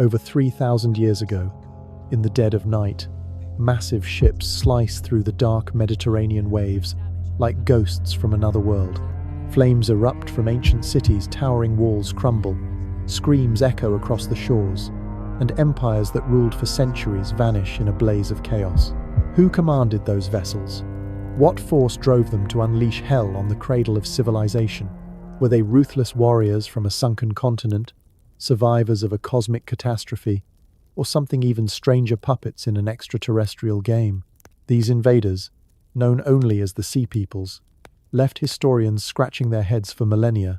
Over 3,000 years ago, in the dead of night, massive ships slice through the dark Mediterranean waves like ghosts from another world. Flames erupt from ancient cities, towering walls crumble, screams echo across the shores, and empires that ruled for centuries vanish in a blaze of chaos. Who commanded those vessels? What force drove them to unleash hell on the cradle of civilization? Were they ruthless warriors from a sunken continent, survivors of a cosmic catastrophe, or something even stranger, puppets in an extraterrestrial game? These invaders, known only as the Sea Peoples, left historians scratching their heads for millennia,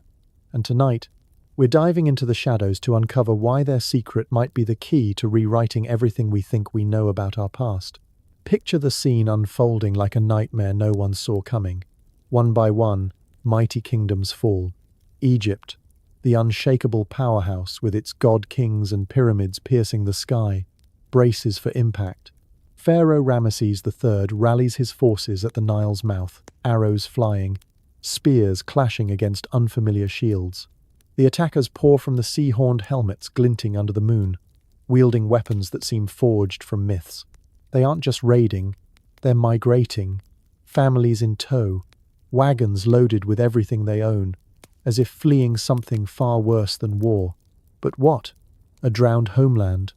and tonight, we're diving into the shadows to uncover why their secret might be the key to rewriting everything we think we know about our past. Picture the scene unfolding like a nightmare no one saw coming. One by one, mighty kingdoms fall. Egypt, the unshakable powerhouse with its god-kings and pyramids piercing the sky, braces for impact. Pharaoh Ramesses III rallies his forces at the Nile's mouth, arrows flying, spears clashing against unfamiliar shields. The attackers pour from the sea-horned helmets glinting under the moon, wielding weapons that seem forged from myths. They aren't just raiding, they're migrating, families in tow, wagons loaded with everything they own, as if fleeing something far worse than war. But what? A drowned homeland?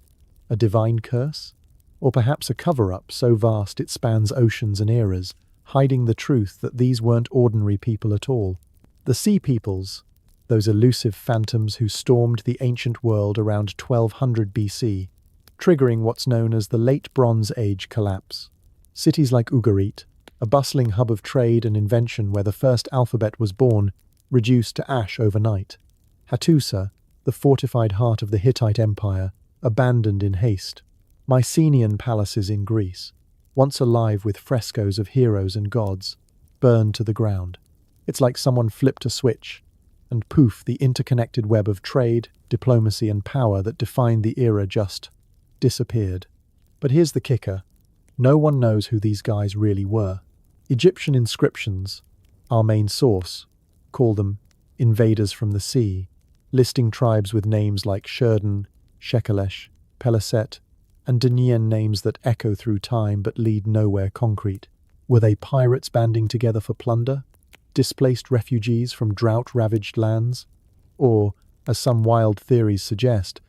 A divine curse? Or perhaps a cover-up so vast it spans oceans and eras, hiding the truth that these weren't ordinary people at all? The Sea Peoples, those elusive phantoms who stormed the ancient world around 1200 BC, triggering what's known as the Late Bronze Age collapse. Cities like Ugarit, a bustling hub of trade and invention where the first alphabet was born, reduced to ash overnight. Hattusa, the fortified heart of the Hittite Empire, abandoned in haste. Mycenaean palaces in Greece, once alive with frescoes of heroes and gods, burned to the ground. It's like someone flipped a switch, and poof, the interconnected web of trade, diplomacy and power that defined the era just disappeared. But here's the kicker. No one knows who these guys really were. Egyptian inscriptions, our main source, call them invaders from the sea, listing tribes with names like Shurden, Shekelesh, Peleset, and Danaan, names that echo through time but lead nowhere concrete. Were they pirates banding together for plunder? Displaced refugees from drought-ravaged lands? Or, as some wild theories suggest,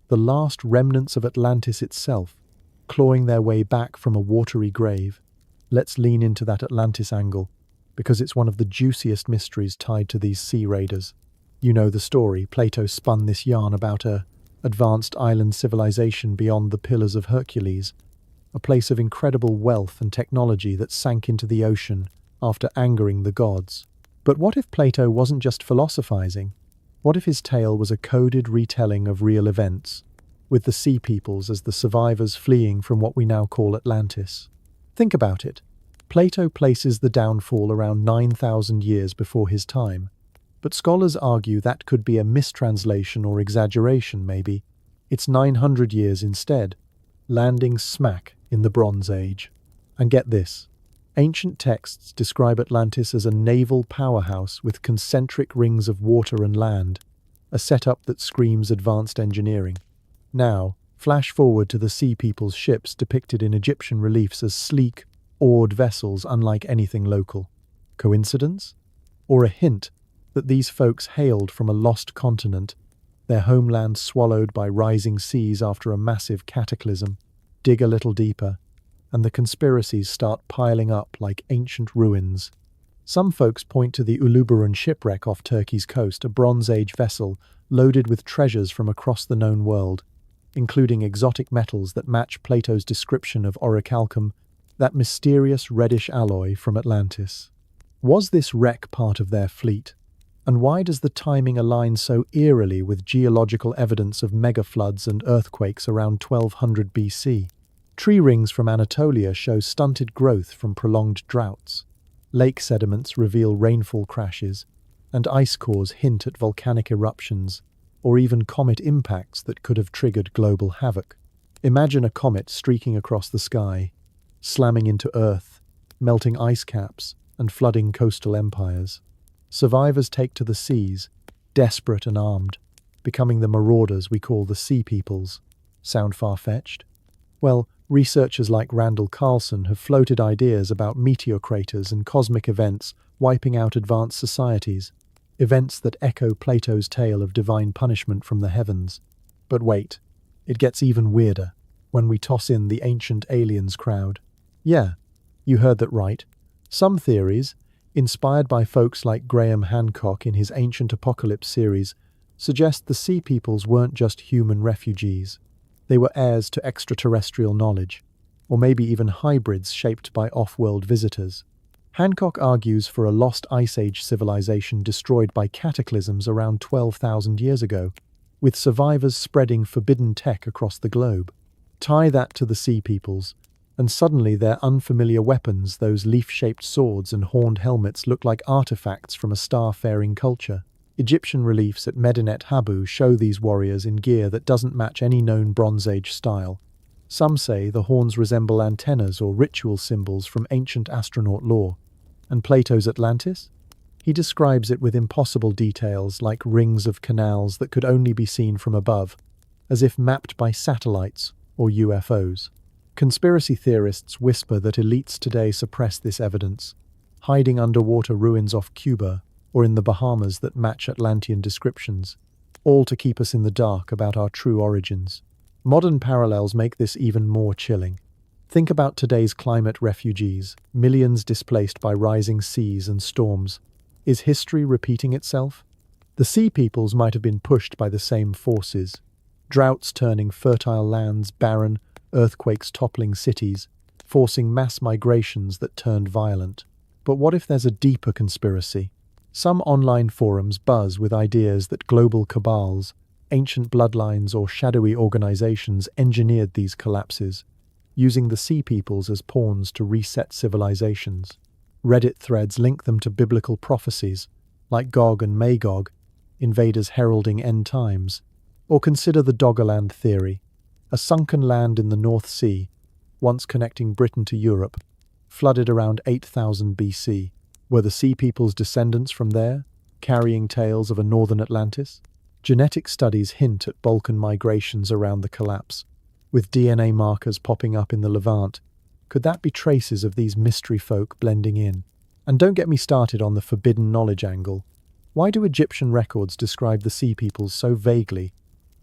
the last remnants of Atlantis itself, clawing their way back from a watery grave? Let's lean into that Atlantis angle, because it's one of the juiciest mysteries tied to these sea raiders. You know the story. Plato spun this yarn about a advanced island civilization beyond the Pillars of Hercules, a place of incredible wealth and technology that sank into the ocean after angering the gods. But what if Plato wasn't just philosophizing? What if his tale was a coded retelling of real events, with the Sea Peoples as the survivors fleeing from what we now call Atlantis? Think about it. Plato places the downfall around 9,000 years before his time, but scholars argue that could be a mistranslation or exaggeration, maybe. It's 900 years instead, landing smack in the Bronze Age. And get this, ancient texts describe Atlantis as a naval powerhouse with concentric rings of water and land, a setup that screams advanced engineering. Now, flash forward to the Sea People's ships depicted in Egyptian reliefs as sleek, oared vessels unlike anything local. Coincidence? Or a hint that these folks hailed from a lost continent, their homeland swallowed by rising seas after a massive cataclysm? Dig a little deeper, and the conspiracies start piling up like ancient ruins. Some folks point to the Uluburun shipwreck off Turkey's coast, a Bronze Age vessel loaded with treasures from across the known world, including exotic metals that match Plato's description of orichalcum, that mysterious reddish alloy from Atlantis. Was this wreck part of their fleet? And why does the timing align so eerily with geological evidence of megafloods and earthquakes around 1200 BC? Tree rings from Anatolia show stunted growth from prolonged droughts. Lake sediments reveal rainfall crashes, and ice cores hint at volcanic eruptions, or even comet impacts that could have triggered global havoc. Imagine a comet streaking across the sky, slamming into Earth, melting ice caps, and flooding coastal empires. Survivors take to the seas, desperate and armed, becoming the marauders we call the Sea Peoples. Sound far-fetched? Well, researchers like Randall Carlson have floated ideas about meteor craters and cosmic events wiping out advanced societies, events that echo Plato's tale of divine punishment from the heavens. But wait, it gets even weirder when we toss in the ancient aliens crowd. Yeah, you heard that right. Some theories, inspired by folks like Graham Hancock in his Ancient Apocalypse series, suggest the Sea Peoples weren't just human refugees. They were heirs to extraterrestrial knowledge, or maybe even hybrids shaped by off-world visitors. Hancock argues for a lost Ice Age civilization destroyed by cataclysms around 12,000 years ago, with survivors spreading forbidden tech across the globe. Tie that to the Sea Peoples, and suddenly their unfamiliar weapons, those leaf-shaped swords and horned helmets, look like artifacts from a star-faring culture. Egyptian reliefs at Medinet Habu show these warriors in gear that doesn't match any known Bronze Age style. Some say the horns resemble antennas or ritual symbols from ancient astronaut lore. And Plato's Atlantis? He describes it with impossible details like rings of canals that could only be seen from above, as if mapped by satellites or UFOs. Conspiracy theorists whisper that elites today suppress this evidence, hiding underwater ruins off Cuba or in the Bahamas that match Atlantean descriptions, all to keep us in the dark about our true origins. Modern parallels make this even more chilling. Think about today's climate refugees, millions displaced by rising seas and storms. Is history repeating itself? The Sea Peoples might have been pushed by the same forces. Droughts turning fertile lands barren, earthquakes toppling cities, forcing mass migrations that turned violent. But what if there's a deeper conspiracy? Some online forums buzz with ideas that global cabals, ancient bloodlines, or shadowy organizations engineered these collapses, using the Sea Peoples as pawns to reset civilizations. Reddit threads link them to biblical prophecies, like Gog and Magog, invaders heralding end times. Or consider the Doggerland theory, a sunken land in the North Sea, once connecting Britain to Europe, flooded around 8000 BC. Were the Sea Peoples descendants from there, carrying tales of a northern Atlantis? Genetic studies hint at Balkan migrations around the collapse, with DNA markers popping up in the Levant. Could that be traces of these mystery folk blending in? And don't get me started on the forbidden knowledge angle. Why do Egyptian records describe the Sea Peoples so vaguely,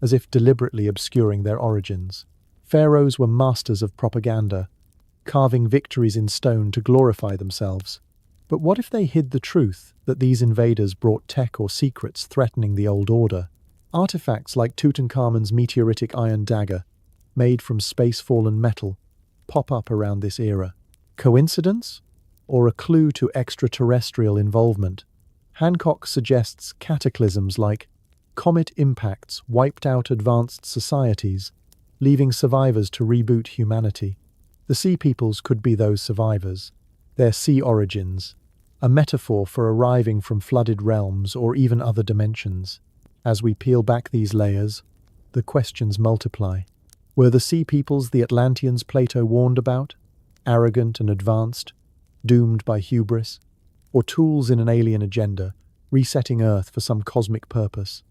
as if deliberately obscuring their origins? Pharaohs were masters of propaganda, carving victories in stone to glorify themselves. But what if they hid the truth that these invaders brought tech or secrets threatening the old order? Artifacts like Tutankhamun's meteoritic iron dagger, made from space-fallen metal, pop up around this era. Coincidence? Or a clue to extraterrestrial involvement? Hancock suggests cataclysms like comet impacts wiped out advanced societies, leaving survivors to reboot humanity. The Sea Peoples could be those survivors. Their sea origins, a metaphor for arriving from flooded realms or even other dimensions. As we peel back these layers, the questions multiply. Were the Sea Peoples the Atlanteans Plato warned about? Arrogant and advanced, doomed by hubris? Or tools in an alien agenda, resetting Earth for some cosmic purpose?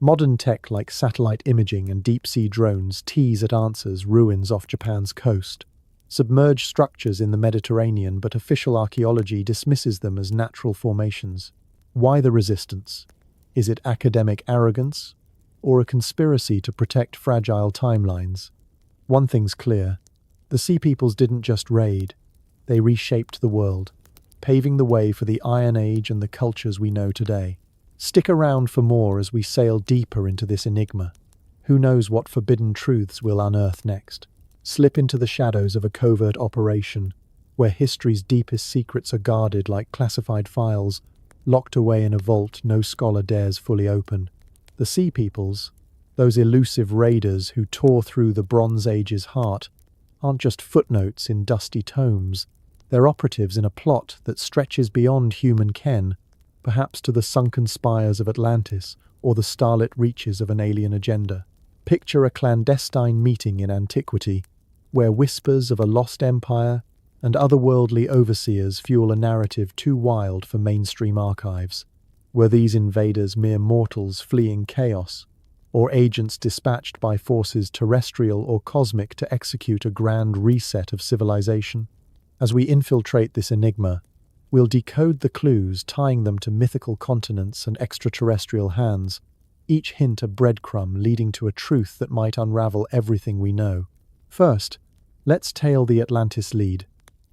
Modern tech like satellite imaging and deep-sea drones tease at answers ruins off Japan's coast. Submerged structures in the Mediterranean, but official archaeology dismisses them as natural formations. Why the resistance? Is it academic arrogance, or a conspiracy to protect fragile timelines? One thing's clear, the Sea Peoples didn't just raid, they reshaped the world, paving the way for the Iron Age and the cultures we know today. Stick around for more as we sail deeper into this enigma. Who knows what forbidden truths we'll unearth next? Slip into the shadows of a covert operation, where history's deepest secrets are guarded like classified files, locked away in a vault no scholar dares fully open. The Sea Peoples, those elusive raiders who tore through the Bronze Age's heart, aren't just footnotes in dusty tomes. They're operatives in a plot that stretches beyond human ken, perhaps to the sunken spires of Atlantis or the starlit reaches of an alien agenda. Picture a clandestine meeting in antiquity, where whispers of a lost empire and otherworldly overseers fuel a narrative too wild for mainstream archives. Were these invaders mere mortals fleeing chaos, or agents dispatched by forces terrestrial or cosmic to execute a grand reset of civilization? As we infiltrate this enigma, we'll decode the clues, tying them to mythical continents and extraterrestrial hands, each hint a breadcrumb leading to a truth that might unravel everything we know. First, let's tail the Atlantis lead,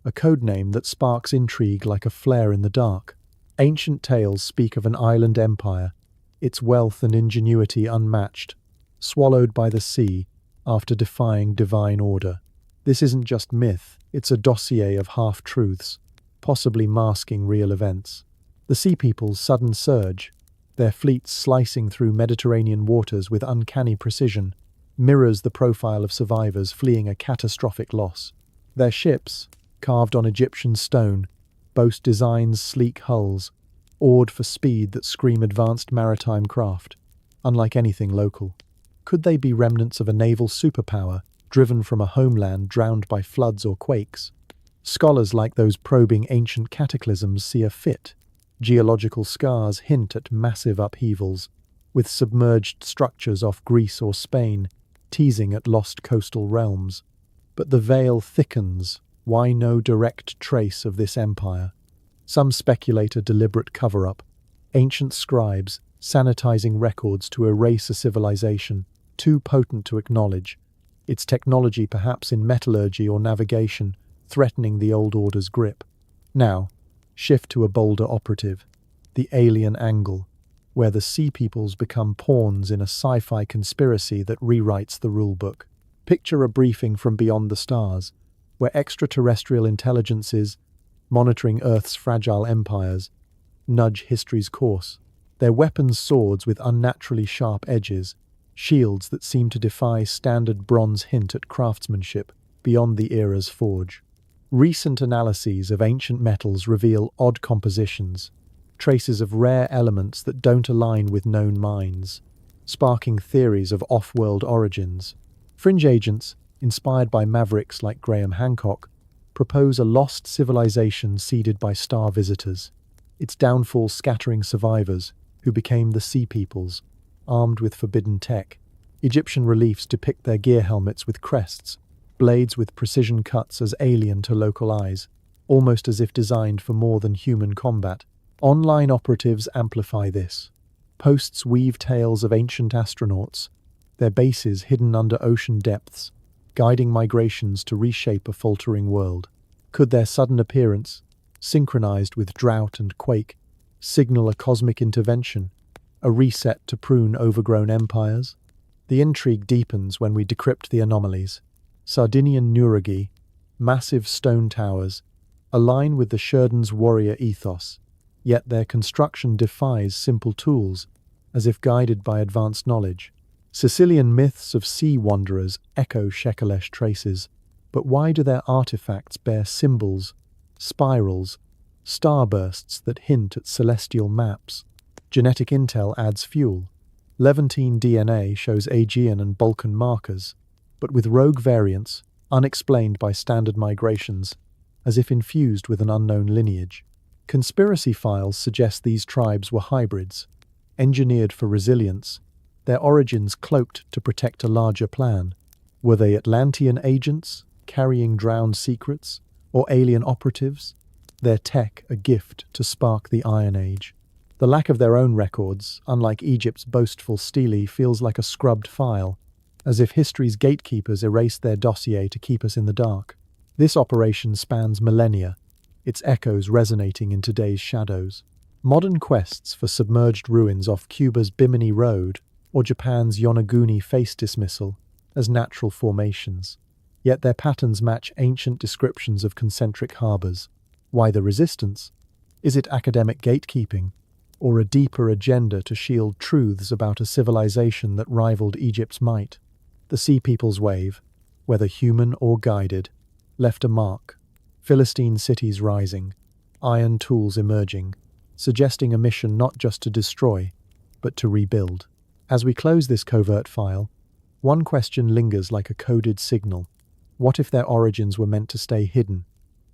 a codename that sparks intrigue like a flare in the dark. Ancient tales speak of an island empire, its wealth and ingenuity unmatched, swallowed by the sea after defying divine order. This isn't just myth, it's a dossier of half-truths, possibly masking real events. The Sea People's sudden surge, their fleets slicing through Mediterranean waters with uncanny precision, mirrors the profile of survivors fleeing a catastrophic loss. Their ships, carved on Egyptian stone, boast designs sleek hulls, oared for speed that scream advanced maritime craft, unlike anything local. Could they be remnants of a naval superpower, driven from a homeland drowned by floods or quakes? Scholars like those probing ancient cataclysms see a fit. Geological scars hint at massive upheavals, with submerged structures off Greece or Spain, teasing at lost coastal realms. But the veil thickens. Why no direct trace of this empire? Some speculate a deliberate cover-up, ancient scribes sanitizing records to erase a civilization too potent to acknowledge, its technology perhaps in metallurgy or navigation, threatening the old order's grip. Now, shift to a bolder operative, the alien angle, where the Sea Peoples become pawns in a sci-fi conspiracy that rewrites the rulebook. Picture a briefing from beyond the stars, where extraterrestrial intelligences, monitoring Earth's fragile empires, nudge history's course. Their weapons swords with unnaturally sharp edges, shields that seem to defy standard bronze hint at craftsmanship beyond the era's forge. Recent analyses of ancient metals reveal odd compositions, traces of rare elements that don't align with known mines, sparking theories of off-world origins. Fringe agents, inspired by mavericks like Graham Hancock, propose a lost civilization seeded by star visitors, its downfall scattering survivors who became the Sea Peoples, armed with forbidden tech. Egyptian reliefs depict their gear helmets with crests, blades with precision cuts as alien to local eyes, almost as if designed for more than human combat. Online operatives amplify this. Posts weave tales of ancient astronauts, their bases hidden under ocean depths, guiding migrations to reshape a faltering world. Could their sudden appearance, synchronized with drought and quake, signal a cosmic intervention, a reset to prune overgrown empires? The intrigue deepens when we decrypt the anomalies. Sardinian nuraghi, massive stone towers, align with the Sheridan's warrior ethos, yet their construction defies simple tools, as if guided by advanced knowledge. Sicilian myths of sea wanderers echo Shekelesh traces, but why do their artifacts bear symbols, spirals, starbursts that hint at celestial maps? Genetic intel adds fuel. Levantine DNA shows Aegean and Balkan markers, but with rogue variants, unexplained by standard migrations, as if infused with an unknown lineage. Conspiracy files suggest these tribes were hybrids, engineered for resilience, their origins cloaked to protect a larger plan. Were they Atlantean agents, carrying drowned secrets, or alien operatives? Their tech a gift to spark the Iron Age. The lack of their own records, unlike Egypt's boastful stele, feels like a scrubbed file, as if history's gatekeepers erased their dossier to keep us in the dark. This operation spans millennia, its echoes resonating in today's shadows. Modern quests for submerged ruins off Cuba's Bimini Road or Japan's Yonaguni face dismissal as natural formations. Yet their patterns match ancient descriptions of concentric harbors. Why the resistance? Is it academic gatekeeping, or a deeper agenda to shield truths about a civilization that rivaled Egypt's might? The Sea People's wave, whether human or guided, left a mark. Philistine cities rising, iron tools emerging, suggesting a mission not just to destroy, but to rebuild. As we close this covert file, one question lingers like a coded signal. What if their origins were meant to stay hidden,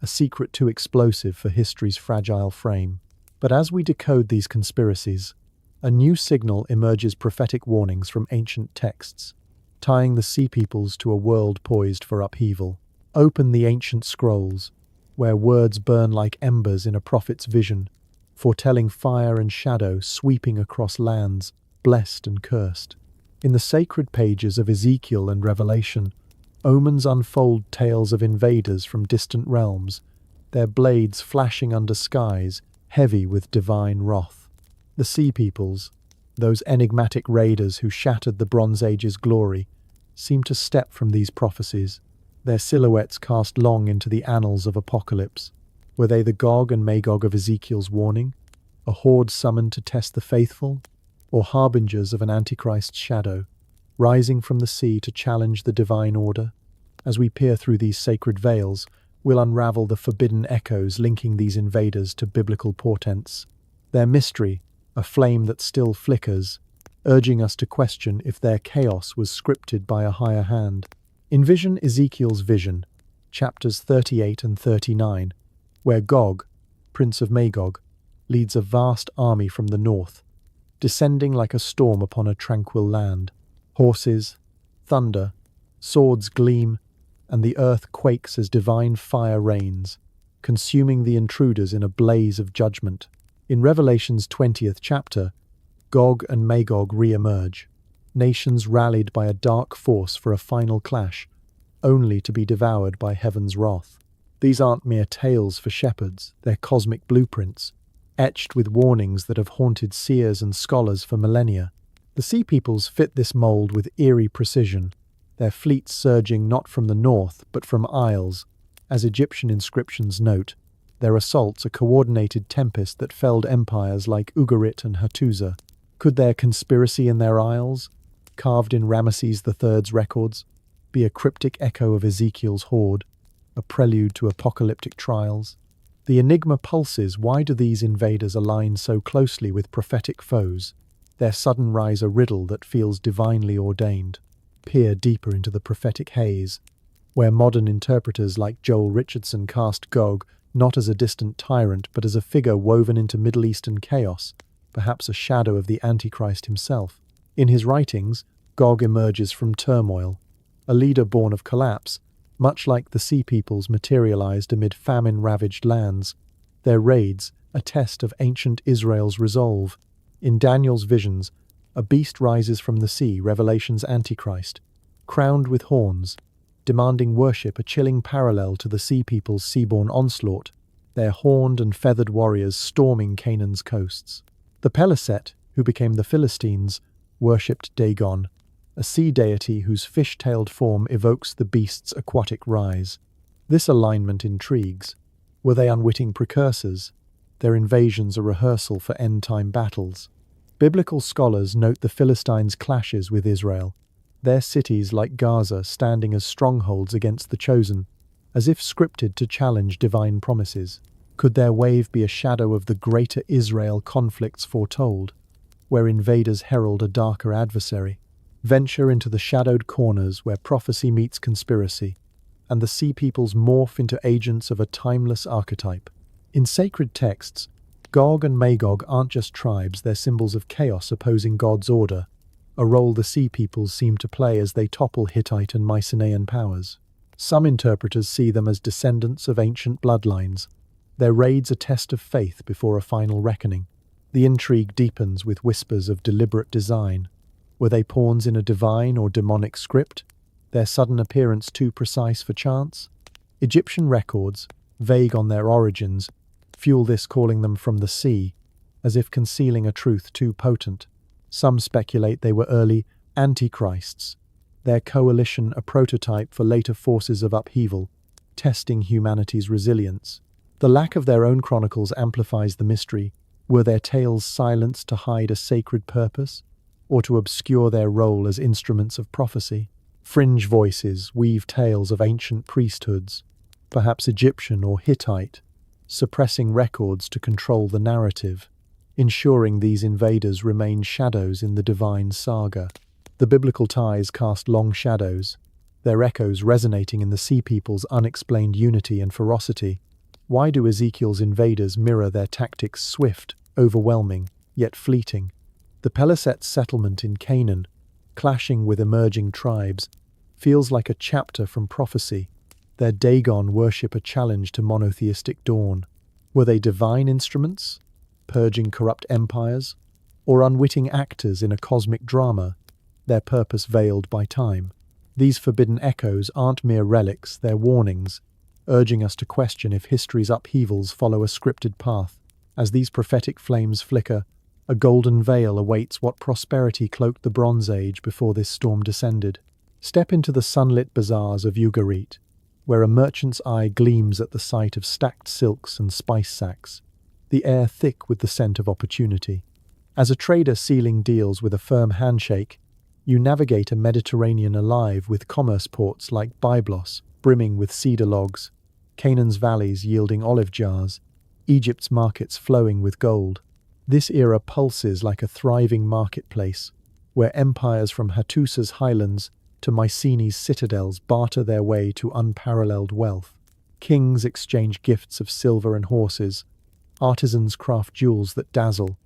a secret too explosive for history's fragile frame? But as we decode these conspiracies, A new signal emerges: prophetic warnings from ancient texts, tying the sea peoples to a world poised for upheaval. Open the ancient scrolls, where words burn like embers in a prophet's vision, foretelling fire and shadow sweeping across lands, blessed and cursed. In the sacred pages of Ezekiel and Revelation, omens unfold tales of invaders from distant realms, their blades flashing under skies heavy with divine wrath. The sea peoples, those enigmatic raiders who shattered the Bronze Age's glory, seem to step from these prophecies, their silhouettes cast long into the annals of apocalypse. Were they the Gog and Magog of Ezekiel's warning, a horde summoned to test the faithful, or harbingers of an Antichrist's shadow, rising from the sea to challenge the divine order? As we peer through these sacred veils, we'll unravel the forbidden echoes linking these invaders to biblical portents. Their mystery, a flame that still flickers, urging us to question if their chaos was scripted by a higher hand. Envision Ezekiel's vision, chapters 38 and 39, where Gog, Prince of Magog, leads a vast army from the north, descending like a storm upon a tranquil land. Horses, thunder, swords gleam, and the earth quakes as divine fire reigns, consuming the intruders in a blaze of judgment. In Revelation's 20th chapter, Gog and Magog re-emerge, nations rallied by a dark force for a final clash, only to be devoured by heaven's wrath. These aren't mere tales for shepherds, they're cosmic blueprints, etched with warnings that have haunted seers and scholars for millennia. The sea peoples fit this mold with eerie precision, their fleets surging not from the north but from isles. As Egyptian inscriptions note, their assaults a coordinated tempest that felled empires like Ugarit and Hattusa. Could their conspiracy in their isles, carved in Ramesses III's records, be a cryptic echo of Ezekiel's horde, a prelude to apocalyptic trials? The enigma pulses: why do these invaders align so closely with prophetic foes? Their sudden rise a riddle that feels divinely ordained. Peer deeper into the prophetic haze, where modern interpreters like Joel Richardson cast Gog not as a distant tyrant but as a figure woven into Middle Eastern chaos, perhaps a shadow of the Antichrist himself. In his writings, Gog emerges from turmoil, a leader born of collapse, much like the sea peoples materialized amid famine-ravaged lands. Their raids, a test of ancient Israel's resolve. In Daniel's visions, a beast rises from the sea, Revelation's Antichrist, crowned with horns, demanding worship, a chilling parallel to the sea people's seaborne onslaught, their horned and feathered warriors storming Canaan's coasts. The Peliset, who became the Philistines, worshipped Dagon, a sea deity whose fish-tailed form evokes the beast's aquatic rise. This alignment intrigues. Were they unwitting precursors, their invasions a rehearsal for end-time battles? Biblical scholars note the Philistines' clashes with Israel, their cities like Gaza standing as strongholds against the chosen, as if scripted to challenge divine promises. Could their wave be a shadow of the greater Israel conflicts foretold, where invaders herald a darker adversary? Venture into the shadowed corners where prophecy meets conspiracy, and the sea peoples morph into agents of a timeless archetype. In sacred texts, Gog and Magog aren't just tribes, they're symbols of chaos opposing God's order, a role the sea peoples seem to play as they topple Hittite and Mycenaean powers. Some interpreters see them as descendants of ancient bloodlines, their raids a test of faith before a final reckoning. The intrigue deepens with whispers of deliberate design. Were they pawns in a divine or demonic script, their sudden appearance too precise for chance? Egyptian records, vague on their origins, fuel this, calling them from the sea, as if concealing a truth too potent. Some speculate they were early antichrists, their coalition a prototype for later forces of upheaval, testing humanity's resilience. The lack of their own chronicles amplifies the mystery. Were their tales silenced to hide a sacred purpose, or to obscure their role as instruments of prophecy? Fringe voices weave tales of ancient priesthoods, perhaps Egyptian or Hittite, suppressing records to control the narrative, ensuring these invaders remain shadows in the divine saga. The biblical ties cast long shadows, their echoes resonating in the sea people's unexplained unity and ferocity. Why do Ezekiel's invaders mirror their tactics: swift, overwhelming, yet fleeting? The Peliset settlement in Canaan, clashing with emerging tribes, feels like a chapter from prophecy. Their Dagon worship a challenge to monotheistic dawn. Were they divine instruments, purging corrupt empires, or unwitting actors in a cosmic drama, their purpose veiled by time? These forbidden echoes aren't mere relics, they're warnings, urging us to question if history's upheavals follow a scripted path. As these prophetic flames flicker, a golden veil awaits what prosperity cloaked the Bronze Age before this storm descended. Step into the sunlit bazaars of Ugarit, where a merchant's eye gleams at the sight of stacked silks and spice sacks, the air thick with the scent of opportunity. As a trader sealing deals with a firm handshake, you navigate a Mediterranean alive with commerce ports like Byblos, brimming with cedar logs, Canaan's valleys yielding olive jars, Egypt's markets flowing with gold. This era pulses like a thriving marketplace, where empires from Hattusa's highlands to Mycenae's citadels barter their way to unparalleled wealth. Kings exchange gifts of silver and horses, artisans craft jewels that dazzle,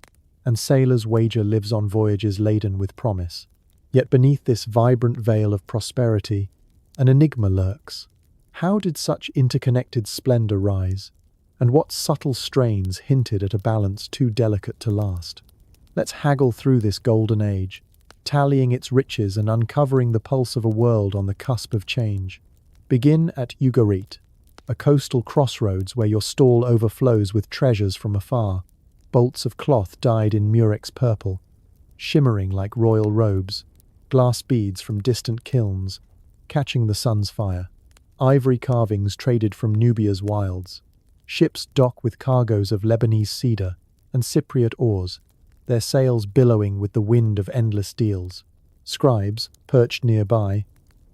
and sailors wager lives on voyages laden with promise. Yet beneath this vibrant veil of prosperity, an enigma lurks. How did such interconnected splendor rise? And what subtle strains hinted at a balance too delicate to last? Let's haggle through this golden age, tallying its riches and uncovering the pulse of a world on the cusp of change. Begin at Ugarit, a coastal crossroads where your stall overflows with treasures from afar, bolts of cloth dyed in murex purple, shimmering like royal robes, glass beads from distant kilns, catching the sun's fire, ivory carvings traded from Nubia's wilds. Ships dock with cargoes of Lebanese cedar and Cypriot ores, their sails billowing with the wind of endless deals. Scribes, perched nearby,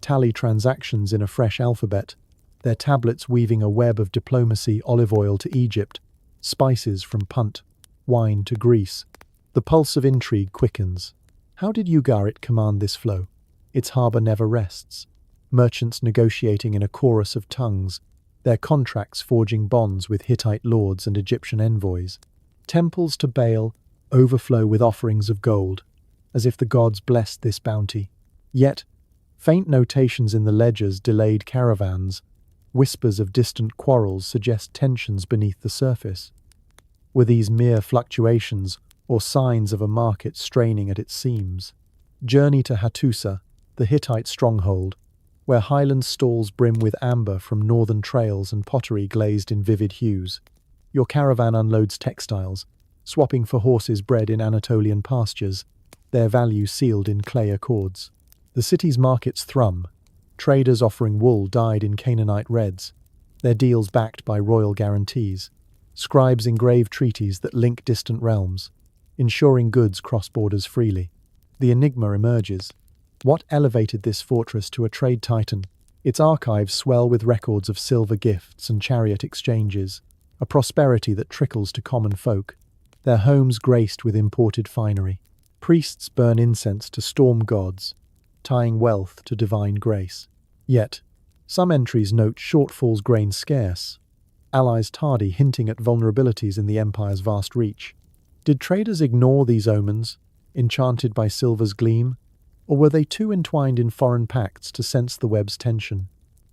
tally transactions in a fresh alphabet, their tablets weaving a web of diplomacy, olive oil to Egypt, spices from Punt, wine to Greece. The pulse of intrigue quickens. How did Ugarit command this flow? Its harbour never rests. Merchants negotiating in a chorus of tongues, their contracts forging bonds with Hittite lords and Egyptian envoys. Temples to Baal overflow with offerings of gold, as if the gods blessed this bounty. Yet, faint notations in the ledgers delayed caravans, whispers of distant quarrels suggest tensions beneath the surface. Were these mere fluctuations or signs of a market straining at its seams? Journey to Hattusa, the Hittite stronghold, where highland stalls brim with amber from northern trails and pottery glazed in vivid hues. Your caravan unloads textiles, swapping for horses bred in Anatolian pastures, their value sealed in clay accords. The city's markets thrum, traders offering wool dyed in Canaanite reds, their deals backed by royal guarantees. Scribes engrave treaties that link distant realms, ensuring goods cross borders freely. The enigma emerges. What elevated this fortress to a trade titan? Its archives swell with records of silver gifts and chariot exchanges, a prosperity that trickles to common folk, their homes graced with imported finery. Priests burn incense to storm gods, tying wealth to divine grace. Yet, some entries note shortfalls grain scarce, allies tardy, hinting at vulnerabilities in the empire's vast reach. Did traders ignore these omens, enchanted by silver's gleam, or were they too entwined in foreign pacts to sense the web's tension?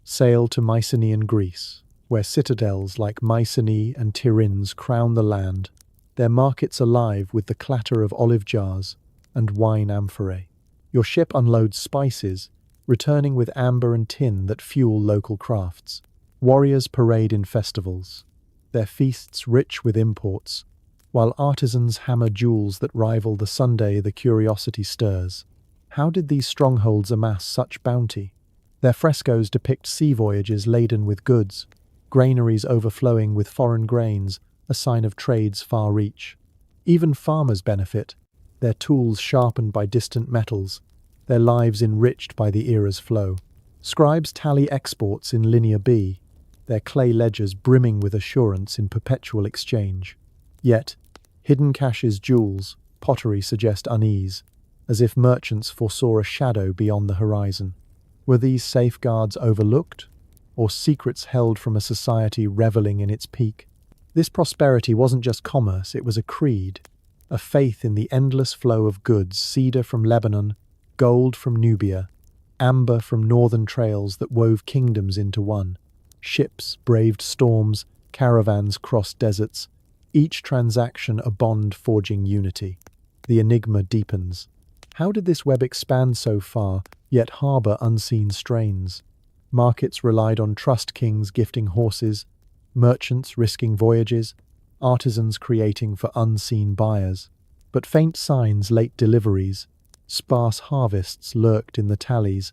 Sail to Mycenaean Greece, where citadels like Mycenae and Tiryns crown the land, their markets alive with the clatter of olive jars and wine amphorae. Your ship unloads spices, returning with amber and tin that fuel local crafts. Warriors parade in festivals, their feasts rich with imports, while artisans hammer jewels that rival the Sunday the curiosity stirs. How did these strongholds amass such bounty? Their frescoes depict sea voyages laden with goods, granaries overflowing with foreign grains, a sign of trade's far reach. Even farmers benefit, their tools sharpened by distant metals, their lives enriched by the era's flow. Scribes tally exports in Linear B, their clay ledgers brimming with assurance in perpetual exchange. Yet, hidden caches, jewels, pottery suggest unease, as if merchants foresaw a shadow beyond the horizon. Were these safeguards overlooked, or secrets held from a society reveling in its peak? This prosperity wasn't just commerce, it was a creed, a faith in the endless flow of goods, cedar from Lebanon, gold from Nubia, amber from northern trails that wove kingdoms into one. Ships braved storms, caravans crossed deserts, each transaction a bond forging unity. The enigma deepens. How did this web expand so far, yet harbour unseen strains? Markets relied on trust kings gifting horses, merchants risking voyages, artisans creating for unseen buyers. But faint signs, late deliveries, sparse harvests lurked in the tallies,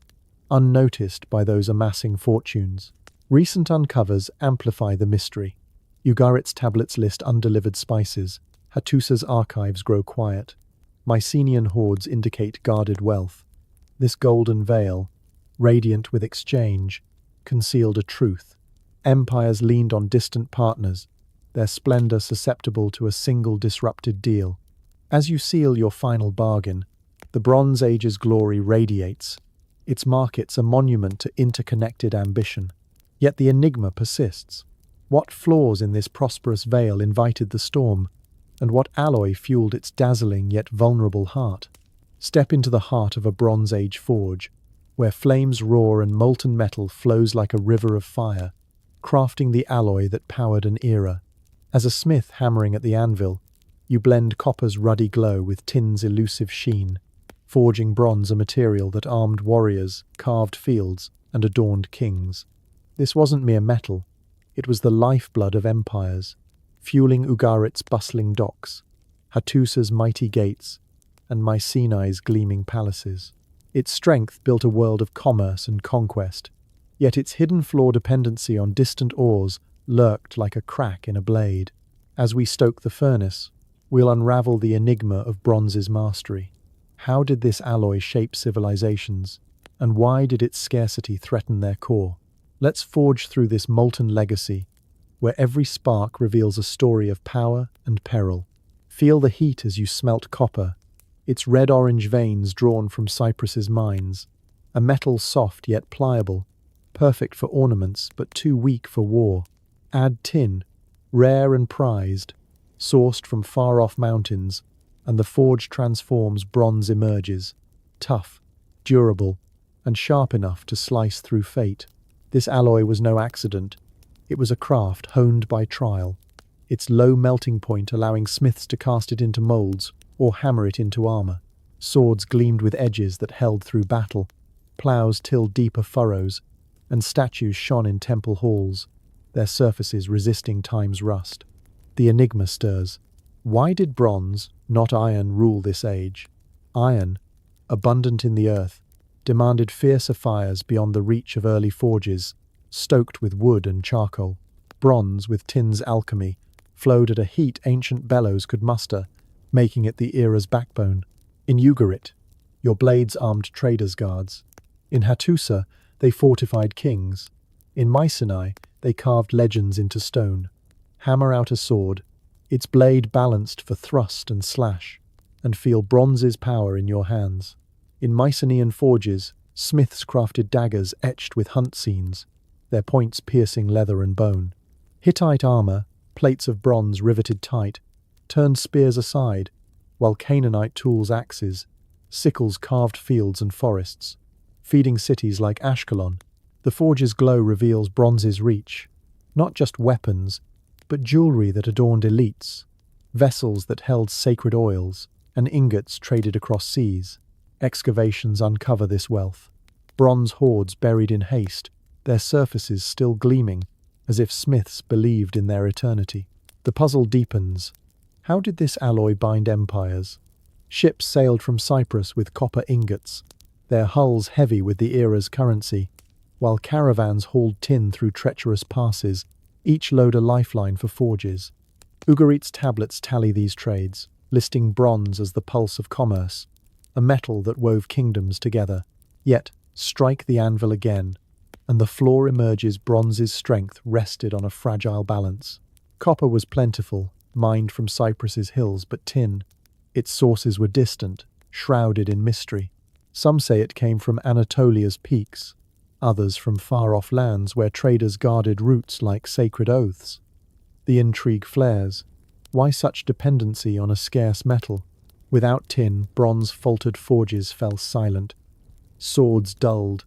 unnoticed by those amassing fortunes. Recent uncovers amplify the mystery. Ugarit's tablets list undelivered spices. Hattusa's archives grow quiet. Mycenaean hoards indicate guarded wealth. This golden veil, radiant with exchange, concealed a truth. Empires leaned on distant partners, their splendor susceptible to a single disrupted deal. As you seal your final bargain, the Bronze Age's glory radiates, its markets a monument to interconnected ambition. Yet the enigma persists. What flaws in this prosperous veil invited the storm, and what alloy fueled its dazzling yet vulnerable heart? Step into the heart of a Bronze Age forge, where flames roar and molten metal flows like a river of fire, crafting the alloy that powered an era. As a smith hammering at the anvil, you blend copper's ruddy glow with tin's elusive sheen, forging bronze, a material that armed warriors, carved fields, and adorned kings. This wasn't mere metal, it was the lifeblood of empires, fueling Ugarit's bustling docks, Hattusa's mighty gates, and Mycenae's gleaming palaces. Its strength built a world of commerce and conquest, yet its hidden flaw dependency on distant ores lurked like a crack in a blade. As we stoke the furnace, we'll unravel the enigma of bronze's mastery. How did this alloy shape civilizations, and why did its scarcity threaten their core? Let's forge through this molten legacy, where every spark reveals a story of power and peril. Feel the heat as you smelt copper, its red-orange veins drawn from Cyprus's mines, a metal soft yet pliable, perfect for ornaments but too weak for war. Add tin, rare and prized, sourced from far-off mountains, and the forge transforms. Bronze emerges, tough, durable, and sharp enough to slice through fate. This alloy was no accident. It was a craft honed by trial, its low melting point allowing smiths to cast it into molds or hammer it into armor. Swords gleamed with edges that held through battle, plows tilled deeper furrows, and statues shone in temple halls, their surfaces resisting time's rust. The enigma stirs. Why did bronze, not iron, rule this age? Iron, abundant in the earth, demanded fiercer fires beyond the reach of early forges, stoked with wood and charcoal. Bronze, with tin's alchemy, flowed at a heat ancient bellows could muster, making it the era's backbone. In Ugarit, your blades armed traders' guards. In Hattusa, they fortified kings. In Mycenae, they carved legends into stone. Hammer out a sword, its blade balanced for thrust and slash, and feel bronze's power in your hands. In Mycenaean forges, smiths crafted daggers etched with hunt scenes, their points piercing leather and bone. Hittite armor, plates of bronze riveted tight, turned spears aside, while Canaanite tools axes, sickles carved fields and forests. Feeding cities like Ashkelon, the forge's glow reveals bronze's reach, not just weapons, but jewelry that adorned elites, vessels that held sacred oils, and ingots traded across seas. Excavations uncover this wealth. Bronze hoards buried in haste, their surfaces still gleaming, as if smiths believed in their eternity. The puzzle deepens. How did this alloy bind empires? Ships sailed from Cyprus with copper ingots, their hulls heavy with the era's currency, while caravans hauled tin through treacherous passes, each load a lifeline for forges. Ugarit's tablets tally these trades, listing bronze as the pulse of commerce, a metal that wove kingdoms together. Yet, strike the anvil again, and the floor emerges. Bronze's strength rested on a fragile balance. Copper was plentiful, mined from Cyprus's hills, but tin, its sources were distant, shrouded in mystery. Some say it came from Anatolia's peaks, others from far-off lands where traders guarded routes like sacred oaths. The intrigue flares. Why such dependency on a scarce metal? Without tin, bronze-faltered forges fell silent, swords dulled,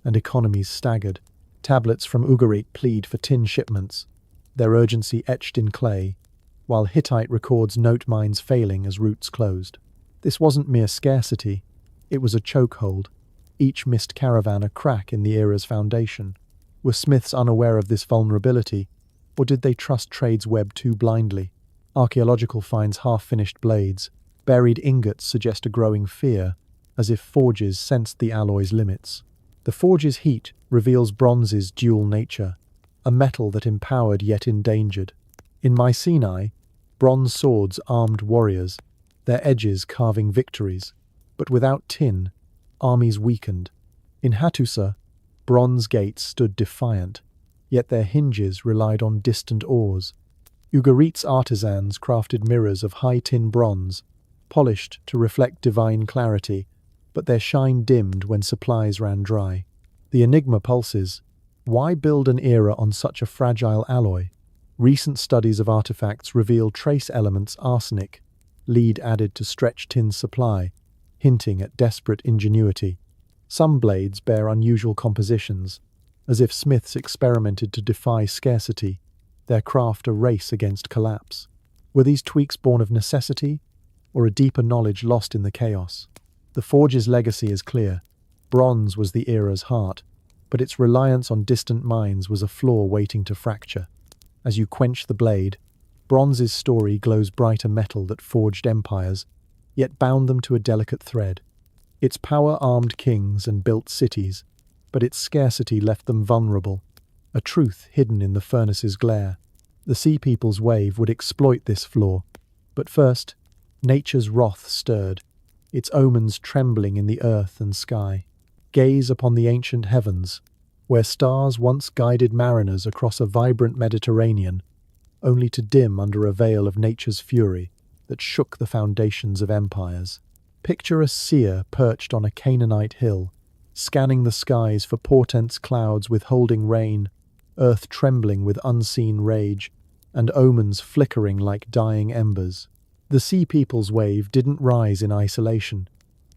and economies staggered. Tablets from Ugarit plead for tin shipments, their urgency etched in clay, while Hittite records note mines failing as routes closed. This wasn't mere scarcity, it was a chokehold, each missed caravan a crack in the era's foundation. Were smiths unaware of this vulnerability, or did they trust trade's web too blindly? Archaeological finds half-finished blades, buried ingots suggest a growing fear, as if forges sensed the alloy's limits. The forge's heat reveals bronze's dual nature, a metal that empowered yet endangered. In Mycenae, bronze swords armed warriors, their edges carving victories, but without tin, armies weakened. In Hattusa, bronze gates stood defiant, yet their hinges relied on distant oars. Ugarit's artisans crafted mirrors of high tin bronze, polished to reflect divine clarity, but their shine dimmed when supplies ran dry. The enigma pulses. Why build an era on such a fragile alloy? Recent studies of artifacts reveal trace elements arsenic, lead added to stretch tin's supply, hinting at desperate ingenuity. Some blades bear unusual compositions, as if smiths experimented to defy scarcity, their craft a race against collapse. Were these tweaks born of necessity, or a deeper knowledge lost in the chaos? The forge's legacy is clear. Bronze was the era's heart, but its reliance on distant mines was a flaw waiting to fracture. As you quench the blade, bronze's story glows brighter metal that forged empires, yet bound them to a delicate thread. Its power armed kings and built cities, but its scarcity left them vulnerable, a truth hidden in the furnace's glare. The Sea People's wave would exploit this flaw, but first, nature's wrath stirred, its omens trembling in the earth and sky. Gaze upon the ancient heavens, where stars once guided mariners across a vibrant Mediterranean, only to dim under a veil of nature's fury that shook the foundations of empires. Picture a seer perched on a Canaanite hill, scanning the skies for portents clouds withholding rain, earth trembling with unseen rage, and omens flickering like dying embers. The Sea People's wave didn't rise in isolation.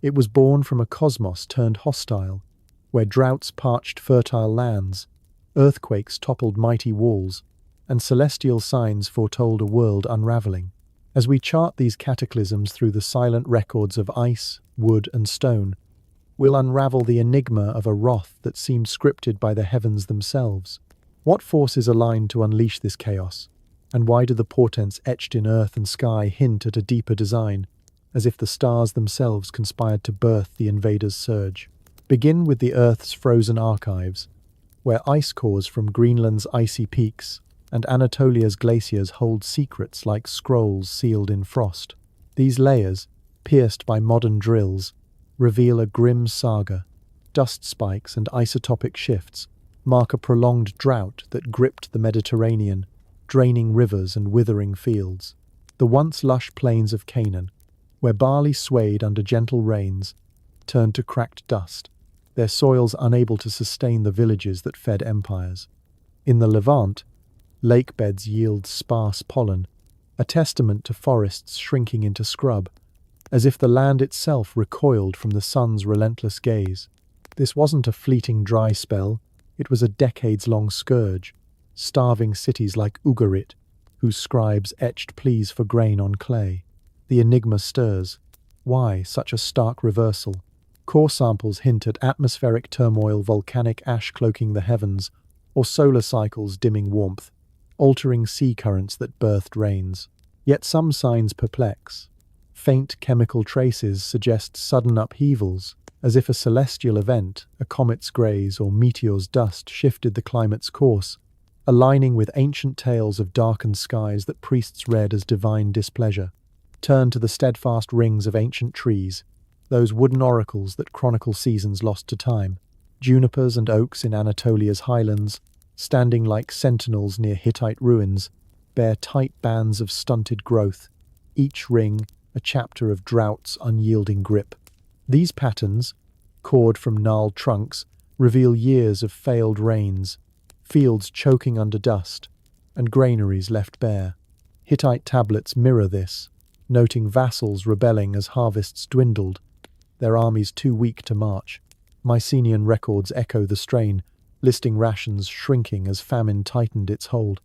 It was born from a cosmos turned hostile, where droughts parched fertile lands, earthquakes toppled mighty walls, and celestial signs foretold a world unraveling. As we chart these cataclysms through the silent records of ice, wood, and stone, we'll unravel the enigma of a wrath that seemed scripted by the heavens themselves. What forces aligned to unleash this chaos? And why do the portents etched in earth and sky hint at a deeper design, as if the stars themselves conspired to birth the invaders' surge? Begin with the Earth's frozen archives, where ice cores from Greenland's icy peaks and Anatolia's glaciers hold secrets like scrolls sealed in frost. These layers, pierced by modern drills, reveal a grim saga. Dust spikes and isotopic shifts mark a prolonged drought that gripped the Mediterranean, draining rivers and withering fields. The once lush plains of Canaan, where barley swayed under gentle rains, turned to cracked dust, their soils unable to sustain the villages that fed empires. In the Levant, lake beds yield sparse pollen, a testament to forests shrinking into scrub, as if the land itself recoiled from the sun's relentless gaze. This wasn't a fleeting dry spell, it was a decades-long scourge, starving cities like Ugarit, whose scribes etched pleas for grain on clay. The enigma stirs. Why such a stark reversal? Core samples hint at atmospheric turmoil, volcanic ash cloaking the heavens, or solar cycles dimming warmth, altering sea currents that birthed rains. Yet some signs perplex. Faint chemical traces suggest sudden upheavals, as if a celestial event, a comet's graze or meteor's dust, shifted the climate's course, aligning with ancient tales of darkened skies that priests read as divine displeasure. Turn to the steadfast rings of ancient trees, those wooden oracles that chronicle seasons lost to time. Junipers and oaks in Anatolia's highlands, standing like sentinels near Hittite ruins, bear tight bands of stunted growth, each ring a chapter of drought's unyielding grip. These patterns, cored from gnarled trunks, reveal years of failed rains, fields choking under dust, and granaries left bare. Hittite tablets mirror this, noting vassals rebelling as harvests dwindled, their armies too weak to march. Mycenaean records echo the strain, listing rations shrinking as famine tightened its hold.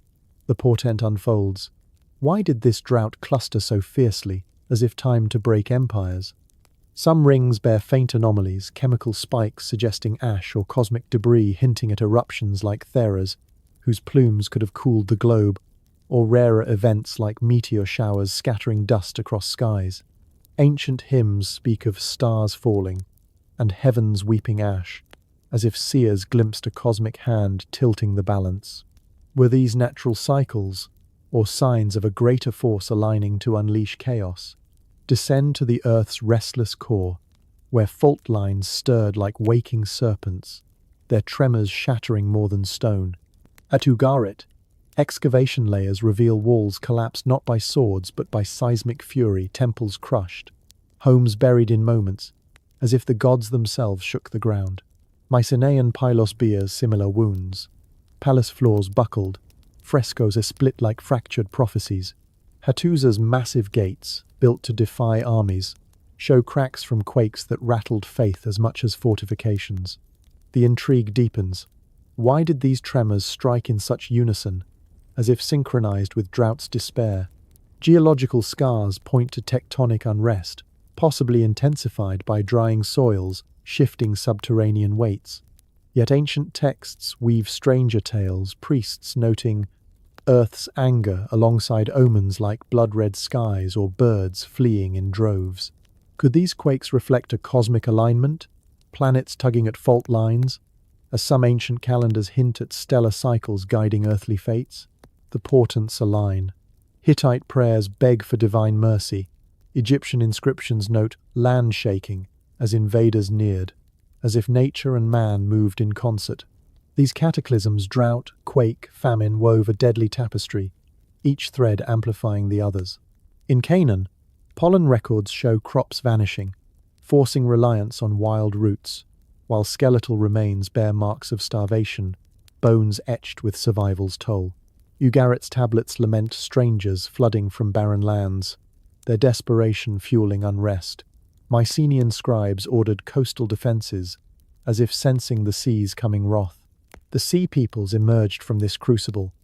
The portent unfolds. Why did this drought cluster so fiercely, as if timed to break empires? Some rings bear faint anomalies, chemical spikes suggesting ash or cosmic debris hinting at eruptions like Thera's, whose plumes could have cooled the globe, or rarer events like meteor showers scattering dust across skies. Ancient hymns speak of stars falling, and heaven's weeping ash, as if seers glimpsed a cosmic hand tilting the balance. Were these natural cycles, or signs of a greater force aligning to unleash chaos? Descend to the Earth's restless core, where fault lines stirred like waking serpents, their tremors shattering more than stone. At Ugarit, excavation layers reveal walls collapsed not by swords but by seismic fury, temples crushed, homes buried in moments, as if the gods themselves shook the ground. Mycenaean pylos bears similar wounds. Palace floors buckled, frescoes are split like fractured prophecies. Hattusa's massive gates, built to defy armies, show cracks from quakes that rattled faith as much as fortifications. The intrigue deepens. Why did these tremors strike in such unison, as if synchronized with drought's despair? Geological scars point to tectonic unrest, possibly intensified by drying soils, shifting subterranean weights. Yet ancient texts weave stranger tales, priests noting Earth's anger alongside omens like blood-red skies or birds fleeing in droves. Could these quakes reflect a cosmic alignment, planets tugging at fault lines, as some ancient calendars hint at stellar cycles guiding earthly fates? The portents align. Hittite prayers beg for divine mercy. Egyptian inscriptions note land shaking as invaders neared, as if nature and man moved in concert. These cataclysms, drought, quake, famine, wove a deadly tapestry, each thread amplifying the others. In Canaan, pollen records show crops vanishing, forcing reliance on wild roots, while skeletal remains bear marks of starvation, bones etched with survival's toll. Ugarit's tablets lament strangers flooding from barren lands, their desperation fueling unrest. Mycenaean scribes ordered coastal defenses, as if sensing the sea's coming wrath. The sea peoples emerged from this crucible,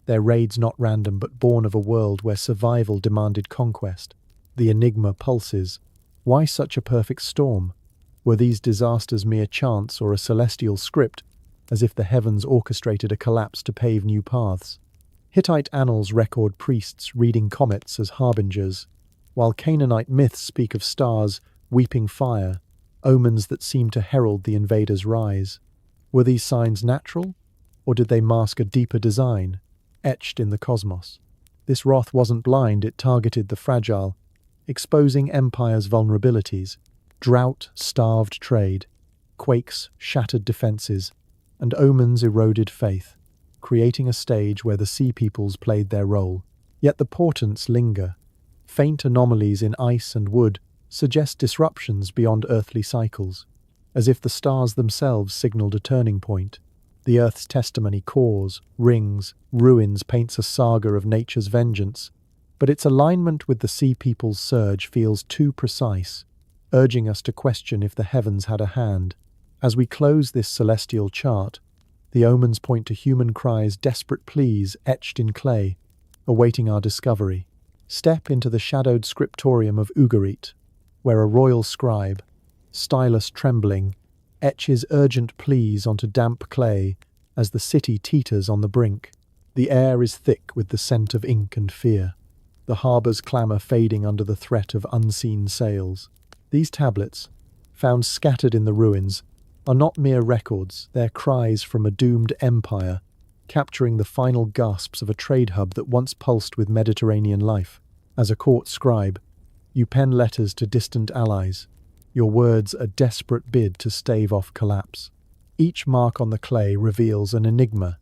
their raids not random but born of a world where survival demanded conquest. The enigma pulses. Why such a perfect storm? Were these disasters mere chance or a celestial script, as if the heavens orchestrated a collapse to pave new paths? Hittite annals record priests reading comets as harbingers, while Canaanite myths speak of stars weeping fire, omens that seem to herald the invader's rise. Were these signs natural, or did they mask a deeper design, etched in the cosmos? This wrath wasn't blind, it targeted the fragile, exposing empire's vulnerabilities. Drought starved trade, quakes shattered defenses, and omens eroded faith, creating a stage where the sea peoples played their role. Yet the portents linger. Faint anomalies in ice and wood suggest disruptions beyond earthly cycles, as if the stars themselves signaled a turning point. The Earth's testimony cores, rings, ruins paints a saga of nature's vengeance, but its alignment with the sea people's surge feels too precise, urging us to question if the heavens had a hand. As we close this celestial chart, the omens point to human cries, desperate pleas etched in clay, awaiting our discovery. Step into the shadowed scriptorium of Ugarit, where a royal scribe, stylus trembling, etches urgent pleas onto damp clay as the city teeters on the brink. The air is thick with the scent of ink and fear, the harbour's clamour fading under the threat of unseen sails. These tablets, found scattered in the ruins, are not mere records, they're cries from a doomed empire, capturing the final gasps of a trade hub that once pulsed with Mediterranean life. As a court scribe, you pen letters to distant allies, your words a desperate bid to stave off collapse. Each mark on the clay reveals an enigma.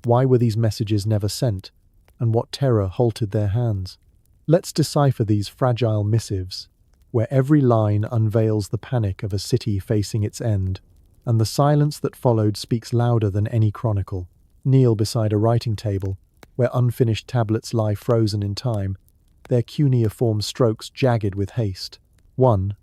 Why were these messages never sent, and what terror halted their hands? Let's decipher these fragile missives, where every line unveils the panic of a city facing its end, and the silence that followed speaks louder than any chronicle. Kneel beside a writing table, where unfinished tablets lie frozen in time, their cuneiform strokes jagged with haste. One,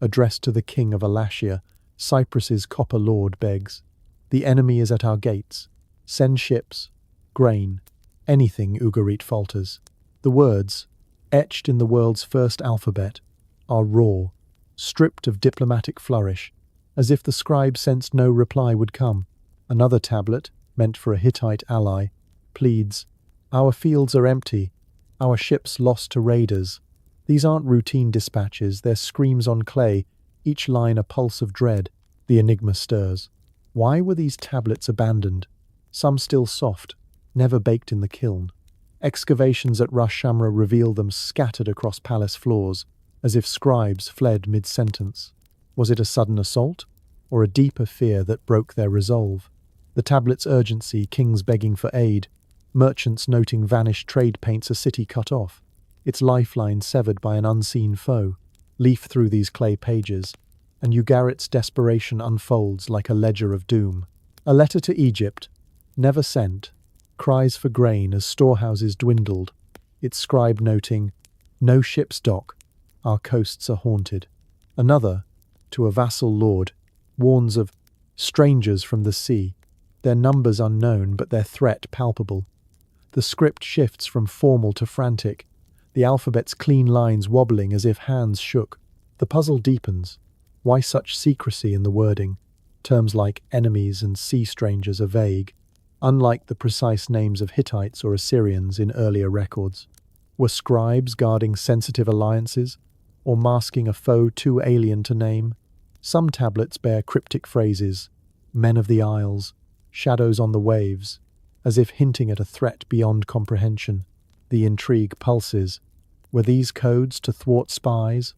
addressed to the king of Alatia, Cyprus's copper lord, begs, "The enemy is at our gates. Send ships, grain, anything," Ugarit falters. The words, etched in the world's first alphabet, are raw, stripped of diplomatic flourish, as if the scribe sensed no reply would come. Another tablet, meant for a Hittite ally, pleads, "Our fields are empty, our ships lost to raiders." These aren't routine dispatches, they're screams on clay, each line a pulse of dread. The enigma stirs. Why were these tablets abandoned? Some still soft, never baked in the kiln. Excavations at Ras Shamra reveal them scattered across palace floors, as if scribes fled mid-sentence. Was it a sudden assault, or a deeper fear that broke their resolve? The tablet's urgency, kings begging for aid, merchants noting vanished trade paints a city cut off, its lifeline severed by an unseen foe. Leaf through these clay pages, and Ugarit's desperation unfolds like a ledger of doom. A letter to Egypt, never sent, cries for grain as storehouses dwindled, its scribe noting, "No ships dock, our coasts are haunted." Another, to a vassal lord, warns of strangers from the sea, their numbers unknown but their threat palpable. The script shifts from formal to frantic, the alphabet's clean lines wobbling as if hands shook. The puzzle deepens. Why such secrecy in the wording? Terms like enemies and sea strangers are vague, unlike the precise names of Hittites or Assyrians in earlier records. Were scribes guarding sensitive alliances, or masking a foe too alien to name? Some tablets bear cryptic phrases, "Men of the Isles," "Shadows on the waves," as if hinting at a threat beyond comprehension. The intrigue pulses. Were these codes to thwart spies,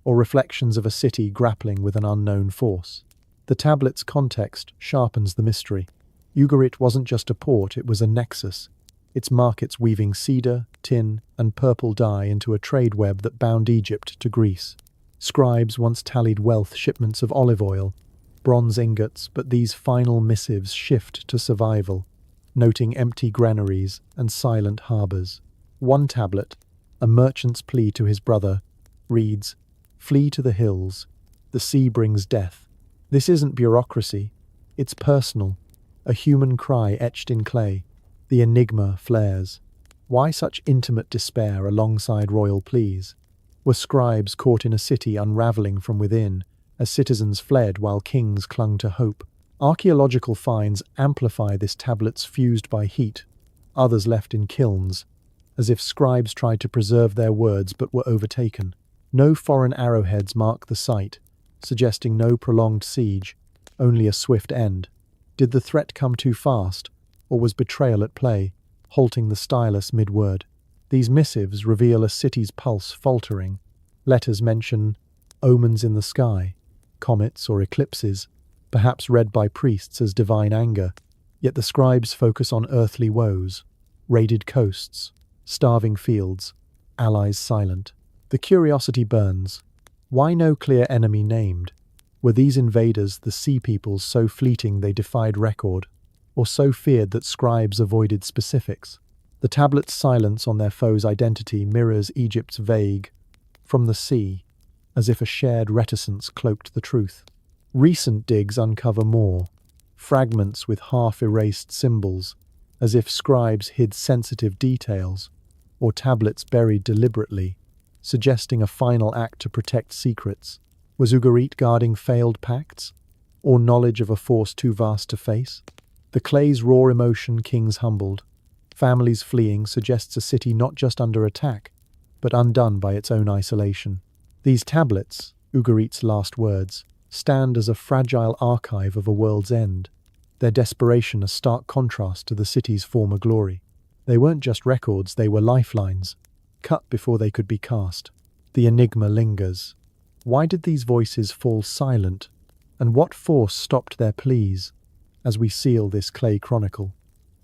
or reflections of a city grappling with an unknown force? The tablet's context sharpens the mystery. Ugarit wasn't just a port, it was a nexus, its markets weaving cedar, tin, and purple dye into a trade web that bound Egypt to Greece. Scribes once tallied wealth shipments of olive oil, bronze ingots, but these final missives shift to survival, noting empty granaries and silent harbours. One tablet, a merchant's plea to his brother, reads, "Flee to the hills. The sea brings death." This isn't bureaucracy. It's personal, a human cry etched in clay. The enigma flares. Why such intimate despair alongside royal pleas? Were scribes caught in a city unravelling from within, as citizens fled while kings clung to hope? Archaeological finds amplify this tablets fused by heat, others left in kilns, as if scribes tried to preserve their words but were overtaken. No foreign arrowheads mark the site, suggesting no prolonged siege, only a swift end. Did the threat come too fast, or was betrayal at play, halting the stylus mid-word? These missives reveal a city's pulse faltering. Letters mention omens in the sky, comets or eclipses, perhaps read by priests as divine anger, yet the scribes focus on earthly woes, raided coasts, starving fields, allies silent. The curiosity burns. Why no clear enemy named? Were these invaders the sea peoples so fleeting they defied record, or so feared that scribes avoided specifics? The tablet's silence on their foe's identity mirrors Egypt's vague, "from the sea," as if a shared reticence cloaked the truth. Recent digs uncover more, fragments with half-erased symbols, as if scribes hid sensitive details, or tablets buried deliberately, suggesting a final act to protect secrets. Was Ugarit guarding failed pacts, or knowledge of a force too vast to face? The clay's raw emotion kings humbled, families fleeing suggests a city not just under attack, but undone by its own isolation. These tablets, Ugarit's last words, stand as a fragile archive of a world's end, their desperation a stark contrast to the city's former glory. They weren't just records, they were lifelines, cut before they could be cast. The enigma lingers. Why did these voices fall silent, and what force stopped their pleas? As we seal this clay chronicle,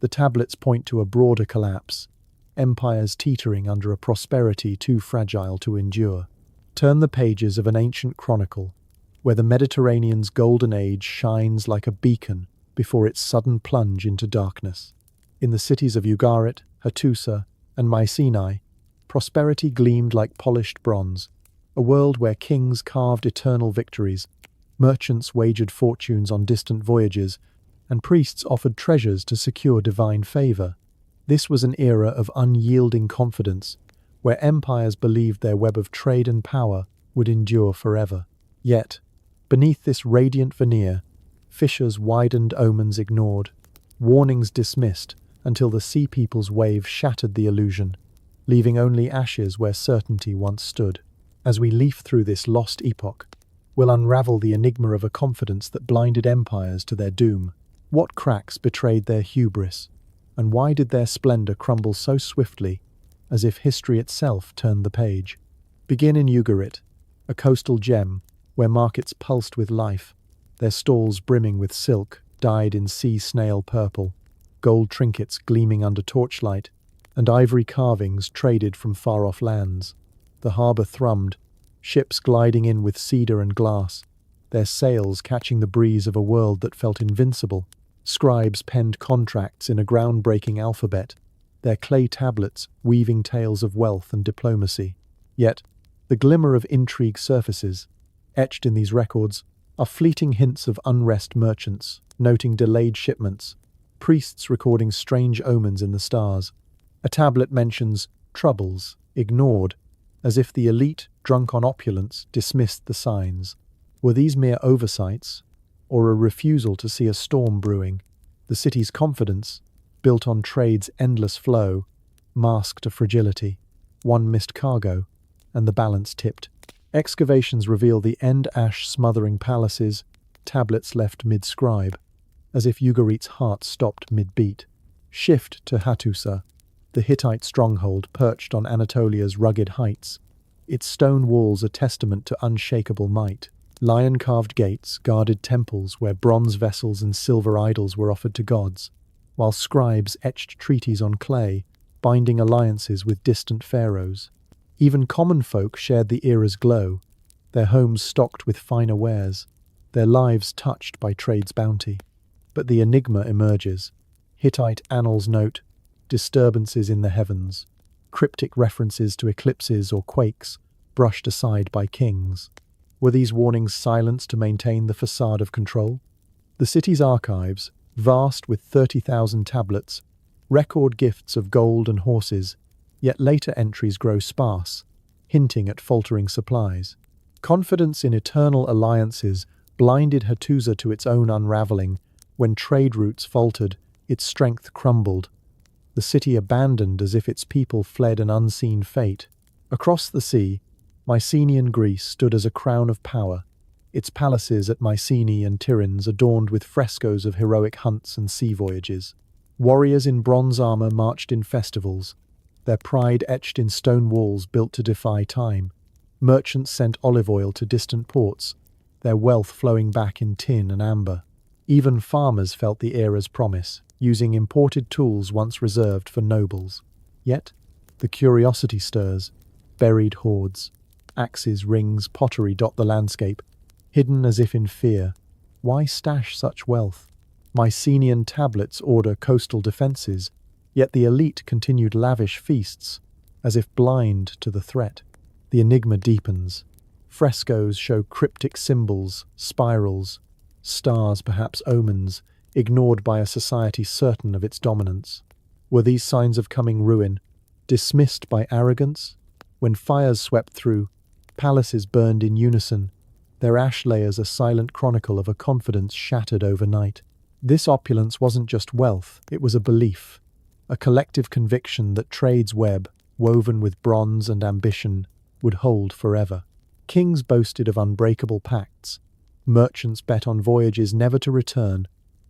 the tablets point to a broader collapse, empires teetering under a prosperity too fragile to endure. Turn the pages of an ancient chronicle, where the Mediterranean's golden age shines like a beacon before its sudden plunge into darkness. In the cities of Ugarit, Hattusa, and Mycenae, prosperity gleamed like polished bronze, a world where kings carved eternal victories, merchants wagered fortunes on distant voyages, and priests offered treasures to secure divine favor. This was an era of unyielding confidence, where empires believed their web of trade and power would endure forever. Yet, beneath this radiant veneer, fissures widened, omens ignored, warnings dismissed, until the Sea People's wave shattered the illusion, leaving only ashes where certainty once stood. As we leaf through this lost epoch, we'll unravel the enigma of a confidence that blinded empires to their doom. What cracks betrayed their hubris, and why did their splendor crumble so swiftly, as if history itself turned the page? Begin in Ugarit, a coastal gem where markets pulsed with life, their stalls brimming with silk dyed in sea snail purple, gold trinkets gleaming under torchlight, and ivory carvings traded from far-off lands. The harbour thrummed, ships gliding in with cedar and glass, their sails catching the breeze of a world that felt invincible. Scribes penned contracts in a groundbreaking alphabet, their clay tablets weaving tales of wealth and diplomacy. Yet, the glimmer of intrigue surfaces. Etched in these records are fleeting hints of unrest, merchants noting delayed shipments, priests recording strange omens in the stars. A tablet mentions troubles, ignored, as if the elite, drunk on opulence, dismissed the signs. Were these mere oversights, or a refusal to see a storm brewing? The city's confidence, built on trade's endless flow, masked a fragility. One missed cargo, and the balance tipped. Excavations reveal the end ash-smothering palaces, tablets left mid-scribe, as if Ugarit's heart stopped mid-beat. Shift to Hattusa, the Hittite stronghold perched on Anatolia's rugged heights, its stone walls a testament to unshakable might. Lion-carved gates guarded temples where bronze vessels and silver idols were offered to gods, while scribes etched treaties on clay, binding alliances with distant pharaohs. Even common folk shared the era's glow, their homes stocked with finer wares, their lives touched by trade's bounty. But the enigma emerges. Hittite annals note disturbances in the heavens, cryptic references to eclipses or quakes brushed aside by kings. Were these warnings silenced to maintain the facade of control? The city's archives, vast with 30,000 tablets, record gifts of gold and horses, yet later entries grow sparse, hinting at faltering supplies. Confidence in eternal alliances blinded Hattusa to its own unraveling. When trade routes faltered, its strength crumbled. The city abandoned as if its people fled an unseen fate. Across the sea, Mycenaean Greece stood as a crown of power, its palaces at Mycenae and Tiryns adorned with frescoes of heroic hunts and sea voyages. Warriors in bronze armor marched in festivals, their pride etched in stone walls built to defy time. Merchants sent olive oil to distant ports, their wealth flowing back in tin and amber. Even farmers felt the era's promise, using imported tools once reserved for nobles. Yet, the curiosity stirs. Buried hoards, axes, rings, pottery dot the landscape, hidden as if in fear. Why stash such wealth? Mycenaean tablets order coastal defenses, yet the elite continued lavish feasts, as if blind to the threat. The enigma deepens. Frescoes show cryptic symbols, spirals, stars, perhaps omens, ignored by a society certain of its dominance. Were these signs of coming ruin, dismissed by arrogance? When fires swept through, palaces burned in unison, their ash layers a silent chronicle of a confidence shattered overnight. This opulence wasn't just wealth, it was a belief, a collective conviction that trade's web, woven with bronze and ambition, would hold forever. Kings boasted of unbreakable pacts, merchants bet on voyages never to return,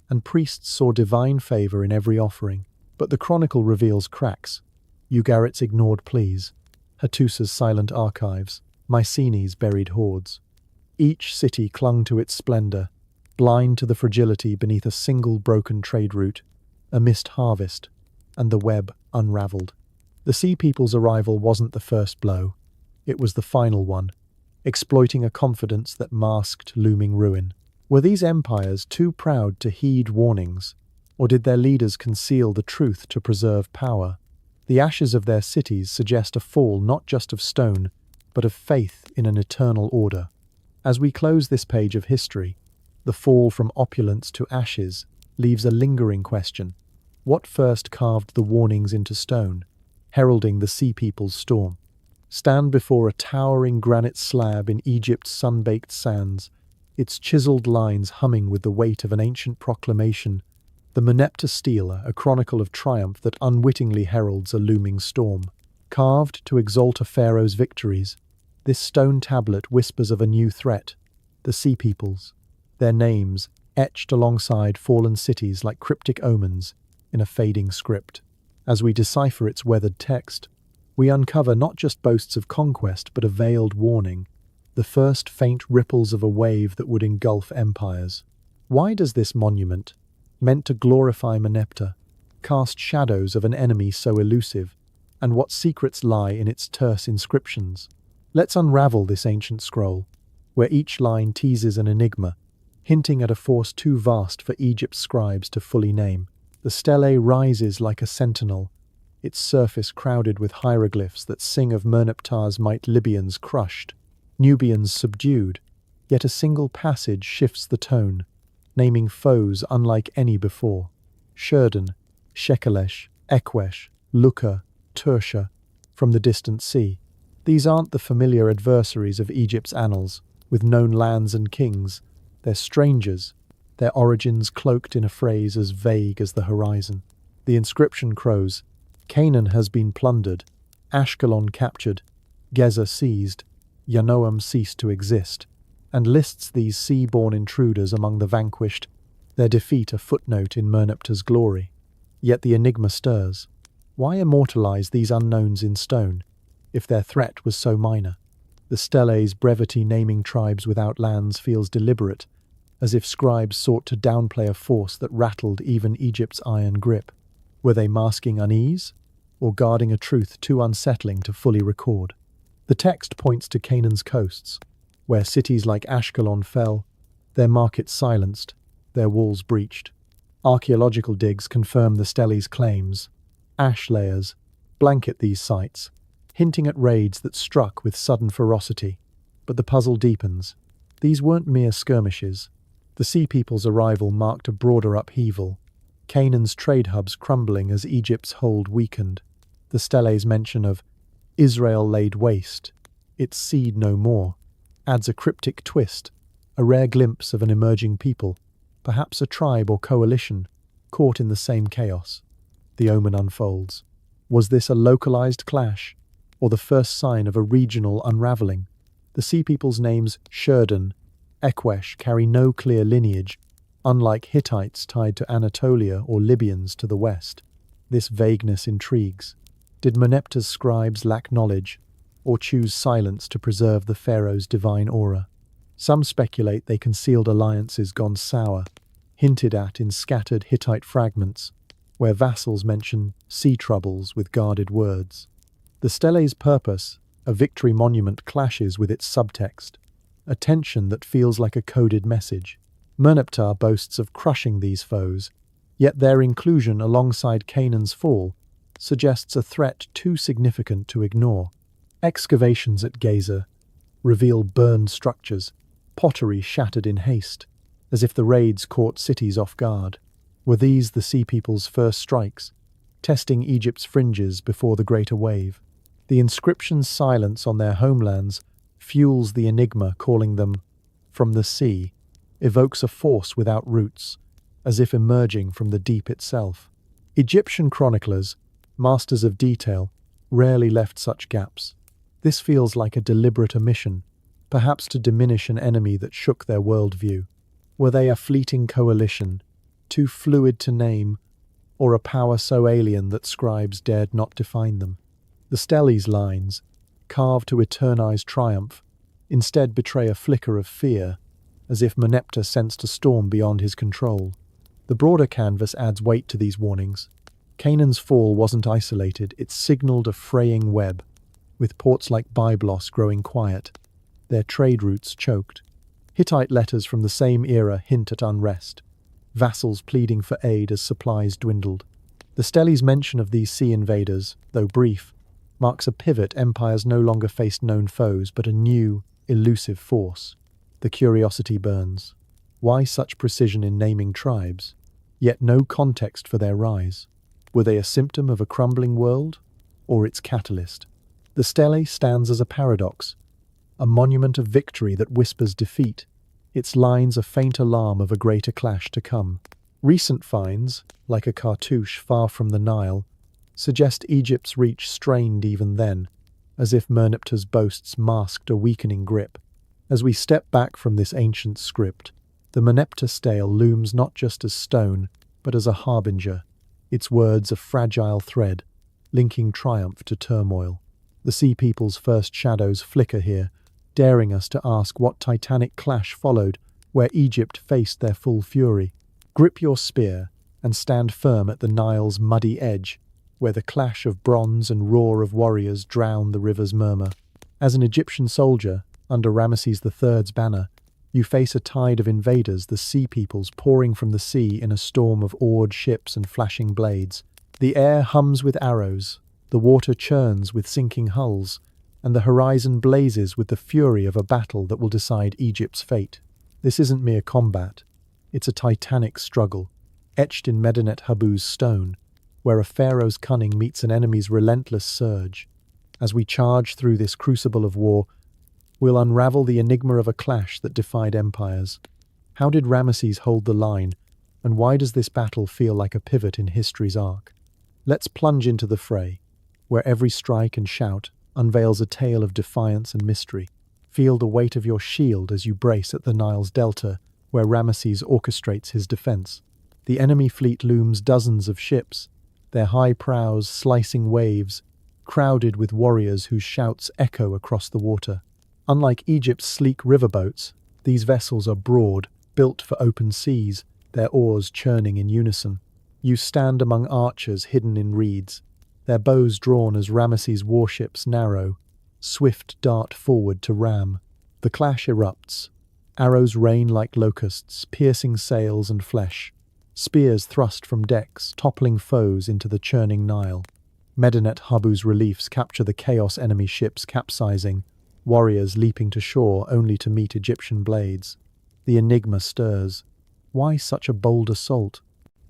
and priests saw divine favor in every offering. But the chronicle reveals cracks. Ugarit's ignored pleas, Hattusa's silent archives, Mycenae's buried hoards. Each city clung to its splendor, blind to the fragility beneath a single broken trade route, a missed harvest, and the web unraveled. The Sea People's arrival wasn't the first blow. It was the final one, exploiting a confidence that masked looming ruin. Were these empires too proud to heed warnings, or did their leaders conceal the truth to preserve power? The ashes of their cities suggest a fall not just of stone, but of faith in an eternal order. As we close this page of history, the fall from opulence to ashes leaves a lingering question. What first carved the warnings into stone, heralding the Sea People's storm? Stand before a towering granite slab in Egypt's sun-baked sands, its chiseled lines humming with the weight of an ancient proclamation, the Merneptah Stela, a chronicle of triumph that unwittingly heralds a looming storm. Carved to exalt a pharaoh's victories, this stone tablet whispers of a new threat, the Sea Peoples, their names etched alongside fallen cities like cryptic omens in a fading script. As we decipher its weathered text, we uncover not just boasts of conquest but a veiled warning, the first faint ripples of a wave that would engulf empires. Why does this monument, meant to glorify Merneptah, cast shadows of an enemy so elusive, and what secrets lie in its terse inscriptions? Let's unravel this ancient scroll, where each line teases an enigma, hinting at a force too vast for Egypt's scribes to fully name. The stele rises like a sentinel, its surface crowded with hieroglyphs that sing of Merneptah's might, Libyans crushed, Nubians subdued, yet a single passage shifts the tone, naming foes unlike any before. Shurden, Shekelesh, Ekwesh, Luka, Tursha, from the distant sea. These aren't the familiar adversaries of Egypt's annals, with known lands and kings. They're strangers, their origins cloaked in a phrase as vague as the horizon. The inscription crows, Canaan has been plundered, Ashkelon captured, Gezer seized, Yanoam ceased to exist, and lists these sea-born intruders among the vanquished, their defeat a footnote in Merneptah's glory. Yet the enigma stirs. Why immortalize these unknowns in stone, if their threat was so minor? The stele's brevity naming tribes without lands feels deliberate, as if scribes sought to downplay a force that rattled even Egypt's iron grip. Were they masking unease, or guarding a truth too unsettling to fully record? The text points to Canaan's coasts, where cities like Ashkelon fell, their markets silenced, their walls breached. Archaeological digs confirm the stele's claims. Ash layers blanket these sites, hinting at raids that struck with sudden ferocity. But the puzzle deepens. These weren't mere skirmishes. The Sea People's arrival marked a broader upheaval, Canaan's trade hubs crumbling as Egypt's hold weakened. The stele's mention of Israel laid waste, its seed no more, adds a cryptic twist, a rare glimpse of an emerging people, perhaps a tribe or coalition, caught in the same chaos. The omen unfolds. Was this a localized clash, or the first sign of a regional unraveling? The Sea People's names Shurden, Ekwesh carry no clear lineage, unlike Hittites tied to Anatolia or Libyans to the west. This vagueness intrigues. Did Merneptah's scribes lack knowledge, or choose silence to preserve the pharaoh's divine aura? Some speculate they concealed alliances gone sour, hinted at in scattered Hittite fragments, where vassals mention sea troubles with guarded words. The stele's purpose, a victory monument, clashes with its subtext, a tension that feels like a coded message. Merneptah boasts of crushing these foes, yet their inclusion alongside Canaan's fall suggests a threat too significant to ignore. Excavations at Gezer reveal burned structures, pottery shattered in haste, as if the raids caught cities off guard. Were these the Sea People's first strikes, testing Egypt's fringes before the greater wave? The inscription's silence on their homelands fuels the enigma, calling them from the sea, evokes a force without roots, as if emerging from the deep itself. Egyptian chroniclers, masters of detail, rarely left such gaps. This feels like a deliberate omission, perhaps to diminish an enemy that shook their worldview. Were they a fleeting coalition, too fluid to name, or a power so alien that scribes dared not define them? The stele's lines, carved to eternize triumph, instead betray a flicker of fear, as if Merneptah sensed a storm beyond his control. The broader canvas adds weight to these warnings. Canaan's fall wasn't isolated, it signaled a fraying web, with ports like Byblos growing quiet, their trade routes choked. Hittite letters from the same era hint at unrest, vassals pleading for aid as supplies dwindled. The Steles' mention of these sea invaders, though brief, marks a pivot. Empires no longer faced known foes, but a new, elusive force. The curiosity burns. Why such precision in naming tribes? Yet no context for their rise. Were they a symptom of a crumbling world, or its catalyst? The stele stands as a paradox, a monument of victory that whispers defeat, its lines a faint alarm of a greater clash to come. Recent finds, like a cartouche far from the Nile, suggest Egypt's reach strained even then, as if Merneptah's boasts masked a weakening grip. As we step back from this ancient script, the Merneptah stele looms not just as stone, but as a harbinger, its words a fragile thread, linking triumph to turmoil. The Sea People's first shadows flicker here, daring us to ask what titanic clash followed, where Egypt faced their full fury. Grip your spear and stand firm at the Nile's muddy edge, where the clash of bronze and roar of warriors drown the river's murmur. As an Egyptian soldier, under Ramesses III's banner, you face a tide of invaders, the Sea Peoples pouring from the sea in a storm of oared ships and flashing blades. The air hums with arrows, the water churns with sinking hulls, and the horizon blazes with the fury of a battle that will decide Egypt's fate. This isn't mere combat, it's a titanic struggle, etched in Medinet Habu's stone, where a pharaoh's cunning meets an enemy's relentless surge. As we charge through this crucible of war, we'll unravel the enigma of a clash that defied empires. How did Ramesses hold the line, and why does this battle feel like a pivot in history's arc? Let's plunge into the fray, where every strike and shout unveils a tale of defiance and mystery. Feel the weight of your shield as you brace at the Nile's delta, where Ramesses orchestrates his defense. The enemy fleet looms dozens of ships, their high prows slicing waves, crowded with warriors whose shouts echo across the water. Unlike Egypt's sleek riverboats, these vessels are broad, built for open seas, their oars churning in unison. You stand among archers hidden in reeds, their bows drawn as Ramesses' warships narrow, swift dart forward to ram. The clash erupts. Arrows rain like locusts, piercing sails and flesh. Spears thrust from decks, toppling foes into the churning Nile. Medinet Habu's reliefs capture the chaos enemy ships capsizing, warriors leaping to shore only to meet Egyptian blades. The enigma stirs. Why such a bold assault?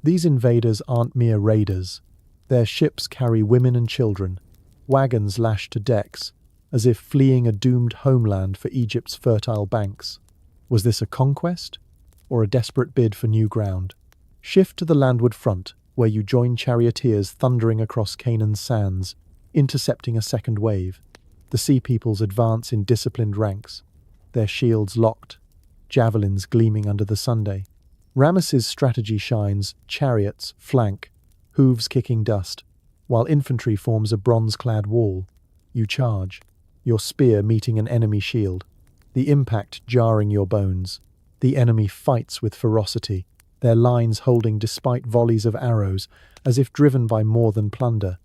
These invaders aren't mere raiders. Their ships carry women and children, wagons lashed to decks, as if fleeing a doomed homeland for Egypt's fertile banks. Was this a conquest, or a desperate bid for new ground? Shift to the landward front, where you join charioteers thundering across Canaan's sands, intercepting a second wave. The Sea Peoples advance in disciplined ranks, their shields locked, javelins gleaming under the sunday. Ramesses' strategy shines, chariots flank, hooves kicking dust, while infantry forms a bronze-clad wall. You charge, your spear meeting an enemy shield, the impact jarring your bones. The enemy fights with ferocity, their lines holding despite volleys of arrows, as if driven by more than plunder.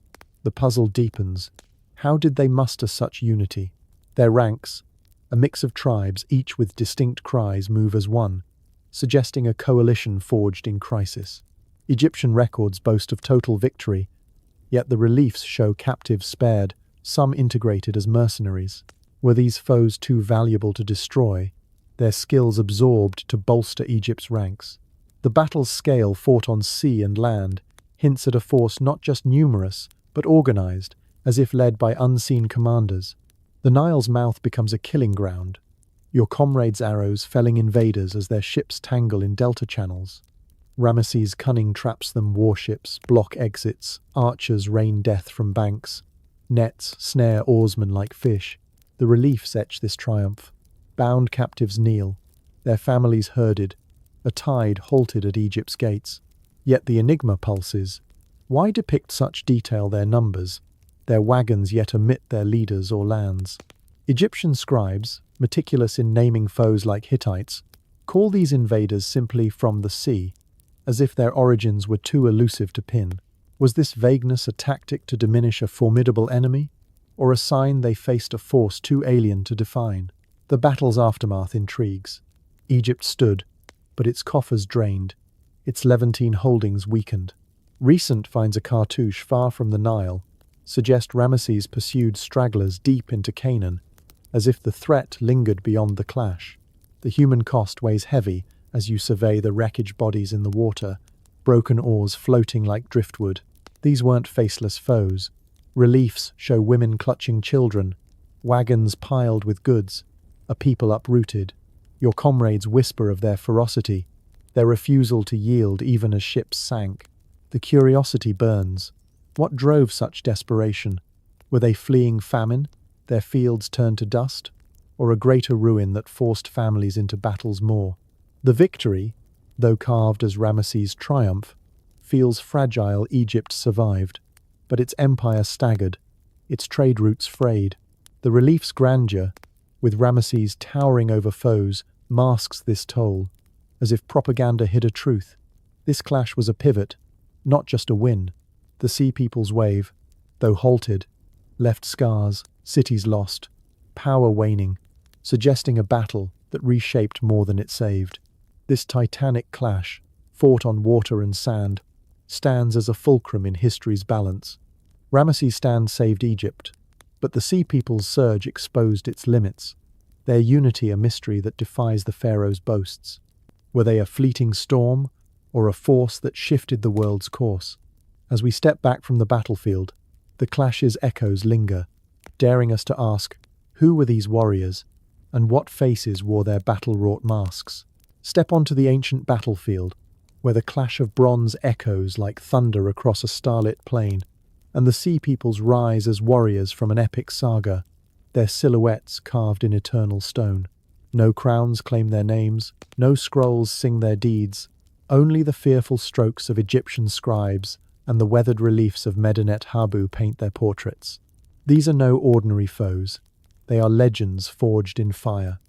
The puzzle deepens. How did they muster such unity? Their ranks, a mix of tribes, each with distinct cries, move as one, suggesting a coalition forged in crisis. Egyptian records boast of total victory, yet the reliefs show captives spared, some integrated as mercenaries. Were these foes too valuable to destroy, their skills absorbed to bolster Egypt's ranks? The battle's scale, fought on sea and land, hints at a force not just numerous, but organized, as if led by unseen commanders. The Nile's mouth becomes a killing ground, your comrades' arrows felling invaders as their ships tangle in delta channels. Ramesses' cunning traps them, warships block exits, archers rain death from banks, nets snare oarsmen like fish. The reliefs etch this triumph. Bound captives kneel, their families herded, a tide halted at Egypt's gates. Yet the enigma pulses. Why depict such detail? Their numbers, their wagons yet omit their leaders or lands. Egyptian scribes, meticulous in naming foes like Hittites, call these invaders simply from the sea, as if their origins were too elusive to pin. Was this vagueness a tactic to diminish a formidable enemy, or a sign they faced a force too alien to define? The battle's aftermath intrigues. Egypt stood, but its coffers drained, its Levantine holdings weakened. Recent finds a cartouche far from the Nile suggest Ramesses pursued stragglers deep into Canaan, as if the threat lingered beyond the clash. The human cost weighs heavy as you survey the wreckage bodies in the water, broken oars floating like driftwood. These weren't faceless foes. Reliefs show women clutching children, wagons piled with goods, a people uprooted. Your comrades whisper of their ferocity, their refusal to yield even as ships sank. The curiosity burns. What drove such desperation? Were they fleeing famine, their fields turned to dust, or a greater ruin that forced families into battle's maw? The victory, though carved as Ramesses' triumph, feels fragile. Egypt survived, but its empire staggered, its trade routes frayed. The relief's grandeur, with Ramesses towering over foes, masks this toll, as if propaganda hid a truth. This clash was a pivot, not just a win. The Sea People's wave, though halted, left scars, cities lost, power waning, suggesting a battle that reshaped more than it saved. This titanic clash, fought on water and sand, stands as a fulcrum in history's balance. Ramesses' stand saved Egypt, but the Sea People's surge exposed its limits, their unity a mystery that defies the pharaoh's boasts. Were they a fleeting storm, or a force that shifted the world's course? As we step back from the battlefield, the clash's echoes linger, daring us to ask, who were these warriors, and what faces wore their battle-wrought masks? Step onto the ancient battlefield, where the clash of bronze echoes like thunder across a starlit plain, and the Sea Peoples rise as warriors from an epic saga, their silhouettes carved in eternal stone. No crowns claim their names, no scrolls sing their deeds, only the fearful strokes of Egyptian scribes and the weathered reliefs of Medinet Habu paint their portraits. These are no ordinary foes. They are legends forged in fire,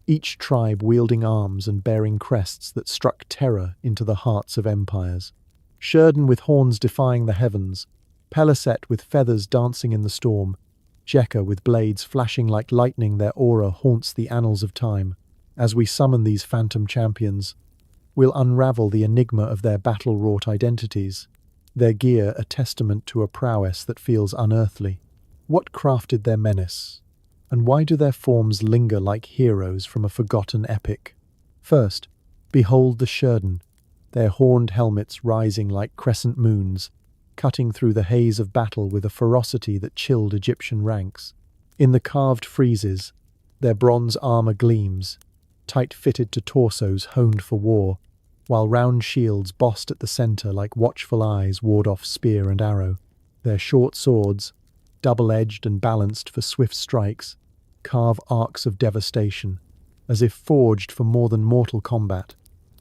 each tribe wielding arms and bearing crests that struck terror into the hearts of empires. Sheridan with horns defying the heavens, Peliset with feathers dancing in the storm, Jekka with blades flashing like lightning, their aura haunts the annals of time. As we summon these phantom champions, we'll unravel the enigma of their battle-wrought identities, their gear a testament to a prowess that feels unearthly. What crafted their menace? And why do their forms linger like heroes from a forgotten epic? First, behold the Sheridan, their horned helmets rising like crescent moons, cutting through the haze of battle with a ferocity that chilled Egyptian ranks. In the carved friezes, their bronze armor gleams, tight-fitted to torsos honed for war, while round shields bossed at the center like watchful eyes ward off spear and arrow. Their short swords, double-edged and balanced for swift strikes, carve arcs of devastation, as if forged for more than mortal combat.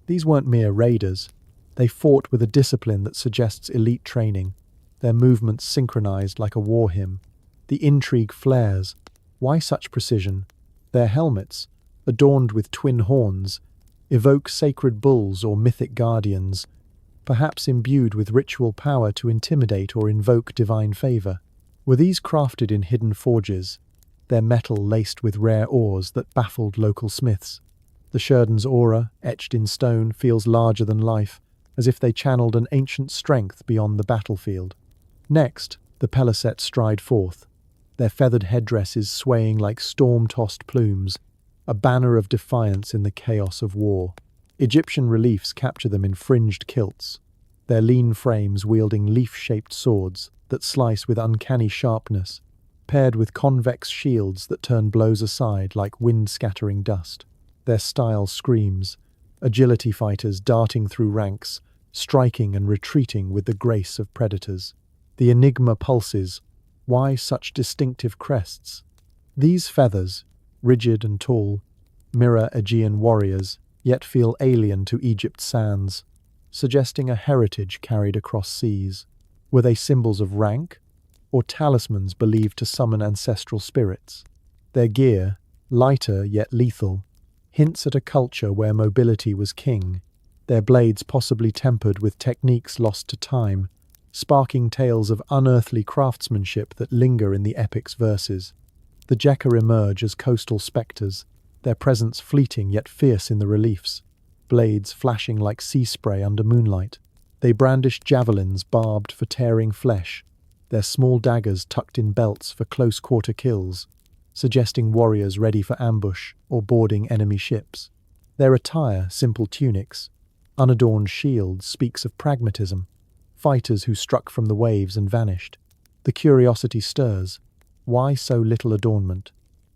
These weren't mere raiders. They fought with a discipline that suggests elite training, their movements synchronized like a war hymn. The intrigue flares. Why such precision? Their helmets, adorned with twin horns, evoke sacred bulls or mythic guardians, perhaps imbued with ritual power to intimidate or invoke divine favor. Were these crafted in hidden forges, their metal laced with rare ores that baffled local smiths? The Sheridan's aura, etched in stone, feels larger than life, as if they channeled an ancient strength beyond the battlefield. Next, the Peliset stride forth, their feathered headdresses swaying like storm-tossed plumes, a banner of defiance in the chaos of war. Egyptian reliefs capture them in fringed kilts, their lean frames wielding leaf-shaped swords that slice with uncanny sharpness, paired with convex shields that turn blows aside like wind-scattering dust. Their style screams, agility fighters darting through ranks, striking and retreating with the grace of predators. The enigma pulses. Why such distinctive crests? These feathers, rigid and tall, mirror Aegean warriors, yet feel alien to Egypt's sands, suggesting a heritage carried across seas. Were they symbols of rank, or talismans believed to summon ancestral spirits? Their gear, lighter yet lethal, hints at a culture where mobility was king, their blades possibly tempered with techniques lost to time, sparking tales of unearthly craftsmanship that linger in the epic's verses. The Jekka emerge as coastal spectres, their presence fleeting yet fierce in the reliefs, blades flashing like sea spray under moonlight. They brandished javelins barbed for tearing flesh, their small daggers tucked in belts for close-quarter kills, suggesting warriors ready for ambush or boarding enemy ships. Their attire, simple tunics, unadorned shields, speaks of pragmatism, fighters who struck from the waves and vanished. The curiosity stirs. Why so little adornment?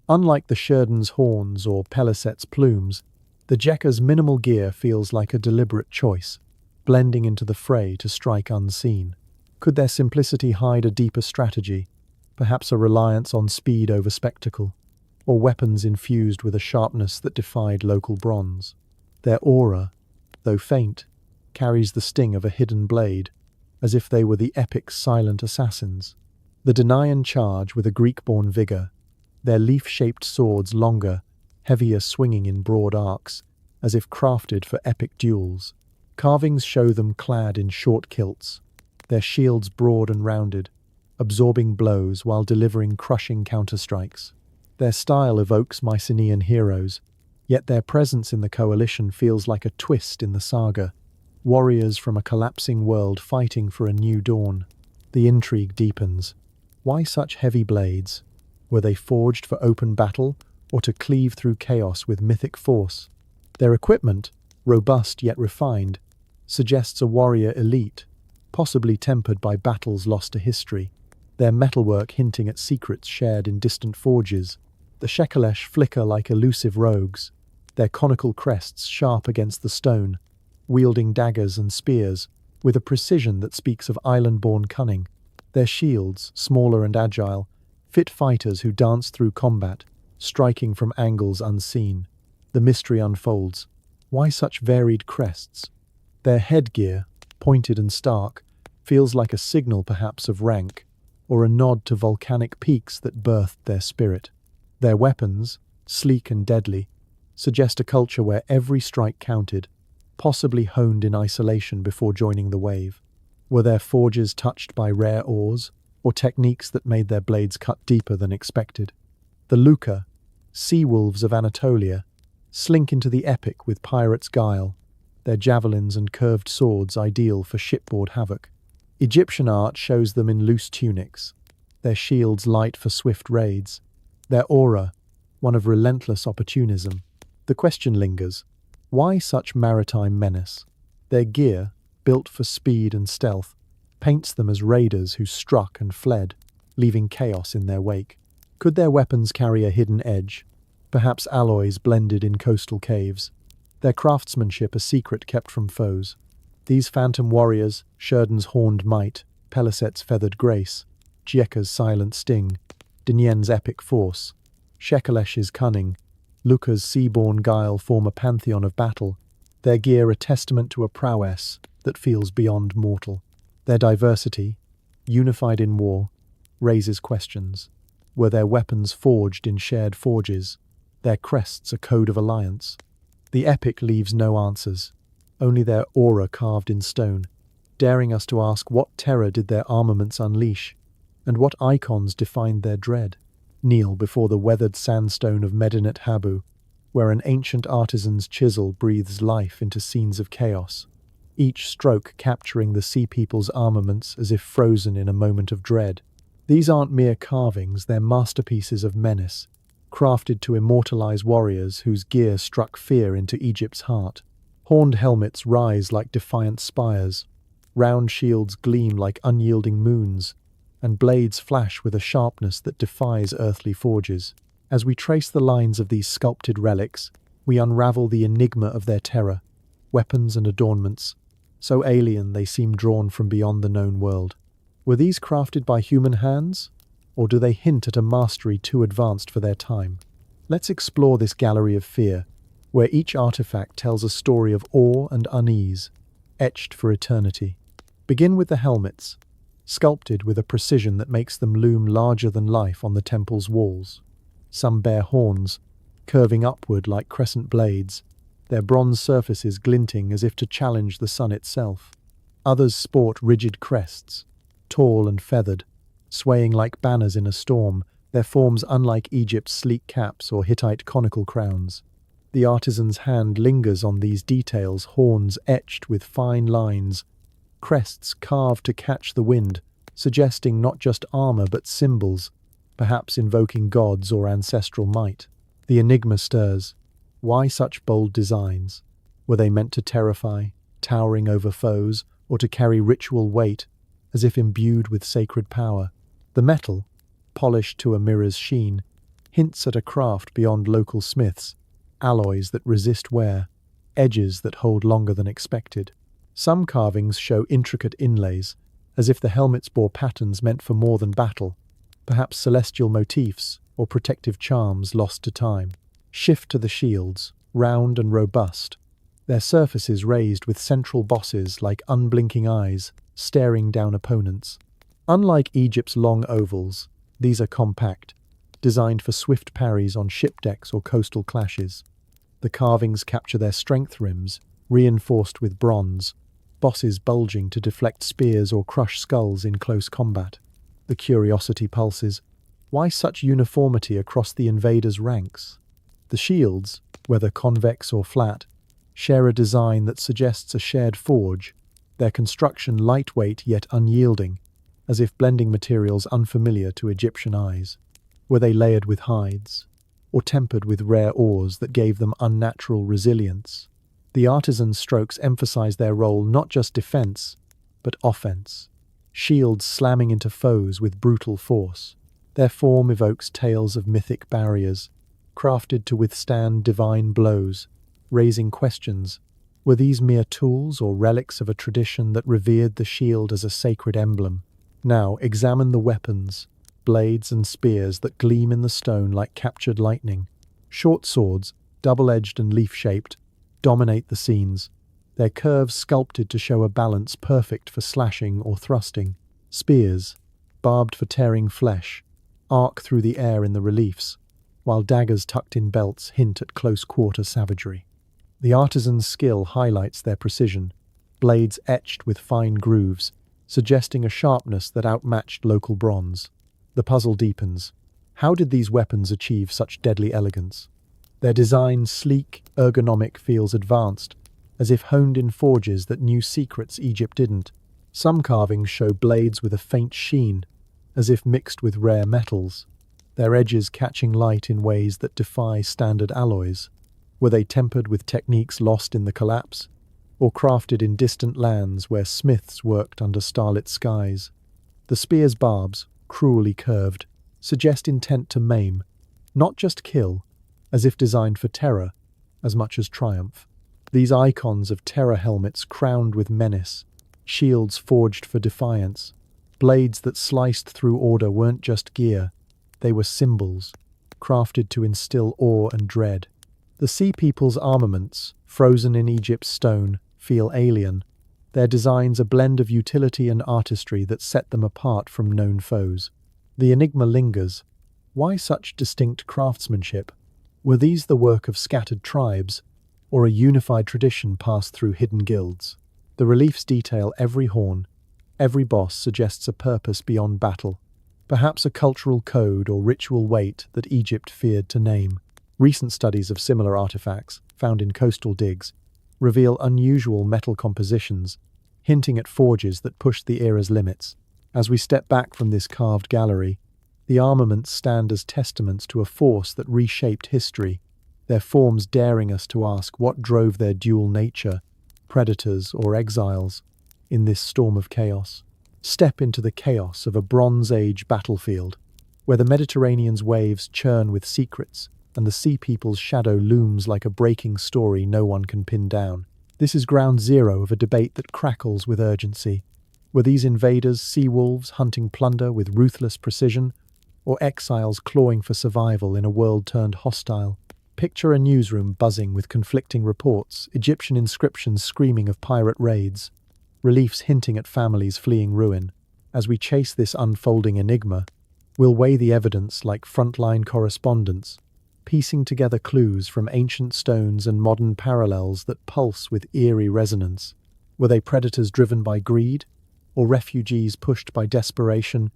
Unlike the Sherden's horns or Peliset's plumes, the Jekka's minimal gear feels like a deliberate choice, blending into the fray to strike unseen. Could their simplicity hide a deeper strategy, perhaps a reliance on speed over spectacle, or weapons infused with a sharpness that defied local bronze? Their aura, though faint, carries the sting of a hidden blade, as if they were the epic's silent assassins. The Danaan charge with a Greek-born vigor, their leaf-shaped swords longer, heavier, swinging in broad arcs, as if crafted for epic duels. Carvings show them clad in short kilts, their shields broad and rounded, absorbing blows while delivering crushing counterstrikes. Their style evokes Mycenaean heroes, yet their presence in the coalition feels like a twist in the saga. Warriors from a collapsing world fighting for a new dawn. The intrigue deepens. Why such heavy blades? Were they forged for open battle, or to cleave through chaos with mythic force? Their equipment, robust yet refined, suggests a warrior elite, possibly tempered by battles lost to history, their metalwork hinting at secrets shared in distant forges. The Shekelesh flicker like elusive rogues, their conical crests sharp against the stone, wielding daggers and spears, with a precision that speaks of island-born cunning. Their shields, smaller and agile, fit fighters who dance through combat, striking from angles unseen. The mystery unfolds. Why such varied crests? Their headgear, pointed and stark, feels like a signal perhaps of rank, or a nod to volcanic peaks that birthed their spirit. Their weapons, sleek and deadly, suggest a culture where every strike counted, possibly honed in isolation before joining the wave. Were their forges touched by rare ores, or techniques that made their blades cut deeper than expected? The Luca, sea wolves of Anatolia, slink into the epic with pirates' guile, their javelins and curved swords ideal for shipboard havoc. Egyptian art shows them in loose tunics, their shields light for swift raids, their aura, one of relentless opportunism. The question lingers, why such maritime menace? Their gear, built for speed and stealth, paints them as raiders who struck and fled, leaving chaos in their wake. Could their weapons carry a hidden edge, perhaps alloys blended in coastal caves? Their craftsmanship a secret kept from foes. These phantom warriors, Sherden's horned might, Peliset's feathered grace, Jekka's silent sting, Dinien's epic force, Shekelesh's cunning, Luca's sea-born guile form a pantheon of battle, their gear a testament to a prowess that feels beyond mortal. Their diversity, unified in war, raises questions. Were their weapons forged in shared forges, their crests a code of alliance? The epic leaves no answers, only their aura carved in stone, daring us to ask what terror did their armaments unleash, and what icons defined their dread. Kneel before the weathered sandstone of Medinet Habu, where an ancient artisan's chisel breathes life into scenes of chaos, each stroke capturing the sea people's armaments as if frozen in a moment of dread. These aren't mere carvings, they're masterpieces of menace, crafted to immortalize warriors whose gear struck fear into Egypt's heart. Horned helmets rise like defiant spires, round shields gleam like unyielding moons, and blades flash with a sharpness that defies earthly forges. As we trace the lines of these sculpted relics, we unravel the enigma of their terror, weapons and adornments, so alien they seem drawn from beyond the known world. Were these crafted by human hands, or do they hint at a mastery too advanced for their time? Let's explore this gallery of fear, where each artifact tells a story of awe and unease, etched for eternity. Begin with the helmets, sculpted with a precision that makes them loom larger than life on the temple's walls. Some bear horns, curving upward like crescent blades, their bronze surfaces glinting as if to challenge the sun itself. Others sport rigid crests, tall and feathered, swaying like banners in a storm, their forms unlike Egypt's sleek caps or Hittite conical crowns. The artisan's hand lingers on these details, horns etched with fine lines, crests carved to catch the wind, suggesting not just armor but symbols, perhaps invoking gods or ancestral might. The enigma stirs. Why such bold designs? Were they meant to terrify, towering over foes, or to carry ritual weight, as if imbued with sacred power? The metal, polished to a mirror's sheen, hints at a craft beyond local smiths, alloys that resist wear, edges that hold longer than expected. Some carvings show intricate inlays, as if the helmets bore patterns meant for more than battle, perhaps celestial motifs or protective charms lost to time. Shift to the shields, round and robust, their surfaces raised with central bosses like unblinking eyes, staring down opponents. Unlike Egypt's long ovals, these are compact, designed for swift parries on ship decks or coastal clashes. The carvings capture their strength rims, reinforced with bronze, bosses bulging to deflect spears or crush skulls in close combat. The curiosity pulses. Why such uniformity across the invaders' ranks? The shields, whether convex or flat, share a design that suggests a shared forge, their construction lightweight yet unyielding, as if blending materials unfamiliar to Egyptian eyes. Were they layered with hides, or tempered with rare ores that gave them unnatural resilience? The artisan's strokes emphasize their role not just defense, but offense, shields slamming into foes with brutal force. Their form evokes tales of mythic barriers, crafted to withstand divine blows, raising questions. Were these mere tools or relics of a tradition that revered the shield as a sacred emblem? Now examine the weapons, blades and spears that gleam in the stone like captured lightning. Short swords, double-edged and leaf-shaped, dominate the scenes, their curves sculpted to show a balance perfect for slashing or thrusting. Spears, barbed for tearing flesh, arc through the air in the reliefs, while daggers tucked in belts hint at close-quarter savagery. The artisan's skill highlights their precision, blades etched with fine grooves, suggesting a sharpness that outmatched local bronze. The puzzle deepens. How did these weapons achieve such deadly elegance? Their design, sleek, ergonomic, feels advanced, as if honed in forges that knew secrets Egypt didn't. Some carvings show blades with a faint sheen, as if mixed with rare metals, their edges catching light in ways that defy standard alloys. Were they tempered with techniques lost in the collapse, or crafted in distant lands where smiths worked under starlit skies? The spear's barbs, cruelly curved, suggest intent to maim, not just kill, as if designed for terror as much as triumph. These icons of terror helmets crowned with menace, shields forged for defiance, blades that sliced through order weren't just gear, they were symbols, crafted to instill awe and dread. The Sea People's armaments, frozen in Egypt's stone, feel alien, their designs a blend of utility and artistry that set them apart from known foes. The enigma lingers. Why such distinct craftsmanship? Were these the work of scattered tribes, or a unified tradition passed through hidden guilds? The reliefs detail every horn, every boss suggests a purpose beyond battle, perhaps a cultural code or ritual weight that Egypt feared to name. Recent studies of similar artifacts, found in coastal digs, reveal unusual metal compositions, hinting at forges that pushed the era's limits. As we step back from this carved gallery, the armaments stand as testaments to a force that reshaped history, their forms daring us to ask what drove their dual nature, predators or exiles, in this storm of chaos. Step into the chaos of a Bronze Age battlefield, where the Mediterranean's waves churn with secrets, and the Sea People's shadow looms like a breaking story no one can pin down. This is ground zero of a debate that crackles with urgency. Were these invaders sea wolves hunting plunder with ruthless precision, or exiles clawing for survival in a world turned hostile? Picture a newsroom buzzing with conflicting reports, Egyptian inscriptions screaming of pirate raids, reliefs hinting at families fleeing ruin. As we chase this unfolding enigma, we'll weigh the evidence like frontline correspondents, piecing together clues from ancient stones and modern parallels that pulse with eerie resonance. Were they predators driven by greed, or refugees pushed by desperation,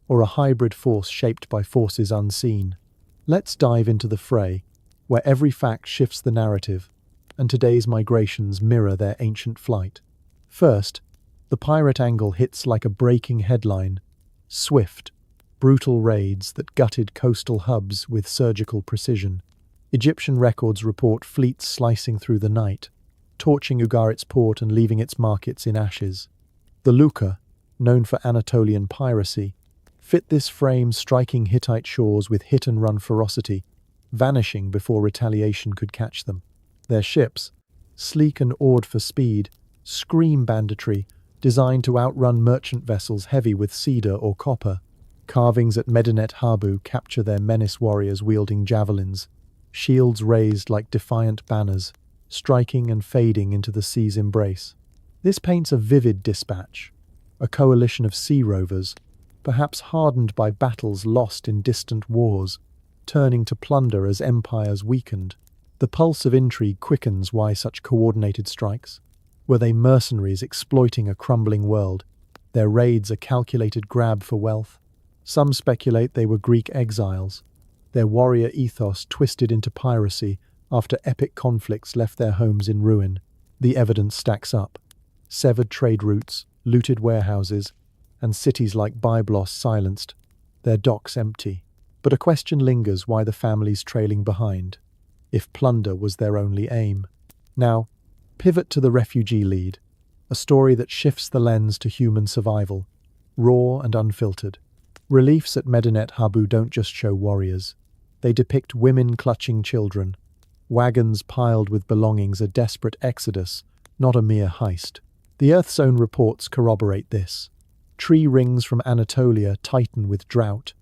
or a hybrid force shaped by forces unseen? Let's dive into the fray, where every fact shifts the narrative, and today's migrations mirror their ancient flight. First, The pirate angle hits like a breaking headline. Swift, brutal raids that gutted coastal hubs with surgical precision. Egyptian records report fleets slicing through the night, torching Ugarit's port and leaving its markets in ashes. The Luca, known for Anatolian piracy, fit this frame, striking Hittite shores with hit-and-run ferocity, vanishing before retaliation could catch them. Their ships, sleek and oared for speed, scream banditry, designed to outrun merchant vessels heavy with cedar or copper. Carvings at Medinet Habu capture their menace, warriors wielding javelins, shields raised like defiant banners, striking and fading into the sea's embrace. This paints a vivid dispatch, a coalition of sea rovers, perhaps hardened by battles lost in distant wars, turning to plunder as empires weakened. The pulse of intrigue quickens. Why such coordinated strikes? Were they mercenaries exploiting a crumbling world, their raids a calculated grab for wealth? Some speculate they were Greek exiles, their warrior ethos twisted into piracy after epic conflicts left their homes in ruin. The evidence stacks up. Severed trade routes, looted warehouses, and cities like Byblos silenced, their docks empty. But a question lingers: why the families trailing behind, if plunder was their only aim? Now, pivot to the refugee lead, a story that shifts the lens to human survival, raw and unfiltered. Reliefs at Medinet Habu don't just show warriors. They depict women clutching children, wagons piled with belongings, a desperate exodus, not a mere heist. The Earth's own reports corroborate this. Tree rings from Anatolia tighten with drought,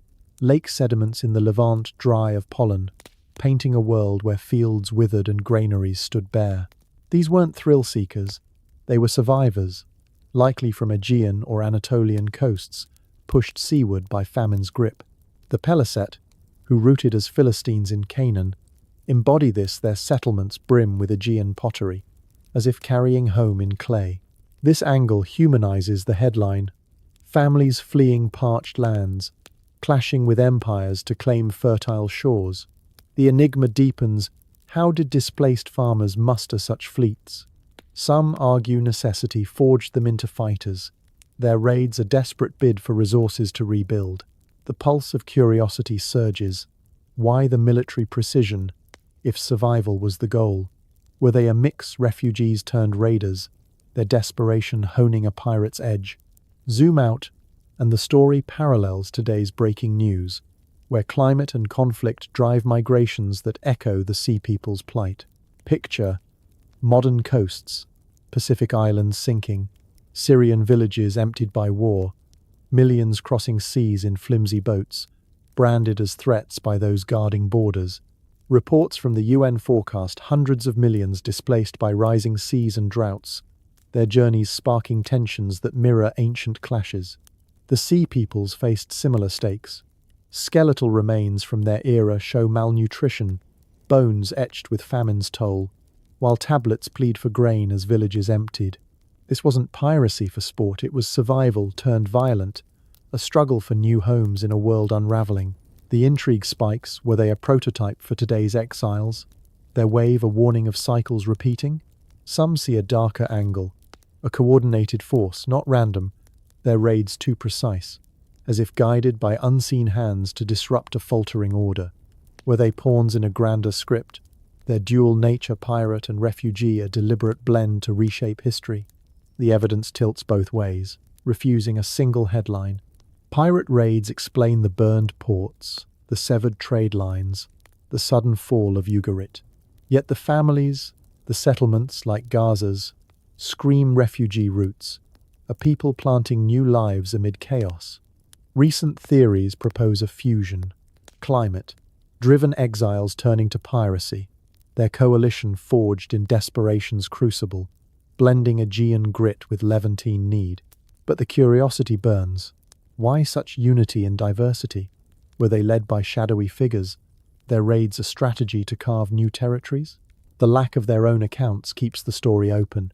lake sediments in the Levant dry of pollen, painting a world where fields withered and granaries stood bare. These weren't thrill-seekers, they were survivors, likely from Aegean or Anatolian coasts, pushed seaward by famine's grip. The Peliset, who rooted as Philistines in Canaan, embody this. Their settlements brim with Aegean pottery, as if carrying home in clay. This angle humanizes the headline: families fleeing parched lands, clashing with empires to claim fertile shores. The enigma deepens: how did displaced farmers muster such fleets? Some argue necessity forged them into fighters, their raids a desperate bid for resources to rebuild. The pulse of curiosity surges. Why the military precision, if survival was the goal? Were they a mix, refugees turned raiders, their desperation honing a pirate's edge? Zoom out, and the story parallels today's breaking news, where climate and conflict drive migrations that echo the sea people's plight. Picture modern coasts, Pacific islands sinking, Syrian villages emptied by war, millions crossing seas in flimsy boats, branded as threats by those guarding borders. Reports from the UN forecast hundreds of millions displaced by rising seas and droughts, their journeys sparking tensions that mirror ancient clashes. The sea peoples faced similar stakes. Skeletal remains from their era show malnutrition, bones etched with famine's toll, while tablets plead for grain as villages emptied. This wasn't piracy for sport, it was survival turned violent, a struggle for new homes in a world unraveling. The intrigue spikes. Were they a prototype for today's exiles? Their wave a warning of cycles repeating? Some see a darker angle, a coordinated force, not random, their raids too precise, as if guided by unseen hands to disrupt a faltering order. Were they pawns in a grander script, their dual nature, pirate and refugee, a deliberate blend to reshape history? The evidence tilts both ways, refusing a single headline. Pirate raids explain the burned ports, the severed trade lines, the sudden fall of Ugarit. Yet the families, the settlements like Gaza's, scream refugee routes, a people planting new lives amid chaos. Recent theories propose a fusion. Climate, driven exiles turning to piracy, their coalition forged in desperation's crucible, blending Aegean grit with Levantine need. But the curiosity burns. Why such unity in diversity? Were they led by shadowy figures, their raids a strategy to carve new territories? The lack of their own accounts keeps the story open,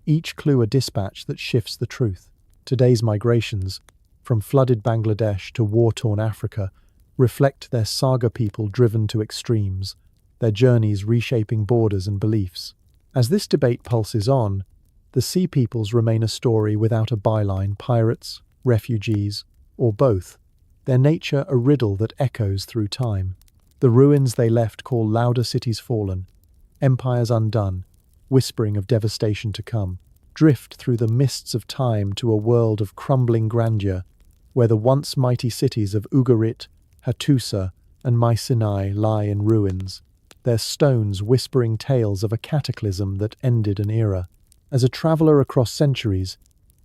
each clue a dispatch that shifts the truth. Today's migrations, from flooded Bangladesh to war-torn Africa, reflect their saga people driven to extremes, their journeys reshaping borders and beliefs. As this debate pulses on, The Sea Peoples remain a story without a byline: pirates, refugees, or both. Their nature a riddle that echoes through time. The ruins they left call louder cities fallen, empires undone, whispering of devastation to come. Drift through the mists of time to a world of crumbling grandeur, where the once mighty cities of Ugarit, Hattusa, and Mycenae lie in ruins, their stones whispering tales of a cataclysm that ended an era. As a traveller across centuries,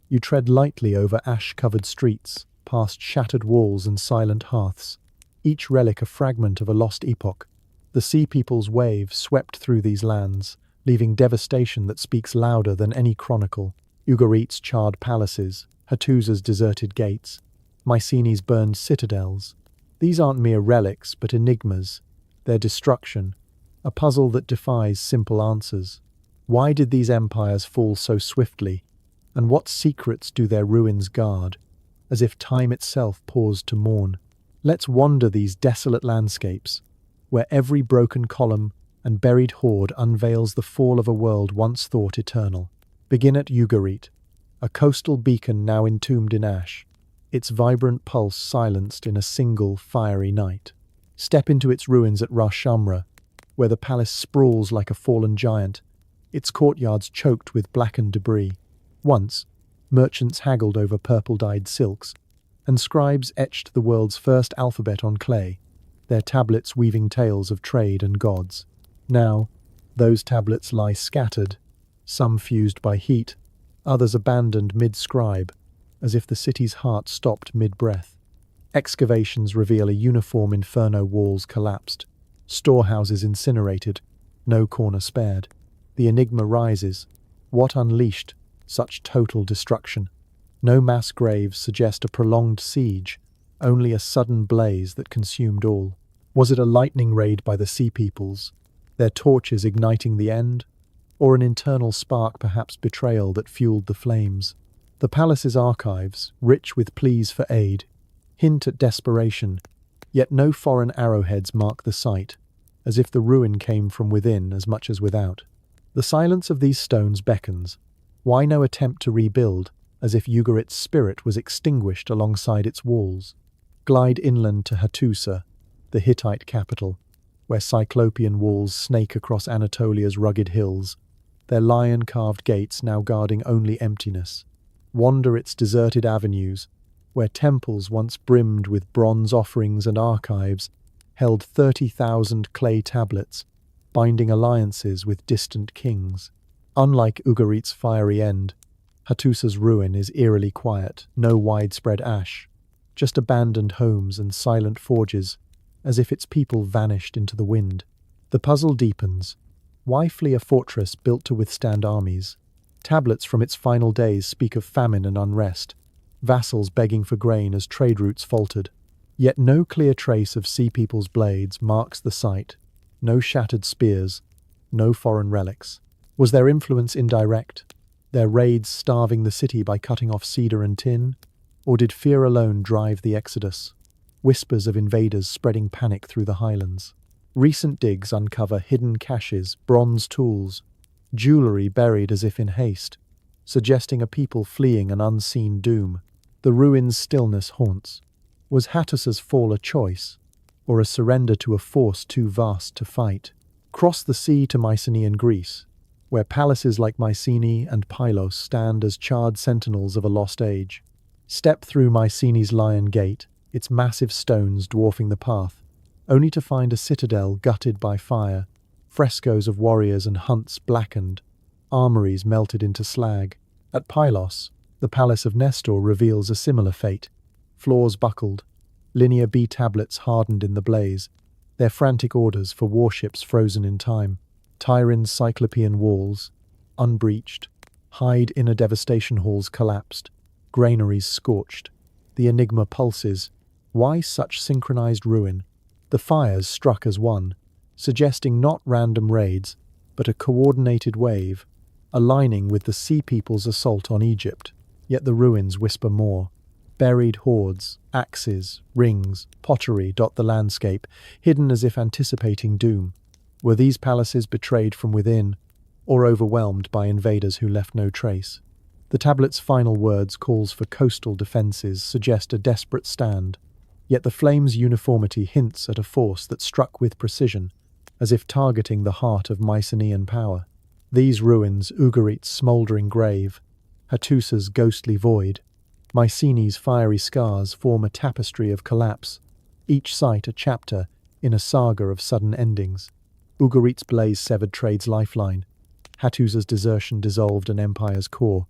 you tread lightly over ash-covered streets, past shattered walls and silent hearths, each relic a fragment of a lost epoch. The Sea People's wave swept through these lands, leaving devastation that speaks louder than any chronicle. Ugarit's charred palaces, Hattusa's deserted gates, Mycenae's burned citadels. These aren't mere relics, but enigmas, their destruction, a puzzle that defies simple answers. Why did these empires fall so swiftly? And what secrets do their ruins guard, as if time itself paused to mourn? Let's wander these desolate landscapes, where every broken column and buried hoard unveils the fall of a world once thought eternal. Begin at Ugarit, a coastal beacon now entombed in ash, its vibrant pulse silenced in a single fiery night. Step into its ruins at Ras Shamra, where the palace sprawls like a fallen giant, its courtyards choked with blackened debris. Once, merchants haggled over purple-dyed silks, and scribes etched the world's first alphabet on clay, their tablets weaving tales of trade and gods. Now, those tablets lie scattered, some fused by heat, others abandoned mid-scribe, as if the city's heart stopped mid-breath. Excavations reveal a uniform inferno: walls collapsed, storehouses incinerated, no corner spared. The enigma rises. What unleashed such total destruction? No mass graves suggest a prolonged siege, only a sudden blaze that consumed all. Was it a lightning raid by the Sea Peoples, their torches igniting the end, or an internal spark, perhaps betrayal, that fueled the flames? The palace's archives, rich with pleas for aid, hint at desperation, yet no foreign arrowheads mark the site, as if the ruin came from within as much as without. The silence of these stones beckons. Why no attempt to rebuild, as if Ugarit's spirit was extinguished alongside its walls? Glide inland to Hattusa, the Hittite capital, where cyclopean walls snake across Anatolia's rugged hills, their lion-carved gates now guarding only emptiness. Wander its deserted avenues, where temples once brimmed with bronze offerings and archives held 30,000 clay tablets, binding alliances with distant kings. Unlike Ugarit's fiery end, Hattusa's ruin is eerily quiet, no widespread ash, just abandoned homes and silent forges, as if its people vanished into the wind. The puzzle deepens. Why flee a fortress built to withstand armies? Tablets from its final days speak of famine and unrest, vassals begging for grain as trade routes faltered. Yet no clear trace of Sea People's blades marks the site, no shattered spears, no foreign relics. Was their influence indirect, their raids starving the city by cutting off cedar and tin? Or did fear alone drive the exodus? Whispers of invaders spreading panic through the highlands. Recent digs uncover hidden caches, bronze tools, jewelry buried as if in haste, suggesting a people fleeing an unseen doom. The ruins' stillness haunts. Was Hattusa's fall a choice, or a surrender to a force too vast to fight? Cross the sea to Mycenaean Greece, where palaces like Mycenae and Pylos stand as charred sentinels of a lost age. Step through Mycenae's Lion Gate, its massive stones dwarfing the path, only to find a citadel gutted by fire, frescoes of warriors and hunts blackened, armories melted into slag. At Pylos, the palace of Nestor reveals a similar fate. Floors buckled, Linear B tablets hardened in the blaze, their frantic orders for warships frozen in time. Tyrine's cyclopean walls, unbreached, hide inner devastation halls collapsed, granaries scorched. The enigma pulses. Why such synchronized ruin? The fires struck as one, suggesting not random raids, but a coordinated wave, aligning with the Sea People's assault on Egypt. Yet the ruins whisper more. Buried hoards, axes, rings, pottery dot the landscape, hidden as if anticipating doom. Were these palaces betrayed from within, or overwhelmed by invaders who left no trace. The tablet's final words, calls for coastal defenses, suggest a desperate stand, yet the flame's uniformity hints at a force that struck with precision, as if targeting the heart of Mycenaean power. These ruins, Ugarit's smouldering grave, Hattusa's ghostly void, Mycenae's fiery scars form a tapestry of collapse, each site a chapter in a saga of sudden endings. Ugarit's blaze severed trade's lifeline, Hattusa's desertion dissolved an empire's core,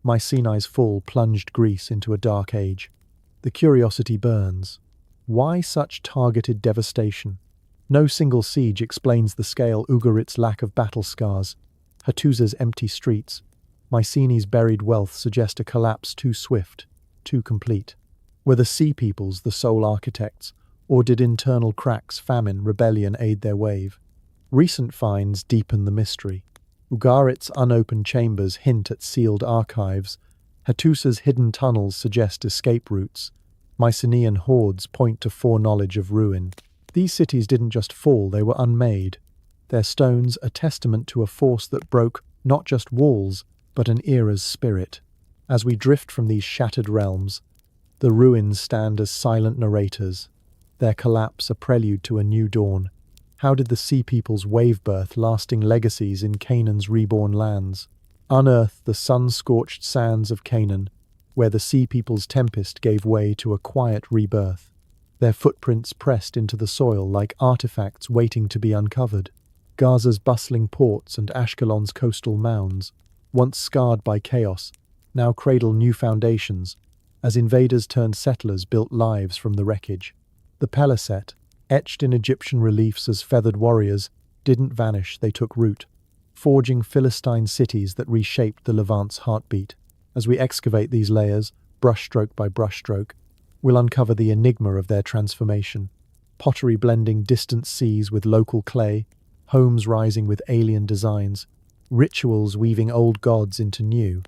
Mycenae's fall plunged Greece into a dark age. The curiosity burns. Why such targeted devastation? No single siege explains the scale. Ugarit's lack of battle scars, Hattusa's empty streets, Mycenae's buried wealth suggest a collapse too swift, too complete. Were the sea peoples the sole architects, or did internal cracks, famine, rebellion aid their wave? Recent finds deepen the mystery. Ugarit's unopened chambers hint at sealed archives. Hattusa's hidden tunnels suggest escape routes. Mycenaean hoards point to foreknowledge of ruin. These cities didn't just fall, they were unmade. Their stones a testament to a force that broke not just walls, but an era's spirit. As we drift from these shattered realms, the ruins stand as silent narrators, their collapse a prelude to a new dawn. How did the sea peoples wave birth lasting legacies in Canaan's reborn lands? Unearth the sun-scorched sands of Canaan, where the sea people's tempest gave way to a quiet rebirth, their footprints pressed into the soil like artifacts waiting to be uncovered. Gaza's bustling ports and Ashkelon's coastal mounds, once scarred by chaos, now cradle new foundations, as invaders turned settlers built lives from the wreckage. The Paliset, etched in Egyptian reliefs as feathered warriors, didn't vanish, they took root, forging Philistine cities that reshaped the Levant's heartbeat. As we excavate these layers, brushstroke by brushstroke, we'll uncover the enigma of their transformation. Pottery blending distant seas with local clay, homes rising with alien designs, rituals weaving old gods into new.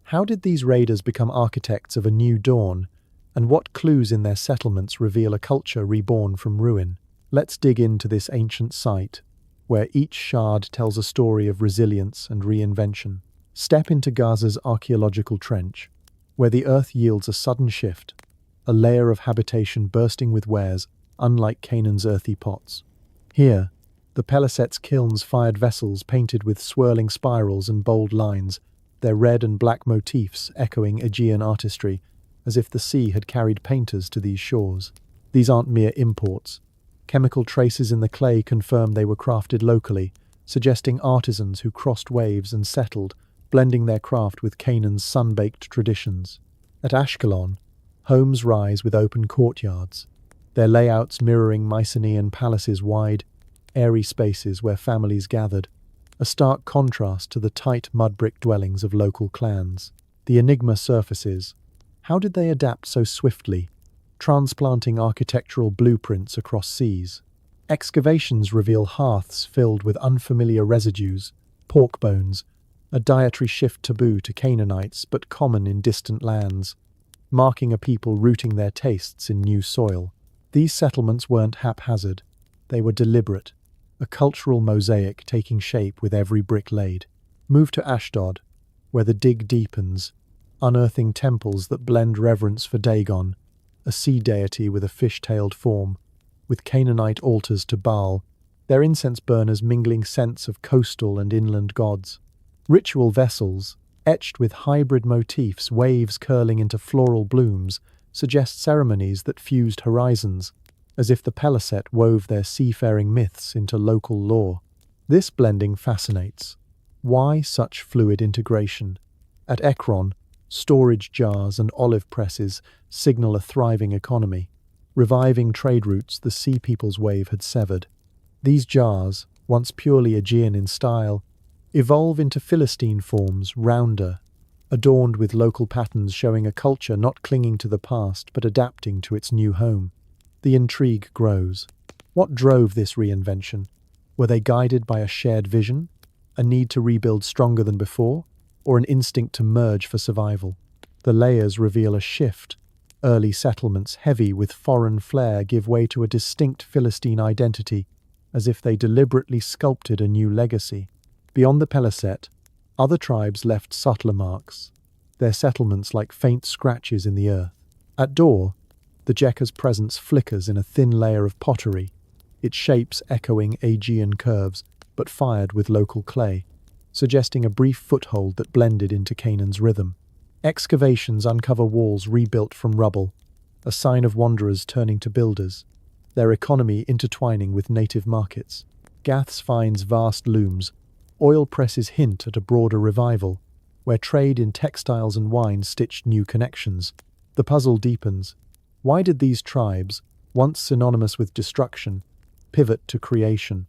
How did these raiders become architects of a new dawn, and what clues in their settlements reveal a culture reborn from ruin? Let's dig into this ancient site, where each shard tells a story of resilience and reinvention. Step into Gaza's archaeological trench, where the earth yields a sudden shift, a layer of habitation bursting with wares, unlike Canaan's earthy pots. Here, the Peliset's kilns fired vessels painted with swirling spirals and bold lines, their red and black motifs echoing Aegean artistry, as if the sea had carried painters to these shores. These aren't mere imports. Chemical traces in the clay confirm they were crafted locally, suggesting artisans who crossed waves and settled, blending their craft with Canaan's sun-baked traditions. At Ashkelon, homes rise with open courtyards, their layouts mirroring Mycenaean palaces' wide, airy spaces where families gathered, a stark contrast to the tight mud-brick dwellings of local clans. The enigma surfaces. How did they adapt so swiftly, transplanting architectural blueprints across seas? Excavations reveal hearths filled with unfamiliar residues, pork bones, a dietary shift taboo to Canaanites but common in distant lands, marking a people rooting their tastes in new soil. These settlements weren't haphazard, they were deliberate, a cultural mosaic taking shape with every brick laid. Move to Ashdod, where the dig deepens, unearthing temples that blend reverence for Dagon, a sea deity with a fish-tailed form, with Canaanite altars to Baal, their incense burners mingling scents of coastal and inland gods. Ritual vessels, etched with hybrid motifs, waves curling into floral blooms, suggest ceremonies that fused horizons, as if the Peliset wove their seafaring myths into local lore. This blending fascinates. Why such fluid integration? At Ekron, storage jars and olive presses signal a thriving economy, reviving trade routes the sea people's wave had severed. These jars, once purely Aegean in style, evolve into Philistine forms, rounder, adorned with local patterns showing a culture not clinging to the past but adapting to its new home. The intrigue grows. What drove this reinvention? Were they guided by a shared vision, a need to rebuild stronger than before, or an instinct to merge for survival? The layers reveal a shift. Early settlements, heavy with foreign flair, give way to a distinct Philistine identity, as if they deliberately sculpted a new legacy. Beyond the Peliset, other tribes left subtler marks, their settlements like faint scratches in the earth. At Dor, the Jekka's presence flickers in a thin layer of pottery, its shapes echoing Aegean curves, but fired with local clay, suggesting a brief foothold that blended into Canaan's rhythm. Excavations uncover walls rebuilt from rubble, a sign of wanderers turning to builders, their economy intertwining with native markets. Gaths finds vast looms, oil presses hint at a broader revival, where trade in textiles and wine stitched new connections. The puzzle deepens. Why did these tribes, once synonymous with destruction, pivot to creation?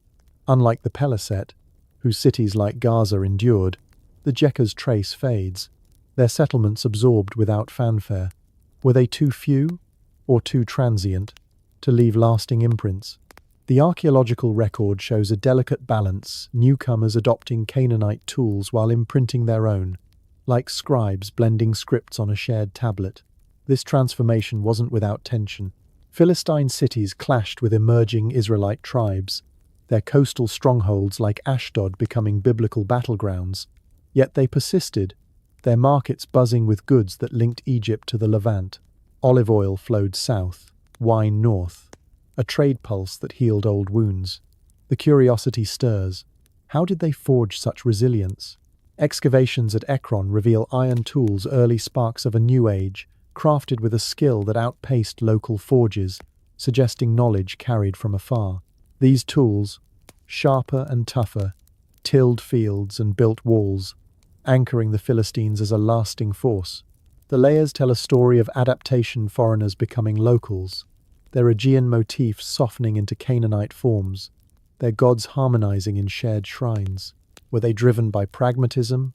Unlike the Peliset, whose cities like Gaza endured, the Jekka's trace fades, their settlements absorbed without fanfare. Were they too few, or too transient, to leave lasting imprints? The archaeological record shows a delicate balance, newcomers adopting Canaanite tools while imprinting their own, like scribes blending scripts on a shared tablet. This transformation wasn't without tension. Philistine cities clashed with emerging Israelite tribes, their coastal strongholds like Ashdod becoming biblical battlegrounds. Yet they persisted, their markets buzzing with goods that linked Egypt to the Levant. Olive oil flowed south, wine north, a trade pulse that healed old wounds. The curiosity stirs. How did they forge such resilience? Excavations at Ekron reveal iron tools, early sparks of a new age, crafted with a skill that outpaced local forges, suggesting knowledge carried from afar. These tools, sharper and tougher, tilled fields and built walls, anchoring the Philistines as a lasting force. The layers tell a story of adaptation, foreigners becoming locals, their Aegean motifs softening into Canaanite forms, their gods harmonizing in shared shrines. Were they driven by pragmatism,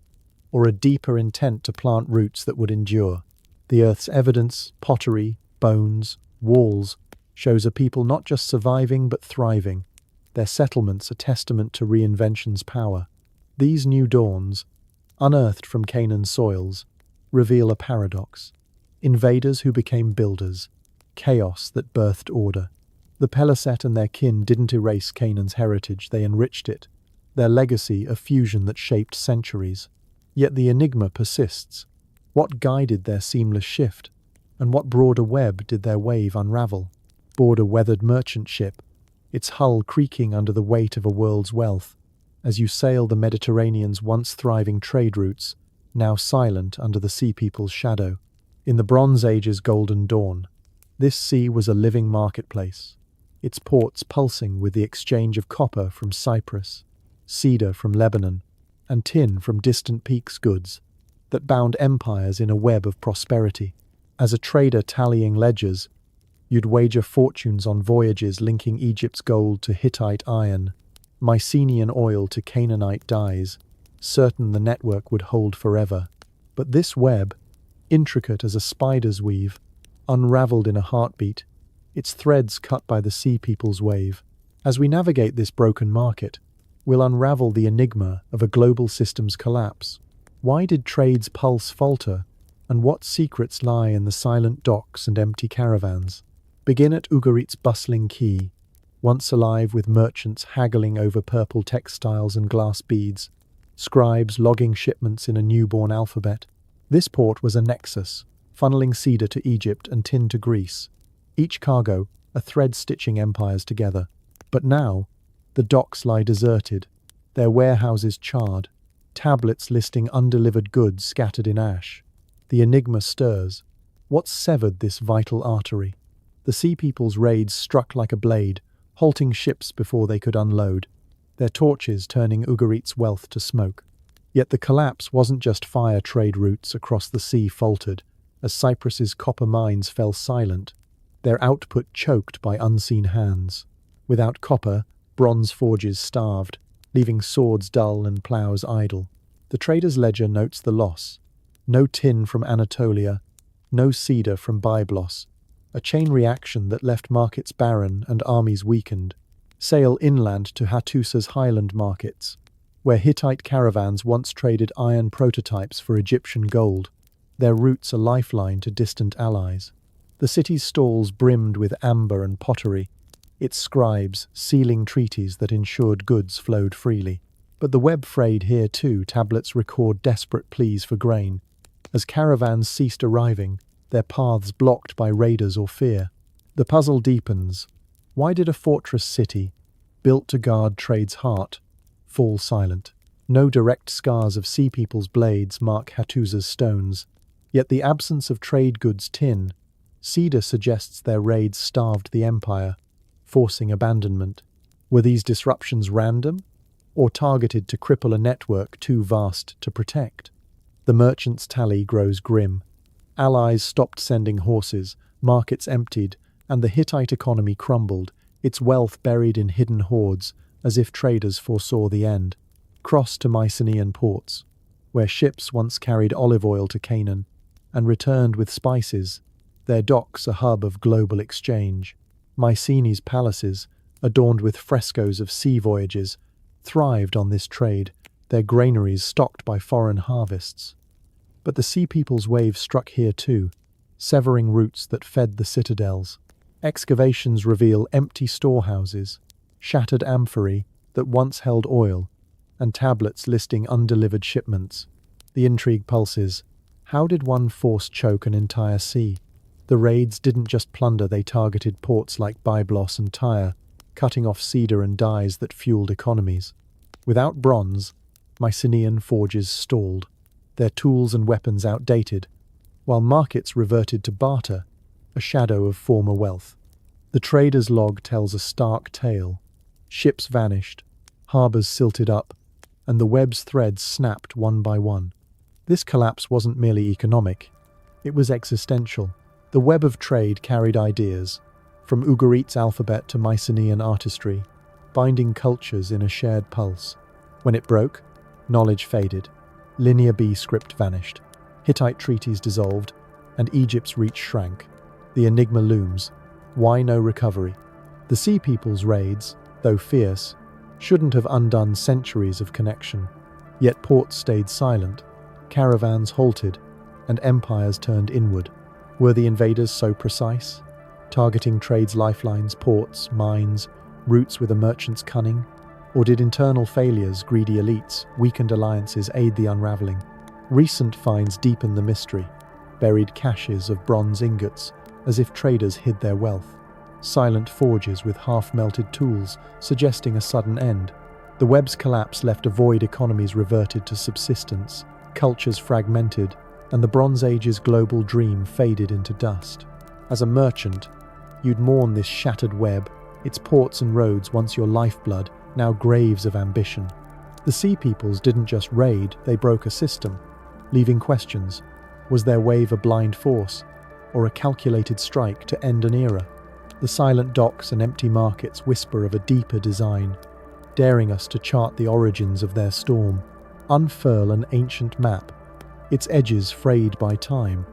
or a deeper intent to plant roots that would endure? The earth's evidence, pottery, bones, walls, shows a people not just surviving but thriving, their settlements a testament to reinvention's power. These new dawns, unearthed from Canaan's soils, reveal a paradox. Invaders who became builders, chaos that birthed order. The Peliset and their kin didn't erase Canaan's heritage, they enriched it, their legacy a fusion that shaped centuries. Yet the enigma persists. What guided their seamless shift, and what broader web did their wave unravel? Board a weathered merchant ship, its hull creaking under the weight of a world's wealth, as you sail the Mediterranean's once thriving trade routes, now silent under the sea people's shadow. In the Bronze Age's golden dawn, this sea was a living marketplace, its ports pulsing with the exchange of copper from Cyprus, cedar from Lebanon, and tin from distant peaks goods that bound empires in a web of prosperity. As a trader tallying ledgers, you'd wager fortunes on voyages linking Egypt's gold to Hittite iron, Mycenaean oil to Canaanite dyes, certain the network would hold forever. But this web, intricate as a spider's weave, unraveled in a heartbeat, its threads cut by the sea people's wave. As we navigate this broken market, we'll unravel the enigma of a global system's collapse. Why did trade's pulse falter, and what secrets lie in the silent docks and empty caravans? Begin at Ugarit's bustling quay, once alive with merchants haggling over purple textiles and glass beads, scribes logging shipments in a newborn alphabet. This port was a nexus, funneling cedar to Egypt and tin to Greece, each cargo a thread stitching empires together. But now, the docks lie deserted, their warehouses charred, tablets listing undelivered goods scattered in ash. The enigma stirs. What severed this vital artery? The sea people's raids struck like a blade, halting ships before they could unload, their torches turning Ugarit's wealth to smoke. Yet the collapse wasn't just fire. Trade routes across the sea faltered, as Cyprus's copper mines fell silent, their output choked by unseen hands. Without copper, bronze forges starved, leaving swords dull and plows idle. The trader's ledger notes the loss. No tin from Anatolia, no cedar from Byblos, a chain reaction that left markets barren and armies weakened. Sail inland to Hattusa's highland markets, where Hittite caravans once traded iron prototypes for Egyptian gold, their routes a lifeline to distant allies. The city's stalls brimmed with amber and pottery, its scribes sealing treaties that ensured goods flowed freely. But the web frayed here too. Tablets record desperate pleas for grain. As caravans ceased arriving, their paths blocked by raiders or fear. The puzzle deepens. Why did a fortress city, built to guard trade's heart, fall silent? No direct scars of sea people's blades mark Hattusa's stones, yet the absence of trade goods tin, cedar suggests their raids starved the empire, forcing abandonment. Were these disruptions random, or targeted to cripple a network too vast to protect? The merchants' tally grows grim. Allies stopped sending horses, markets emptied, and the Hittite economy crumbled, its wealth buried in hidden hoards, as if traders foresaw the end. Cross to Mycenaean ports, where ships once carried olive oil to Canaan, and returned with spices, their docks a hub of global exchange. Mycenae's palaces, adorned with frescoes of sea voyages, thrived on this trade, their granaries stocked by foreign harvests. But the sea people's waves struck here too, severing routes that fed the citadels. Excavations reveal empty storehouses, shattered amphorae that once held oil, and tablets listing undelivered shipments. The intrigue pulses. How did one force choke an entire sea? The raids didn't just plunder, they targeted ports like Byblos and Tyre, cutting off cedar and dyes that fueled economies. Without bronze, Mycenaean forges stalled, their tools and weapons outdated, while markets reverted to barter, a shadow of former wealth. The trader's log tells a stark tale. Ships vanished, harbours silted up, and the web's threads snapped one by one. This collapse wasn't merely economic, it was existential. The web of trade carried ideas, from Ugarit's alphabet to Mycenaean artistry, binding cultures in a shared pulse. When it broke, knowledge faded. Linear B script vanished. Hittite treaties dissolved, and Egypt's reach shrank. The enigma looms. Why no recovery? The Sea People's raids, though fierce, shouldn't have undone centuries of connection. Yet ports stayed silent, caravans halted, and empires turned inward. Were the invaders so precise? Targeting trade's lifelines, ports, mines, routes with a merchant's cunning? Or did internal failures, greedy elites, weakened alliances aid the unraveling? Recent finds deepen the mystery. Buried caches of bronze ingots, as if traders hid their wealth. Silent forges with half-melted tools, suggesting a sudden end. The web's collapse left a void, economies reverted to subsistence, cultures fragmented, and the Bronze Age's global dream faded into dust. As a merchant, you'd mourn this shattered web, its ports and roads once your lifeblood, now graves of ambition. The Sea Peoples didn't just raid, they broke a system, leaving questions. Was their wave a blind force, or a calculated strike to end an era? The silent docks and empty markets whisper of a deeper design, daring us to chart the origins of their storm, unfurl an ancient map, its edges frayed by time,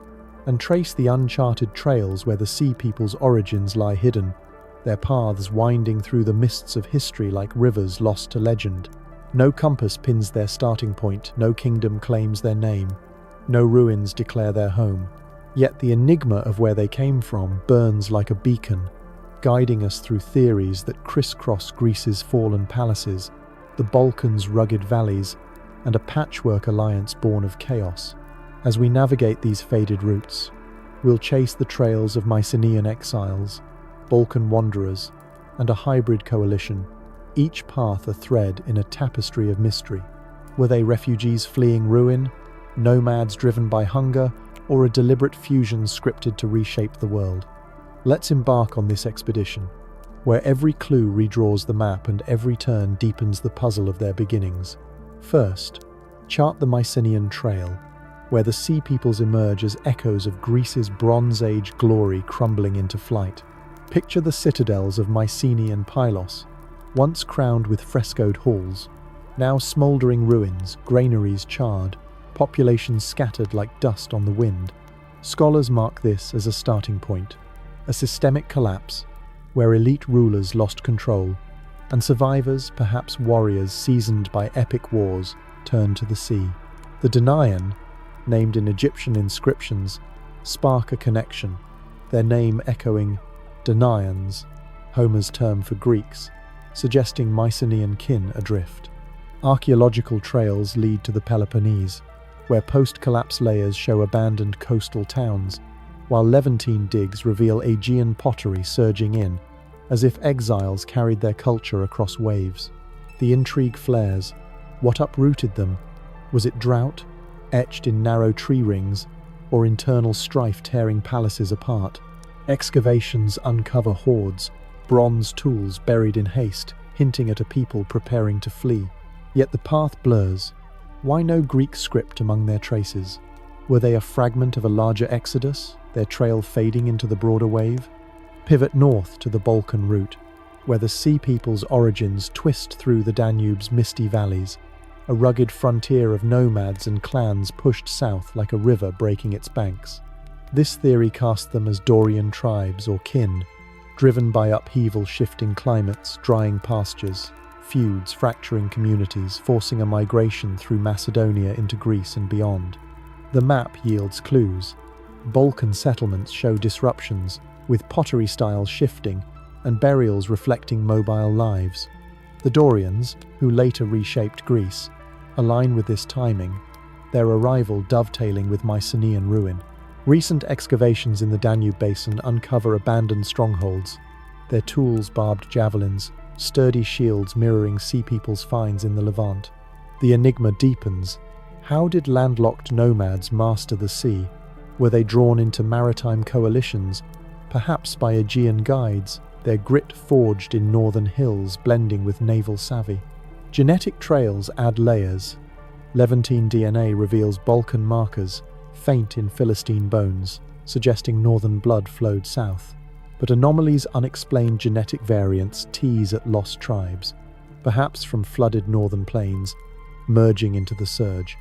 and trace the uncharted trails where the Sea People's origins lie hidden, their paths winding through the mists of history like rivers lost to legend. No compass pins their starting point, no kingdom claims their name, no ruins declare their home. Yet the enigma of where they came from burns like a beacon, guiding us through theories that crisscross Greece's fallen palaces, the Balkans' rugged valleys, and a patchwork alliance born of chaos. As we navigate these faded routes, we'll chase the trails of Mycenaean exiles, Balkan wanderers, and a hybrid coalition, each path a thread in a tapestry of mystery. Were they refugees fleeing ruin, nomads driven by hunger, or a deliberate fusion scripted to reshape the world? Let's embark on this expedition, where every clue redraws the map and every turn deepens the puzzle of their beginnings. First, chart the Mycenaean Trail, where the Sea Peoples emerge as echoes of Greece's Bronze Age glory crumbling into flight. Picture the citadels of Mycenae and Pylos, once crowned with frescoed halls, now smouldering ruins, granaries charred, populations scattered like dust on the wind. Scholars mark this as a starting point, a systemic collapse where elite rulers lost control, and survivors, perhaps warriors seasoned by epic wars, turned to the sea. The Danaan, named in Egyptian inscriptions, spark a connection, their name echoing Danaians, Homer's term for Greeks, suggesting Mycenaean kin adrift. Archaeological trails lead to the Peloponnese, where post-collapse layers show abandoned coastal towns, while Levantine digs reveal Aegean pottery surging in, as if exiles carried their culture across waves. The intrigue flares. What uprooted them? Was it drought, etched in narrow tree rings, or internal strife tearing palaces apart? Excavations uncover hoards, bronze tools buried in haste, hinting at a people preparing to flee. Yet the path blurs. Why no Greek script among their traces? Were they a fragment of a larger exodus, their trail fading into the broader wave? Pivot north to the Balkan route, where the Sea People's origins twist through the Danube's misty valleys, a rugged frontier of nomads and clans pushed south like a river breaking its banks. This theory cast them as Dorian tribes or kin, driven by upheaval, shifting climates, drying pastures, feuds fracturing communities, forcing a migration through Macedonia into Greece and beyond. The map yields clues. Balkan settlements show disruptions, with pottery styles shifting and burials reflecting mobile lives. The Dorians, who later reshaped Greece, align with this timing, their arrival dovetailing with Mycenaean ruin. Recent excavations in the Danube basin uncover abandoned strongholds, their tools barbed javelins, sturdy shields mirroring Sea People's finds in the Levant. The enigma deepens. How did landlocked nomads master the sea? Were they drawn into maritime coalitions, perhaps by Aegean guides, their grit forged in northern hills blending with naval savvy? Genetic trails add layers. Levantine DNA reveals Balkan markers, faint in Philistine bones, suggesting northern blood flowed south. But anomalies' unexplained genetic variants tease at lost tribes, perhaps from flooded northern plains, merging into the surge.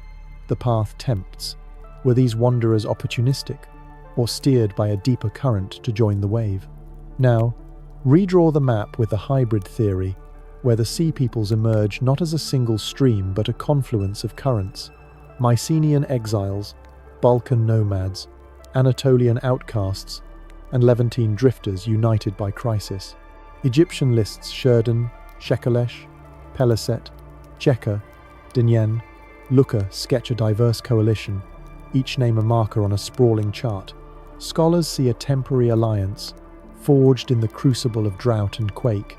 The path tempts. Were these wanderers opportunistic, or steered by a deeper current to join the wave? Now, redraw the map with the hybrid theory, where the Sea Peoples emerge not as a single stream but a confluence of currents. Mycenaean exiles, Balkan nomads, Anatolian outcasts, and Levantine drifters united by crisis. Egyptian lists Shurdan, Shekelesh, Peliset, Cheka, Dinyen, Lucca sketch a diverse coalition, each name a marker on a sprawling chart. Scholars see a temporary alliance, forged in the crucible of drought and quake,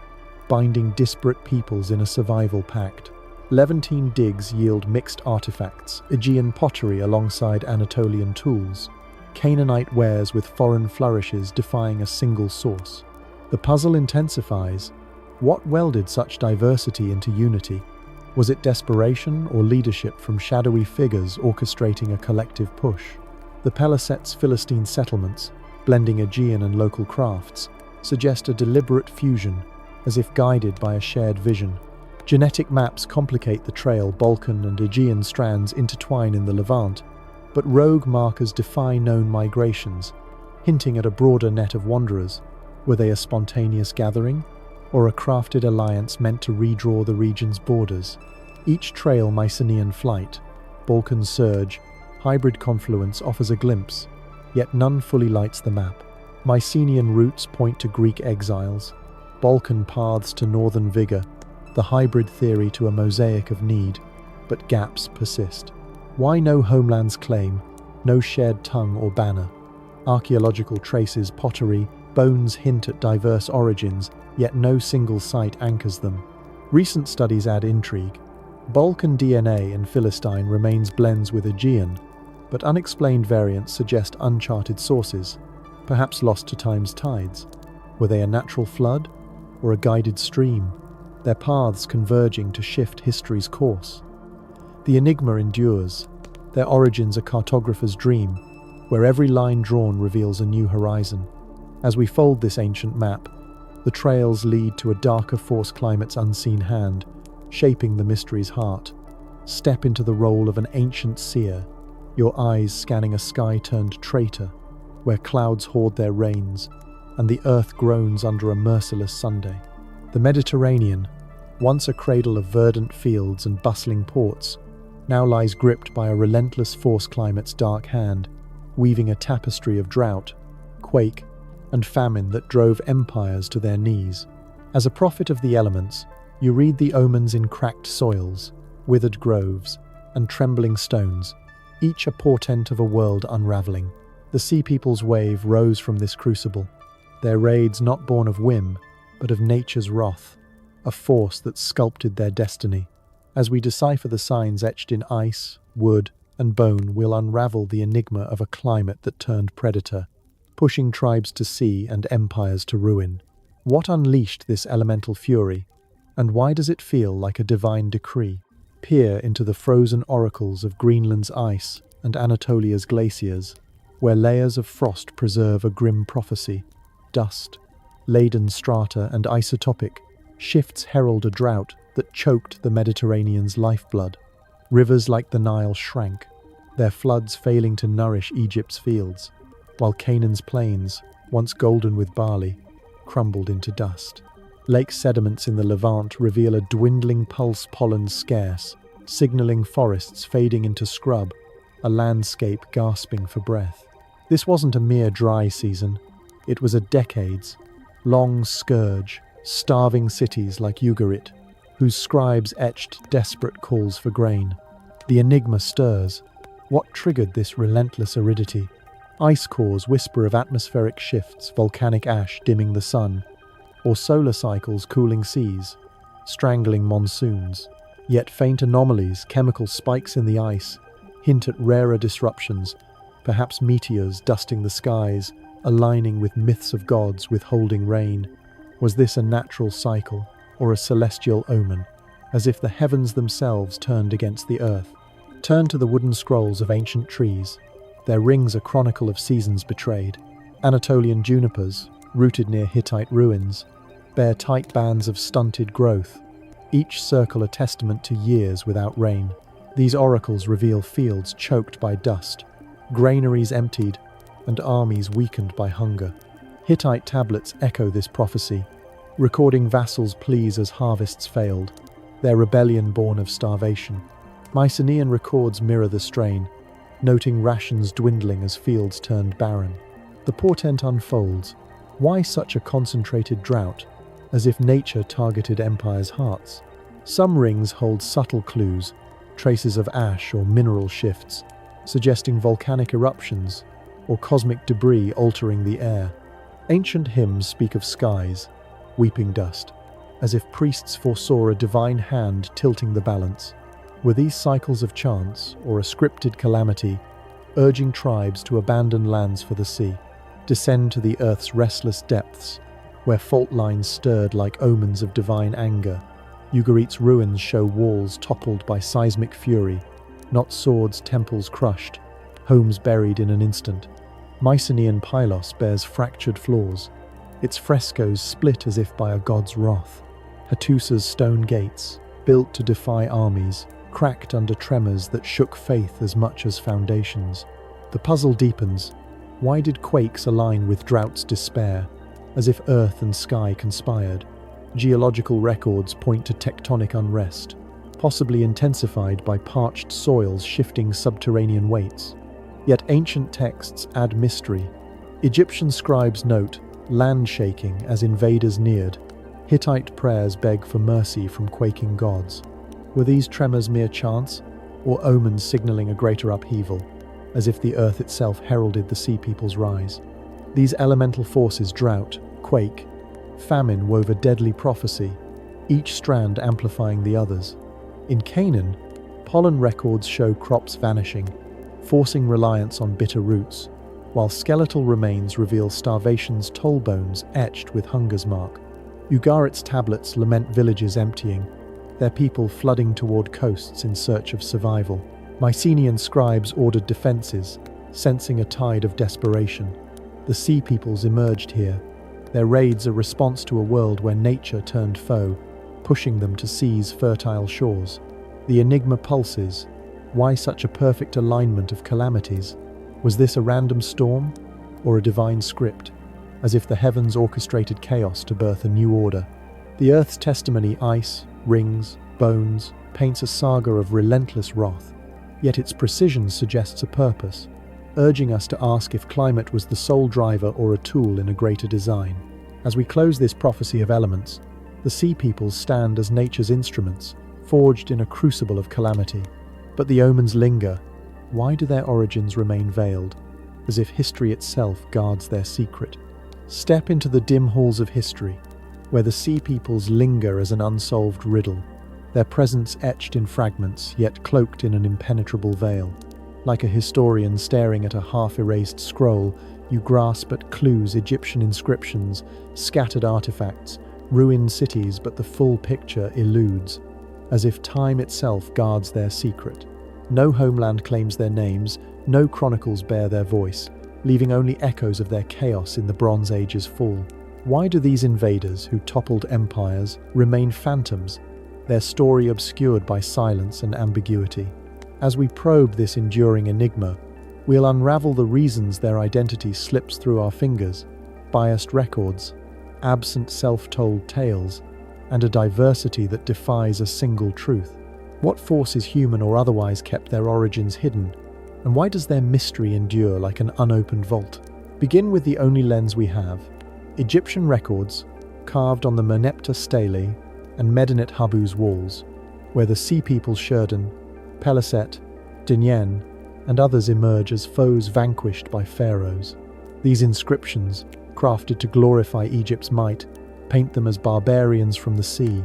binding disparate peoples in a survival pact. Levantine digs yield mixed artifacts, Aegean pottery alongside Anatolian tools, Canaanite wares with foreign flourishes defying a single source. The puzzle intensifies. What welded such diversity into unity? Was it desperation or leadership from shadowy figures orchestrating a collective push? The Peliset's Philistine settlements, blending Aegean and local crafts, suggest a deliberate fusion, as if guided by a shared vision. Genetic maps complicate the trail. Balkan and Aegean strands intertwine in the Levant, but rogue markers defy known migrations, hinting at a broader net of wanderers. Were they a spontaneous gathering, or a crafted alliance meant to redraw the region's borders? Each trail Mycenaean flight, Balkan surge, hybrid confluence offers a glimpse, yet none fully lights the map. Mycenaean routes point to Greek exiles, Balkan paths to northern vigor, the hybrid theory to a mosaic of need, but gaps persist. Why no homeland's claim, no shared tongue or banner? Archaeological traces, pottery, bones hint at diverse origins, yet no single site anchors them. Recent studies add intrigue. Balkan DNA in Philistine remains blends with Aegean, but unexplained variants suggest uncharted sources, perhaps lost to time's tides. Were they a natural flood, or a guided stream, their paths converging to shift history's course? The enigma endures, their origins a cartographer's dream, where every line drawn reveals a new horizon. As we fold this ancient map, the trails lead to a darker force climate's unseen hand, shaping the mystery's heart. Step into the role of an ancient seer, your eyes scanning a sky-turned traitor, where clouds hoard their rains, and the earth groans under a merciless Sunday. The Mediterranean, once a cradle of verdant fields and bustling ports, now lies gripped by a relentless force climate's dark hand, weaving a tapestry of drought, quake, and famine that drove empires to their knees. As a prophet of the elements, you read the omens in cracked soils, withered groves, and trembling stones, each a portent of a world unraveling. The Sea People's wave rose from this crucible, their raids not born of whim, but of nature's wrath, a force that sculpted their destiny. As we decipher the signs etched in ice, wood, and bone, we'll unravel the enigma of a climate that turned predator, pushing tribes to sea and empires to ruin. What unleashed this elemental fury, and why does it feel like a divine decree? Peer into the frozen oracles of Greenland's ice and Anatolia's glaciers, where layers of frost preserve a grim prophecy. Dust, laden strata and isotopic shifts herald a drought that choked the Mediterranean's lifeblood. Rivers like the Nile shrank, their floods failing to nourish Egypt's fields, while Canaan's plains, once golden with barley, crumbled into dust. Lake sediments in the Levant reveal a dwindling pulse pollen scarce, signaling forests fading into scrub, a landscape gasping for breath. This wasn't a mere dry season, it was a decades-long scourge, starving cities like Ugarit, whose scribes etched desperate calls for grain. The enigma stirs. What triggered this relentless aridity? Ice cores whisper of atmospheric shifts, volcanic ash dimming the sun, or solar cycles cooling seas, strangling monsoons. Yet faint anomalies, chemical spikes in the ice, hint at rarer disruptions, perhaps meteors dusting the skies, aligning with myths of gods withholding rain. Was this a natural cycle, or a celestial omen, as if the heavens themselves turned against the earth? Turn to the wooden scrolls of ancient trees. Their rings a chronicle of seasons betrayed. Anatolian junipers, rooted near Hittite ruins, bear tight bands of stunted growth, each circle a testament to years without rain. These oracles reveal fields choked by dust, granaries emptied, and armies weakened by hunger. Hittite tablets echo this prophecy, recording vassals' pleas as harvests failed, their rebellion born of starvation. Mycenaean records mirror the strain, noting rations dwindling as fields turned barren. The portent unfolds. Why such a concentrated drought, as if nature targeted empires' hearts? Some rings hold subtle clues, traces of ash or mineral shifts, suggesting volcanic eruptions or cosmic debris altering the air. Ancient hymns speak of skies, weeping dust, as if priests foresaw a divine hand tilting the balance. Were these cycles of chance or a scripted calamity, urging tribes to abandon lands for the sea, descend to the earth's restless depths, where fault lines stirred like omens of divine anger? Ugarit's ruins show walls toppled by seismic fury, not swords, temples crushed, homes buried in an instant. Mycenaean Pylos bears fractured floors, its frescoes split as if by a god's wrath. Hattusa's stone gates, built to defy armies, cracked under tremors that shook faith as much as foundations. The puzzle deepens. Why did quakes align with drought's despair, as if earth and sky conspired? Geological records point to tectonic unrest, possibly intensified by parched soils shifting subterranean weights. Yet ancient texts add mystery. Egyptian scribes note land shaking as invaders neared. Hittite prayers beg for mercy from quaking gods. Were these tremors mere chance, or omens signaling a greater upheaval, as if the earth itself heralded the Sea People's rise? These elemental forces, drought, quake, famine, wove a deadly prophecy, each strand amplifying the others. In Canaan, pollen records show crops vanishing, forcing reliance on bitter roots, while skeletal remains reveal starvation's toll bones etched with hunger's mark. Ugarit's tablets lament villages emptying, their people flooding toward coasts in search of survival. Mycenaean scribes ordered defenses, sensing a tide of desperation. The Sea Peoples emerged here, their raids a response to a world where nature turned foe, pushing them to seize fertile shores. The enigma pulses. Why such a perfect alignment of calamities? Was this a random storm, or a divine script, as if the heavens orchestrated chaos to birth a new order? The Earth's testimony, ice, rings, bones, paints a saga of relentless wrath, yet its precision suggests a purpose, urging us to ask if climate was the sole driver or a tool in a greater design. As we close this prophecy of elements, the Sea Peoples stand as nature's instruments, forged in a crucible of calamity. But the omens linger. Why do their origins remain veiled, as if history itself guards their secret? Step into the dim halls of history, where the sea peoples linger as an unsolved riddle, their presence etched in fragments, yet cloaked in an impenetrable veil. Like a historian staring at a half-erased scroll, you grasp at clues, Egyptian inscriptions, scattered artifacts, ruined cities, but the full picture eludes, as if time itself guards their secret. No homeland claims their names, no chronicles bear their voice, leaving only echoes of their chaos in the Bronze Age's fall. Why do these invaders, who toppled empires, remain phantoms, their story obscured by silence and ambiguity? As we probe this enduring enigma, we'll unravel the reasons their identity slips through our fingers: biased records, absent self-told tales, and a diversity that defies a single truth. What forces, human or otherwise, kept their origins hidden? And why does their mystery endure like an unopened vault? Begin with the only lens we have: Egyptian records, carved on the Merneptah stele and Medinet Habu's walls, where the sea peoples Shurden, Peliset, Dinyen, and others emerge as foes vanquished by pharaohs. These inscriptions, crafted to glorify Egypt's might, paint them as barbarians from the sea,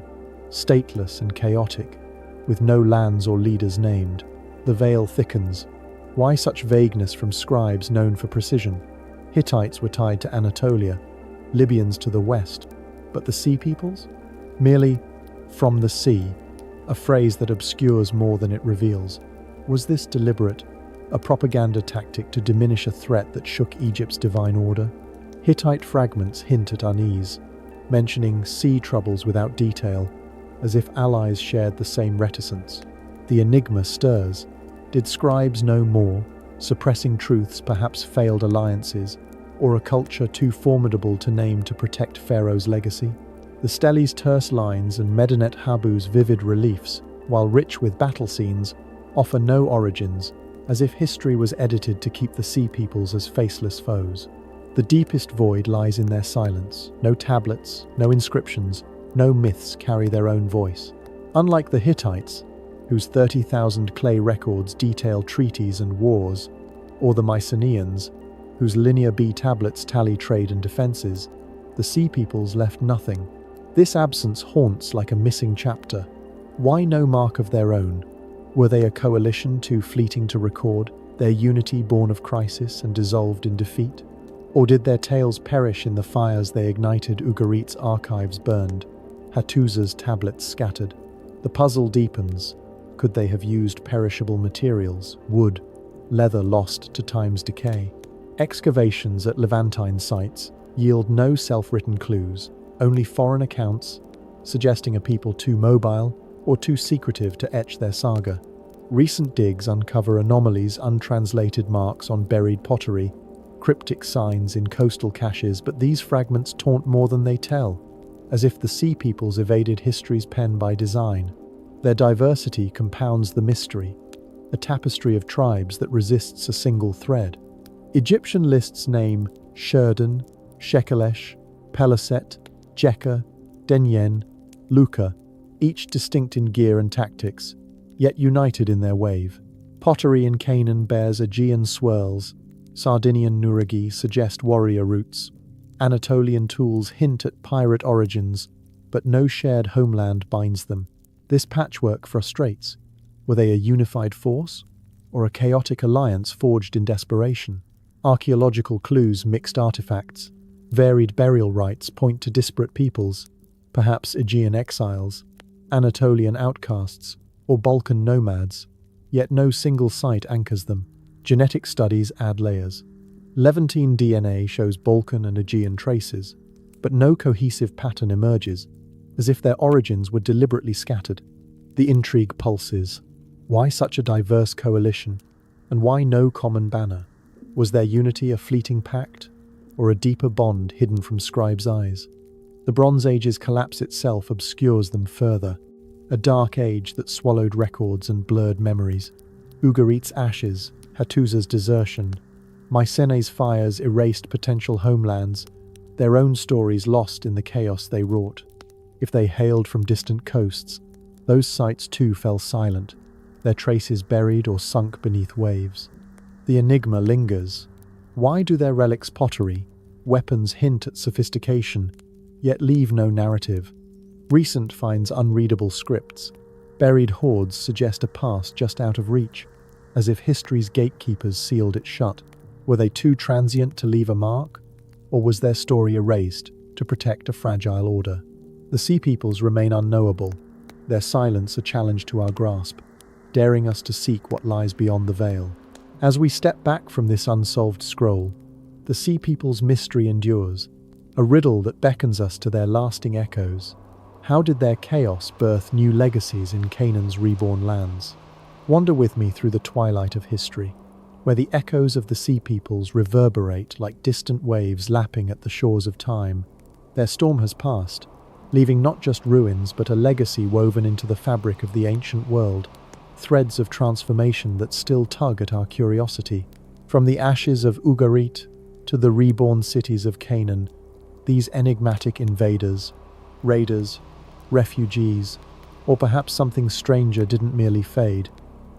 stateless and chaotic, with no lands or leaders named. The veil thickens. Why such vagueness from scribes known for precision? Hittites were tied to Anatolia, Libyans to the west, but the sea peoples? Merely "from the sea," a phrase that obscures more than it reveals. Was this deliberate, a propaganda tactic to diminish a threat that shook Egypt's divine order? Hittite fragments hint at unease, mentioning sea troubles without detail, as if allies shared the same reticence. The enigma stirs. Did scribes know more, suppressing truths, perhaps failed alliances, or a culture too formidable to name to protect Pharaoh's legacy? The stele's terse lines and Medinet Habu's vivid reliefs, while rich with battle scenes, offer no origins, as if history was edited to keep the sea peoples as faceless foes. The deepest void lies in their silence. No tablets, no inscriptions, no myths carry their own voice. Unlike the Hittites, whose 30,000 clay records detail treaties and wars, or the Mycenaeans, whose linear B tablets tally trade and defenses, the sea peoples left nothing. This absence haunts like a missing chapter. Why no mark of their own? Were they a coalition too fleeting to record, their unity born of crisis and dissolved in defeat? Or did their tales perish in the fires they ignited? Ugarit's archives burned, Hattusa's tablets scattered. The puzzle deepens. Could they have used perishable materials, wood, leather lost to time's decay? Excavations at Levantine sites yield no self-written clues, only foreign accounts, suggesting a people too mobile or too secretive to etch their saga. Recent digs uncover anomalies, untranslated marks on buried pottery, cryptic signs in coastal caches, but these fragments taunt more than they tell, as if the sea peoples evaded history's pen by design. Their diversity compounds the mystery, a tapestry of tribes that resists a single thread. Egyptian lists name Shurden, Shekelesh, Peliset, Jekka, Denyen, Luka, each distinct in gear and tactics, yet united in their wave. Pottery in Canaan bears Aegean swirls, Sardinian nuragi suggest warrior roots, Anatolian tools hint at pirate origins, but no shared homeland binds them. This patchwork frustrates. Were they a unified force, or a chaotic alliance forged in desperation? Archaeological clues, mixed artifacts, varied burial rites point to disparate peoples, perhaps Aegean exiles, Anatolian outcasts, or Balkan nomads, yet no single site anchors them. Genetic studies add layers. Levantine DNA shows Balkan and Aegean traces, but no cohesive pattern emerges, as if their origins were deliberately scattered. The intrigue pulses. Why such a diverse coalition, and why no common banner? Was their unity a fleeting pact, or a deeper bond hidden from scribes' eyes? The Bronze Age's collapse itself obscures them further, a dark age that swallowed records and blurred memories. Ugarit's ashes, Hattusa's desertion, Mycenae's fires erased potential homelands, their own stories lost in the chaos they wrought. If they hailed from distant coasts, Those sites too fell silent, their traces buried or sunk beneath waves. The enigma lingers. Why do their relics, pottery, weapons hint at sophistication, yet leave no narrative? Recent finds unreadable scripts. Buried hoards suggest a past just out of reach, as if history's gatekeepers sealed it shut. Were they too transient to leave a mark? Or was their story erased to protect a fragile order? The Sea Peoples remain unknowable, their silence a challenge to our grasp, daring us to seek what lies beyond the veil. As we step back from this unsolved scroll, the Sea Peoples' mystery endures, a riddle that beckons us to their lasting echoes. How did their chaos birth new legacies in Canaan's reborn lands? Wander with me through the twilight of history, where the echoes of the Sea Peoples reverberate like distant waves lapping at the shores of time. Their storm has passed, leaving not just ruins but a legacy woven into the fabric of the ancient world, threads of transformation that still tug at our curiosity. From the ashes of Ugarit to the reborn cities of Canaan, these enigmatic invaders, raiders, refugees, or perhaps something stranger didn't merely fade.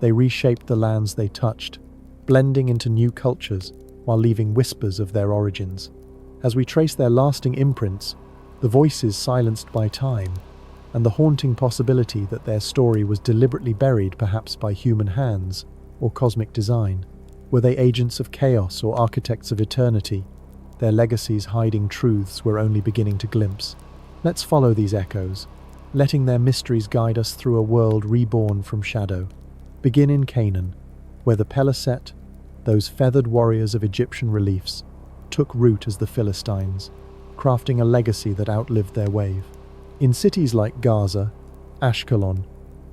They reshaped the lands they touched, blending into new cultures while leaving whispers of their origins. As we trace their lasting imprints, the voices silenced by time, and the haunting possibility that their story was deliberately buried perhaps by human hands or cosmic design. Were they agents of chaos or architects of eternity? Their legacies hiding truths we're only beginning to glimpse. Let's follow these echoes, letting their mysteries guide us through a world reborn from shadow. Begin in Canaan, where the Peliset, those feathered warriors of Egyptian reliefs, took root as the Philistines, crafting a legacy that outlived their wave. In cities like Gaza, Ashkelon,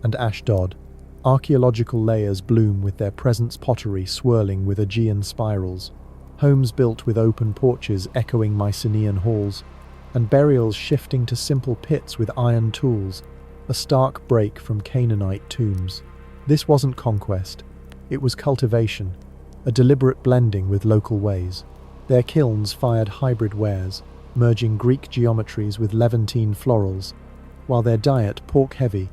and Ashdod, archaeological layers bloom with their presence, pottery swirling with Aegean spirals, homes built with open porches echoing Mycenaean halls, and burials shifting to simple pits with iron tools, a stark break from Canaanite tombs. This wasn't conquest, it was cultivation, a deliberate blending with local ways. Their kilns fired hybrid wares, merging Greek geometries with Levantine florals, while their diet, pork-heavy,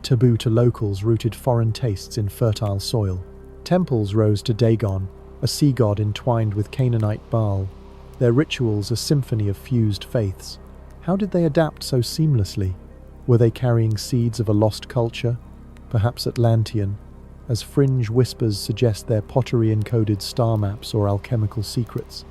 taboo to locals, rooted foreign tastes in fertile soil. Temples rose to Dagon, a sea god entwined with Canaanite Baal, their rituals a symphony of fused faiths. How did they adapt so seamlessly? Were they carrying seeds of a lost culture, perhaps Atlantean, as fringe whispers suggest their pottery encoded star maps or alchemical secrets?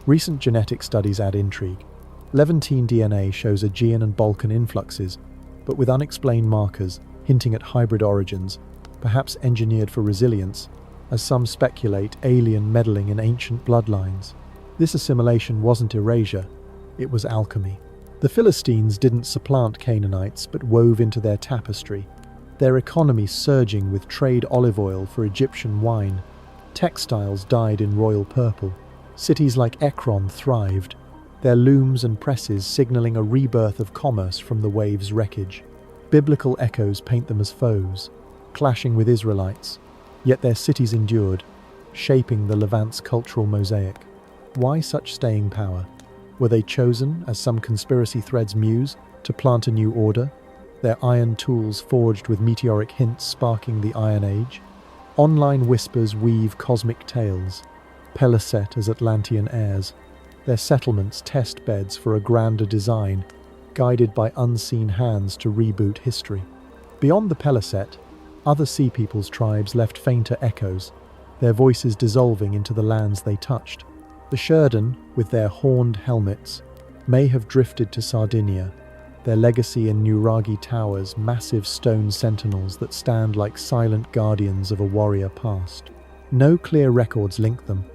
Recent genetic studies add intrigue. Levantine DNA shows Aegean and Balkan influxes, but with unexplained markers hinting at hybrid origins, perhaps engineered for resilience, as some speculate alien meddling in ancient bloodlines. This assimilation wasn't erasure, it was alchemy. The Philistines didn't supplant Canaanites but wove into their tapestry, their economy surging with trade olive oil for Egyptian wine. Textiles dyed in royal purple. Cities like Ekron thrived, their looms and presses signaling a rebirth of commerce from the waves' wreckage. Biblical echoes paint them as foes, clashing with Israelites, yet their cities endured, shaping the Levant's cultural mosaic. Why such staying power? Were they chosen, as some conspiracy threads muse, to plant a new order, their iron tools forged with meteoric hints sparking the Iron Age? Online whispers weave cosmic tales, Peliset as Atlantean heirs, their settlements test beds for a grander design, guided by unseen hands to reboot history. Beyond the Peliset, other Sea Peoples tribes left fainter echoes, their voices dissolving into the lands they touched. The Sherdan, with their horned helmets, may have drifted to Sardinia, their legacy in Nuragi towers, massive stone sentinels that stand like silent guardians of a warrior past. No clear records link them,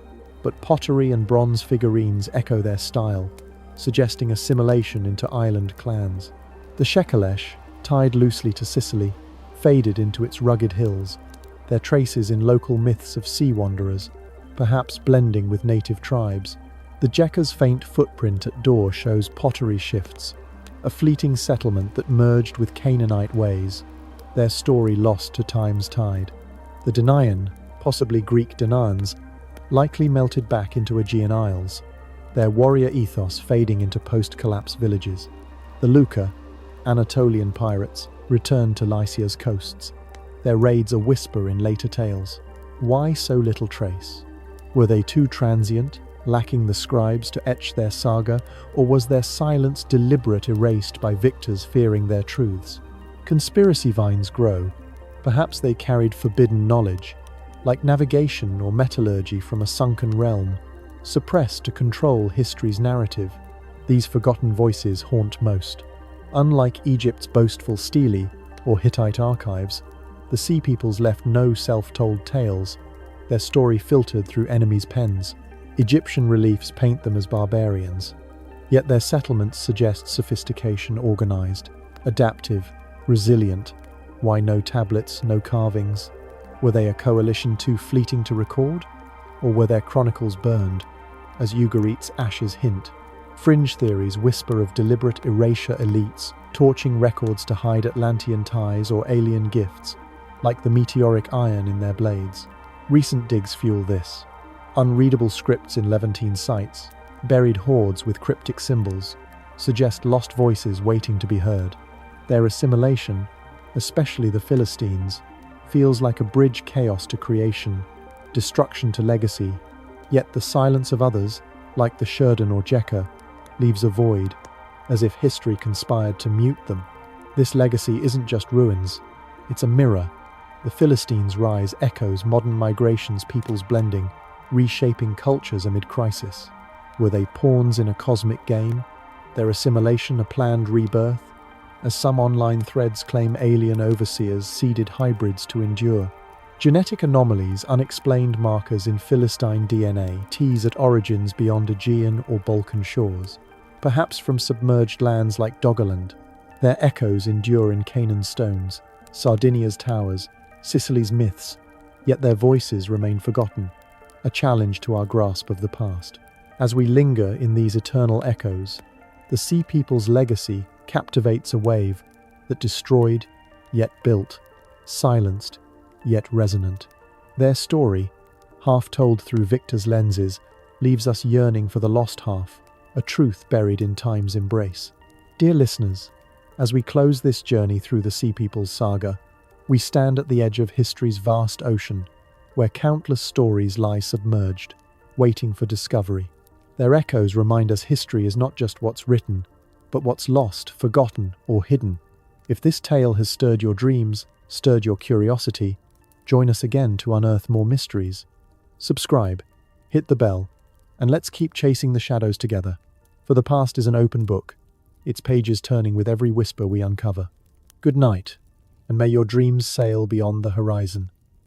but pottery and bronze figurines echo their style, suggesting assimilation into island clans. The Shekelesh, tied loosely to Sicily, faded into its rugged hills, their traces in local myths of sea wanderers, perhaps blending with native tribes. The Jekka's faint footprint at Dor shows pottery shifts, a fleeting settlement that merged with Canaanite ways, their story lost to time's tide. The Danaan, possibly Greek Danaans, likely melted back into Aegean isles, their warrior ethos fading into post-collapse villages. The Luca, Anatolian pirates, return to Lycia's coasts, their raids a whisper in later tales. Why so little trace? Were they too transient, lacking the scribes to etch their saga, or was their silence deliberate, erased by victors fearing their truths? Conspiracy vines grow. Perhaps they carried forbidden knowledge, like navigation or metallurgy from a sunken realm, suppressed to control history's narrative. These forgotten voices haunt most. Unlike Egypt's boastful stele or Hittite archives, the Sea Peoples left no self-told tales, their story filtered through enemies' pens. Egyptian reliefs paint them as barbarians, yet their settlements suggest sophistication, organized, adaptive, resilient. Why no tablets, no carvings? Were they a coalition too fleeting to record? Or were their chronicles burned, as Ugarit's ashes hint? Fringe theories whisper of deliberate erasure elites, torching records to hide Atlantean ties or alien gifts, like the meteoric iron in their blades. Recent digs fuel this. Unreadable scripts in Levantine sites, buried hoards with cryptic symbols, suggest lost voices waiting to be heard. Their assimilation, especially the Philistines, feels like a bridge chaos to creation, destruction to legacy, yet the silence of others, like the Shurden or Jekka, leaves a void, as if history conspired to mute them. This legacy isn't just ruins, it's a mirror. The Philistines' rise echoes modern migrations, peoples blending, reshaping cultures amid crisis. Were they pawns in a cosmic game? Their assimilation a planned rebirth? As some online threads claim, alien overseers seeded hybrids to endure. Genetic anomalies, unexplained markers in Philistine DNA, tease at origins beyond Aegean or Balkan shores, perhaps from submerged lands like Doggerland. Their echoes endure in Canaan's stones, Sardinia's towers, Sicily's myths, yet their voices remain forgotten, a challenge to our grasp of the past. As we linger in these eternal echoes, the Sea People's legacy captivates a wave that destroyed, yet built, silenced, yet resonant. Their story, half told through victors' lenses, leaves us yearning for the lost half, a truth buried in time's embrace. Dear listeners, as we close this journey through the Sea People's saga, we stand at the edge of history's vast ocean, where countless stories lie submerged, waiting for discovery. Their echoes remind us history is not just what's written, but what's lost, forgotten, or hidden. If this tale has stirred your dreams, stirred your curiosity, join us again to unearth more mysteries. Subscribe, hit the bell, and let's keep chasing the shadows together. For the past is an open book, its pages turning with every whisper we uncover. Good night, and may your dreams sail beyond the horizon.